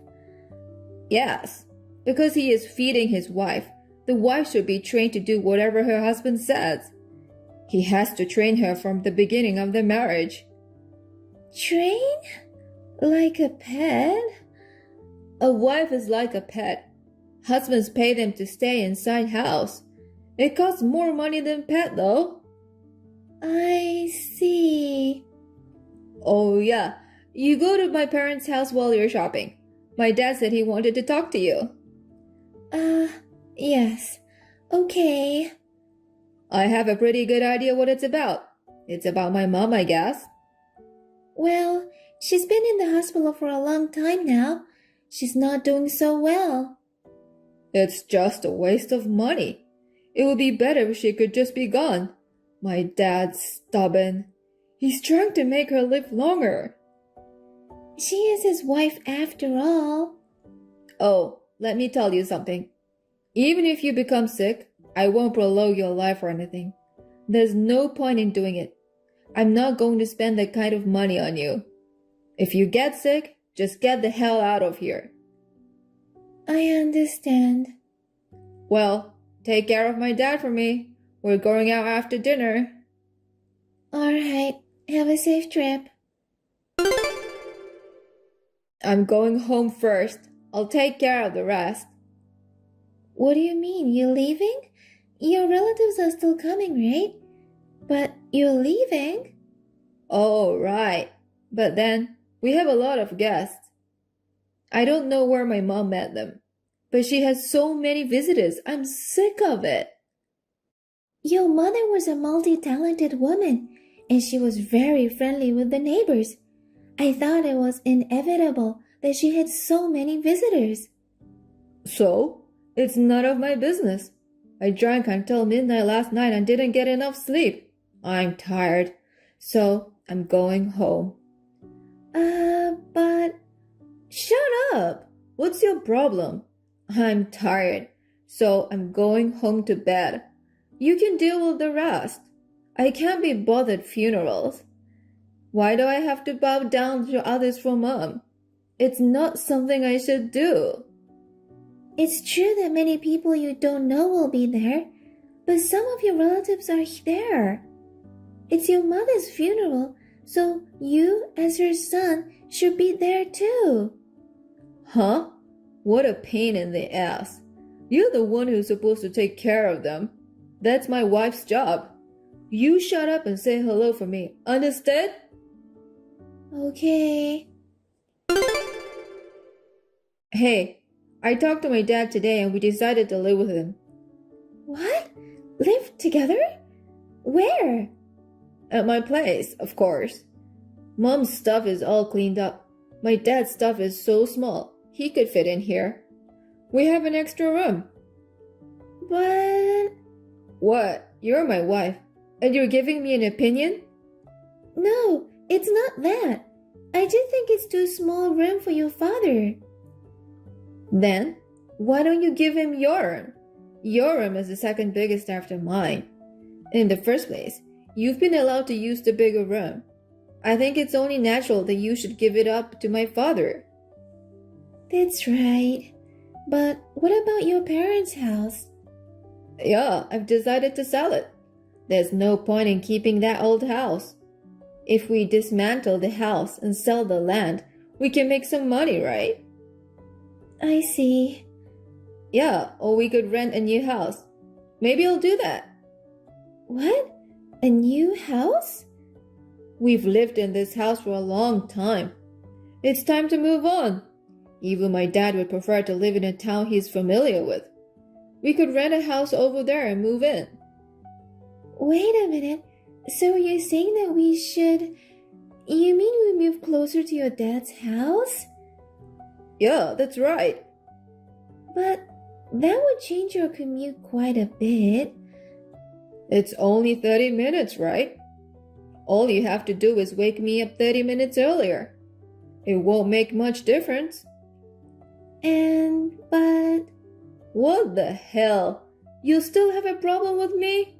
Yes, because he is feeding his wife. The wife should be trained to do whatever her husband says. He has to train her from the beginning of the marriage. Train? Like a pet? A wife is like a pet. Husbands pay them to stay inside house. It costs more money than pet though. I see. Oh yeah, you go to my parents' house while you're shopping. My dad said he wanted to talk to you. Yes. Okay. I have a pretty good idea what it's about. It's about my mom, I guess. Well, she's been in the hospital for a long time now. She's not doing so well. It's just a waste of money. It would be better if she could just be gone. My dad's stubborn. He's trying to make her live longer. She is his wife after all. Oh, let me tell you something. Even if you become sick, I won't prolong your life or anything. There's no point in doing it. I'm not going to spend that kind of money on you. If you get sick, just get the hell out of here. I understand. Well, take care of my dad for me. We're going out after dinner. Alright, have a safe trip. I'm going home first. I'll take care of the rest. What do you mean? You're leaving? Your relatives are still coming, right? But you're leaving? Oh, right. But then, we have a lot of guests. I don't know where my mom met them, but she has so many visitors. I'm sick of it. Your mother was a multi-talented woman, and she was very friendly with the neighbors. I thought it was inevitable that she had so many visitors. So, it's none of my business. I drank until midnight last night and didn't get enough sleep. I'm tired, so I'm going home. But... Shut up! What's your problem? I'm tired, so I'm going home to bed. You can deal with the rest. I can't be bothered funerals. Why do I have to bow down to others for Mom? It's not something I should do. It's true that many people you don't know will be there, but some of your relatives are there. It's your mother's funeral, so you, as her son, should be there too. Huh? What a pain in the ass. You're the one who's supposed to take care of them. That's my wife's job. You shut up and say hello for me, understood? Okay. Hey, I talked to my dad today and we decided to live with him. What? Live together? Where? At my place, of course. Mom's stuff is all cleaned up. My dad's stuff is so small, he could fit in here. We have an extra room. But... What? You're my wife, and you're giving me an opinion? No, it's not that. I just think it's too small room for your father. Then, why don't you give him your room? Your room is the second biggest after mine. In the first place, you've been allowed to use the bigger room. I think it's only natural that you should give it up to my father. That's right. But what about your parents' house? Yeah, I've decided to sell it. There's no point in keeping that old house. If we dismantle the house and sell the land, we can make some money, right? I see. Yeah, or we could rent a new house. Maybe I'll do that. What? A new house? We've lived in this house for a long time. It's time to move on. Even my dad would prefer to live in a town he's familiar with. We could rent a house over there and move in. Wait a minute. So you're saying that we should... You mean we move closer to your dad's house? Yeah, that's right. But that would change your commute quite a bit. It's only 30 minutes, right? All you have to do is wake me up 30 minutes earlier. It won't make much difference. But... What the hell? You still have a problem with me?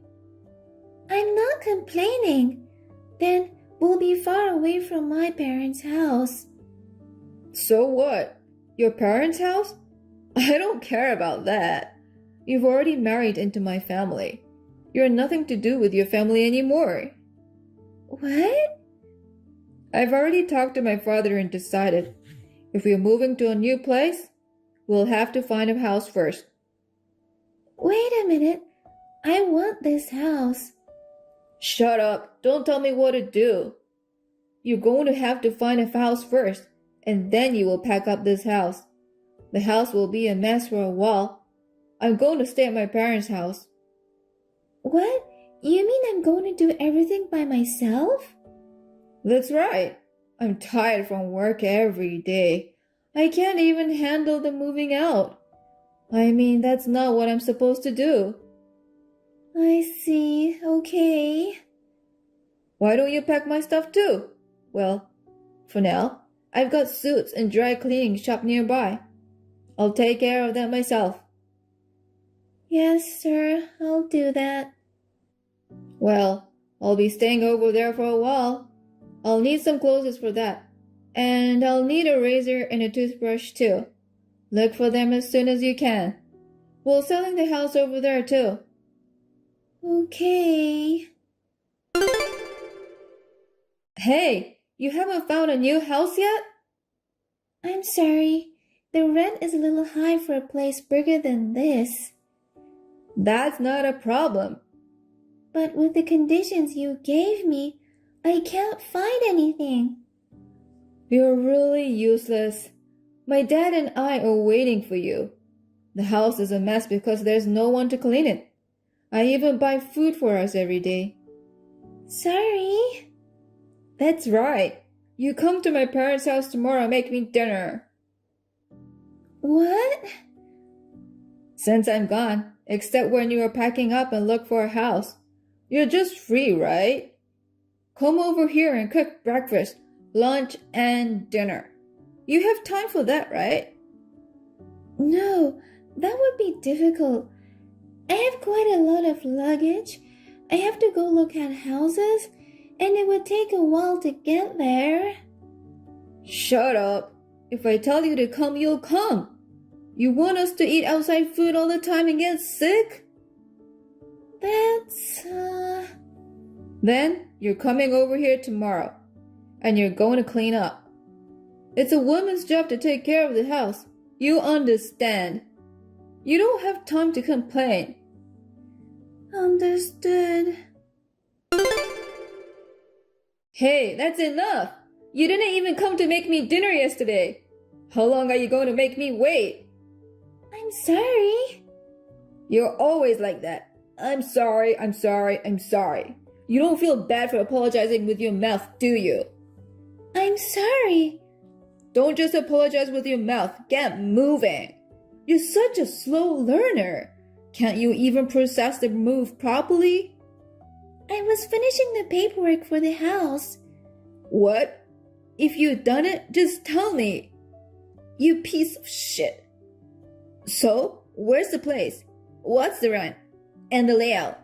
I'm not complaining. Then we'll be far away from my parents' house. So what? Your parents' house? I don't care about that. You've already married into my family. You're nothing to do with your family anymore. What? I've already talked to my father and decided if we're moving to a new place, we'll have to find a house first. Wait a minute. I want this house. Shut up. Don't tell me what to do. You're going to have to find a house first, and then you will pack up this house. The house will be a mess for a while. I'm going to stay at my parents' house. What? You mean I'm going to do everything by myself? That's right. I'm tired from work every day. I can't even handle the moving out. I mean, that's not what I'm supposed to do. I see. Okay. Why don't you pack my stuff too? Well, for now, I've got suits and dry cleaning shop nearby. I'll take care of that myself. Yes, sir, I'll do that. Well, I'll be staying over there for a while. I'll need some clothes for that. And I'll need a razor and a toothbrush too. Look for them as soon as you can. We're selling the house over there too. Okay. Hey, you haven't found a new house yet? I'm sorry. The rent is a little high for a place bigger than this. That's not a problem. But with the conditions you gave me, I can't find anything. You're really useless. My dad and I are waiting for you. The house is a mess because there's no one to clean it. I even buy food for us every day. Sorry. That's right. You come to my parents' house tomorrow and make me dinner. What? Since I'm gone, except when you are packing up and look for a house. You're just free, right? Come over here and cook breakfast, lunch, and dinner. You have time for that, right? No, that would be difficult. I have quite a lot of luggage. I have to go look at houses, and it would take a while to get there. Shut up. If I tell you to come, you'll come. You want us to eat outside food all the time and get sick? That's, Then you're coming over here tomorrow, and you're going to clean up. It's a woman's job to take care of the house. You understand. You don't have time to complain. Understood. Hey, that's enough. You didn't even come to make me dinner yesterday. How long are you going to make me wait? I'm sorry. You're always like that. I'm sorry, I'm sorry, I'm sorry. You don't feel bad for apologizing with your mouth, do you? I'm sorry. Don't just apologize with your mouth. Get moving. You're such a slow learner. Can't you even process the move properly? I was finishing the paperwork for the house. What? If you've done it, just tell me. You piece of shit. So, where's the place? What's the rent? And the layout?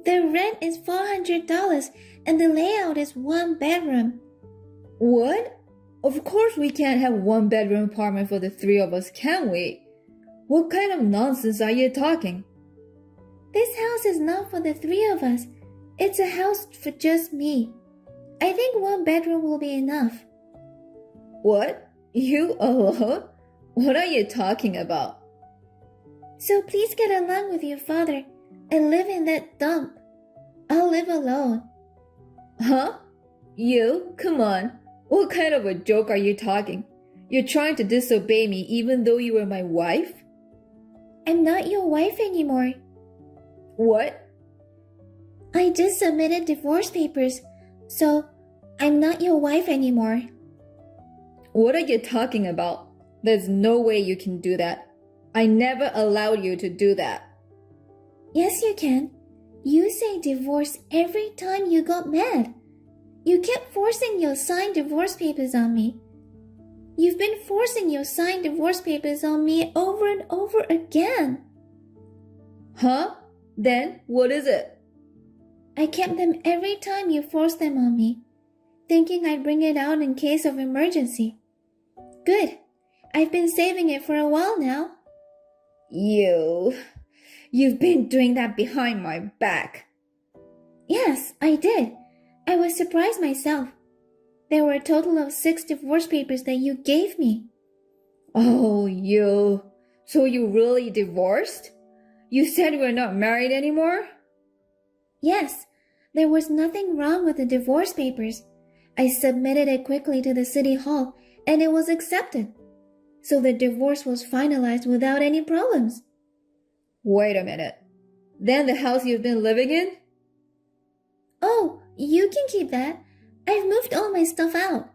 The rent is $400 and the layout is 1 bedroom. What? Of course we can't have 1 bedroom apartment for the 3 of us, can we? What kind of nonsense are you talking? This house is not for the 3 of us. It's a house for just me. I think 1 bedroom will be enough. What? You alone? What are you talking about? So please get along with your father and live in that dump. I'll live alone. Huh? You? Come on. What kind of a joke are you talking? You're trying to disobey me even though you were my wife? I'm not your wife anymore. What? I just submitted divorce papers, so I'm not your wife anymore. What are you talking about? There's no way you can do that. I never allowed you to do that. Yes, you can. You say divorce every time you got mad. You kept forcing your signed divorce papers on me. You've been forcing your signed divorce papers on me over and over again. Huh? Then what is it? I kept them every time you forced them on me, thinking I'd bring it out in case of emergency. Good. I've been saving it for a while now. You've been doing that behind my back. Yes, I did. I was surprised myself. There were a total of 6 divorce papers that you gave me. Oh, you. So you really divorced? You said we're not married anymore? Yes, there was nothing wrong with the divorce papers. I submitted it quickly to the city hall and it was accepted. So the divorce was finalized without any problems. Wait a minute. Then the house you've been living in? Oh, you can keep that. I've moved all my stuff out.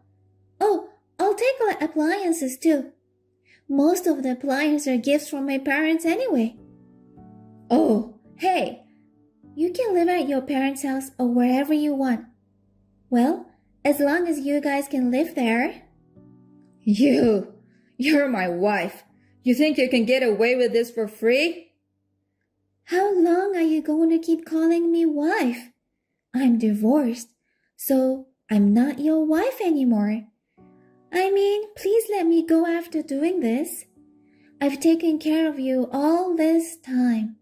Oh, I'll take the appliances too. Most of the appliances are gifts from my parents anyway. Oh, hey. You can live at your parents' house or wherever you want. Well, as long as you guys can live there. You're my wife. You think you can get away with this for free? How long are you going to keep calling me wife? I'm divorced, so I'm not your wife anymore. I mean, please let me go after doing this. I've taken care of you all this time.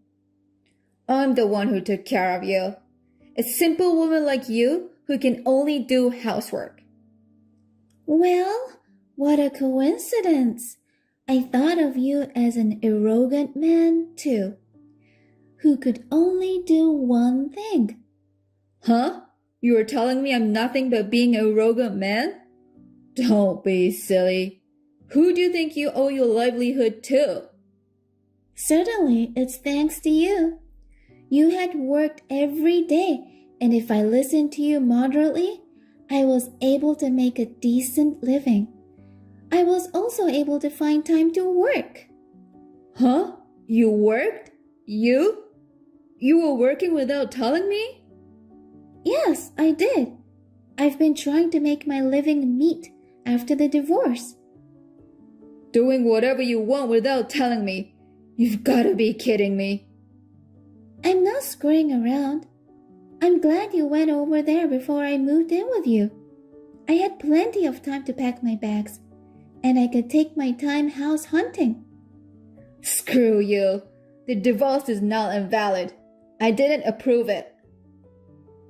I'm the one who took care of you. A simple woman like you who can only do housework. Well, what a coincidence. I thought of you as an arrogant man, too, who could only do one thing. Huh? You were telling me I'm nothing but being an arrogant man? Don't be silly. Who do you think you owe your livelihood to? Certainly, it's thanks to you. You had worked every day, and if I listened to you moderately, I was able to make a decent living. I was also able to find time to work. Huh? You worked? You? You were working without telling me? Yes, I did. I've been trying to make my living meet after the divorce. Doing whatever you want without telling me. You've got to be kidding me. I'm not screwing around. I'm glad you went over there before I moved in with you. I had plenty of time to pack my bags, and I could take my time house hunting. Screw you. The divorce is null and valid. I didn't approve it.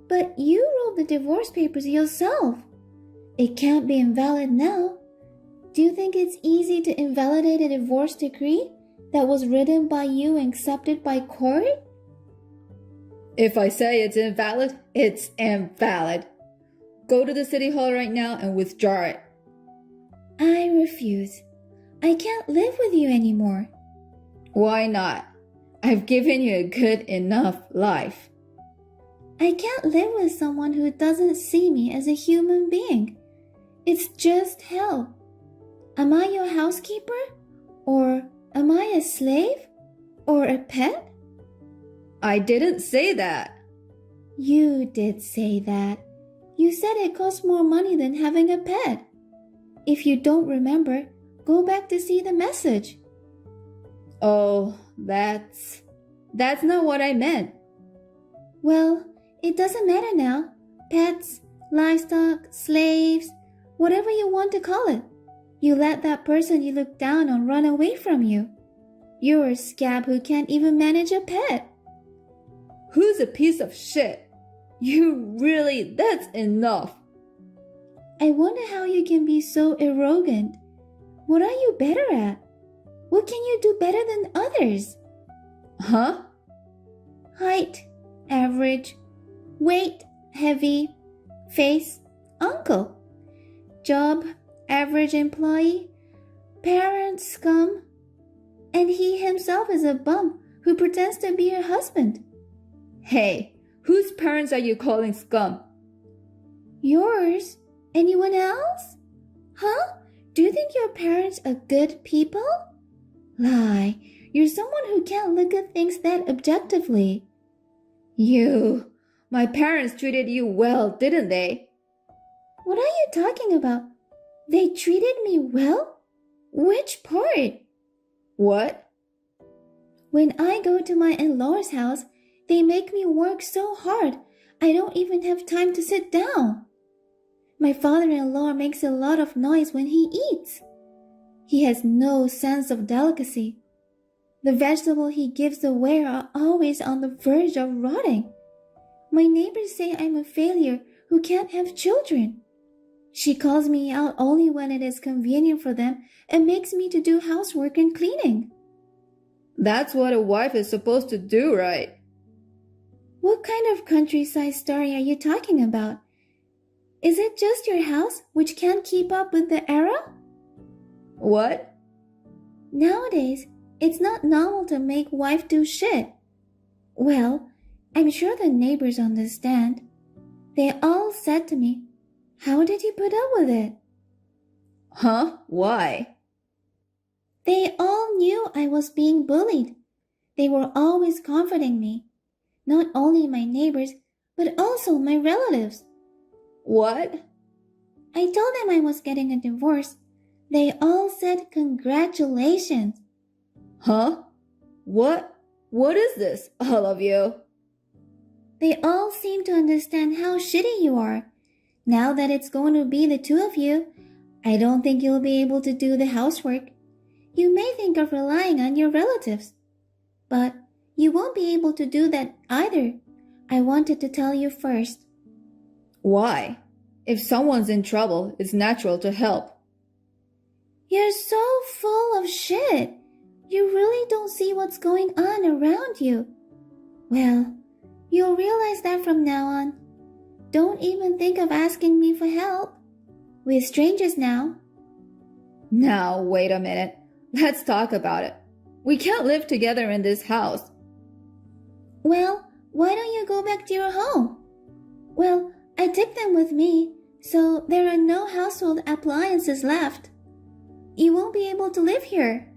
But you wrote the divorce papers yourself. It can't be invalid now. Do you think it's easy to invalidate a divorce decree that was written by you and accepted by court? If I say it's invalid, it's invalid. Go to the city hall right now and withdraw it. I refuse. I can't live with you anymore. Why not? I've given you a good enough life. I can't live with someone who doesn't see me as a human being. It's just hell. Am I your housekeeper? Or am I a slave? Or a pet? I didn't say that. You did say that. You said it costs more money than having a pet. If you don't remember, go back to see the message. Oh, that's not what I meant. Well, it doesn't matter now. Pets, livestock, slaves, whatever you want to call it. You let that person you look down on run away from you. You're a scab who can't even manage a pet. Who's a piece of shit? That's enough. I wonder how you can be so arrogant. What are you better at? What can you do better than others? Huh? Height, average. Weight, heavy. Face, uncle. Job, average employee. Parents, scum. And he himself is a bum who pretends to be her husband. Hey, whose parents are you calling scum? Yours? Anyone else? Huh? Do you think your parents are good people? Lie. You're someone who can't look at things that objectively. My parents treated you well, didn't they? What are you talking about? They treated me well? Which part? What? When I go to my in-laws' house, they make me work so hard, I don't even have time to sit down. My father-in-law makes a lot of noise when he eats. He has no sense of delicacy. The vegetables he gives away are always on the verge of rotting. My neighbors say I'm a failure who can't have children. She calls me out only when it is convenient for them and makes me to do housework and cleaning. That's what a wife is supposed to do, right? What kind of countryside story are you talking about? Is it just your house which can't keep up with the era? What? Nowadays, it's not normal to make wife do shit. Well, I'm sure the neighbors understand. They all said to me, "How did you put up with it?" Huh? Why? They all knew I was being bullied. They were always comforting me. Not only my neighbors, but also my relatives. What? I told them I was getting a divorce. They all said congratulations. Huh? What? What is this, all of you? They all seem to understand how shitty you are. Now that it's going to be the two of you, I don't think you'll be able to do the housework. You may think of relying on your relatives, but you won't be able to do that either. I wanted to tell you first. Why? If someone's in trouble, it's natural to help. You're so full of shit. You really don't see what's going on around you. Well, you'll realize that from now on. Don't even think of asking me for help. We're strangers now. Now, wait a minute. Let's talk about it. We can't live together in this house. Well, why don't you go back to your home? Well, I took them with me, so there are no household appliances left. You won't be able to live here.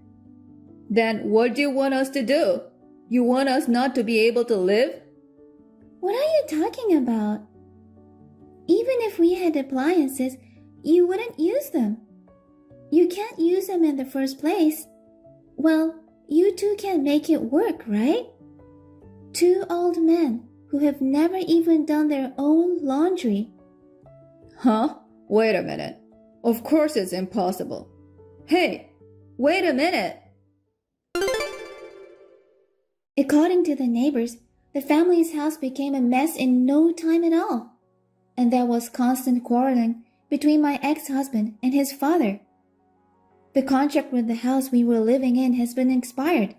Then what do you want us to do? You want us not to be able to live? What are you talking about? Even if we had appliances, you wouldn't use them. You can't use them in the first place. Well, you two can make it work, right? Two old men who have never even done their own laundry. Huh? Wait a minute. Of course it's impossible. Hey, wait a minute. According to the neighbors, the family's house became a mess in no time at all. And there was constant quarreling between my ex-husband and his father. The contract with the house we were living in has been expired.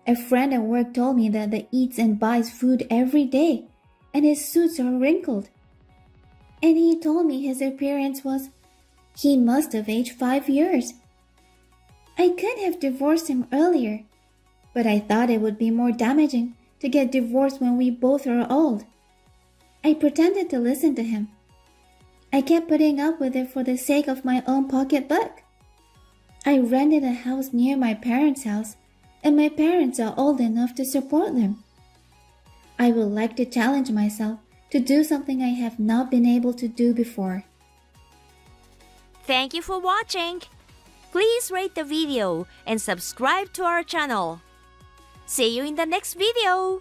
A friend at work told me that he eats and buys food every day, and his suits are wrinkled. And he told me his appearance was... He must have aged 5 years. I could have divorced him earlier, but I thought it would be more damaging to get divorced when we both are old. I pretended to listen to him. I kept putting up with it for the sake of my own pocketbook. I rented a house near my parents' house, and my parents are old enough to support them. I would like to challenge myself to do something I have not been able to do before. Thank you for watching. Please rate the video and subscribe to our channel. See you in the next video.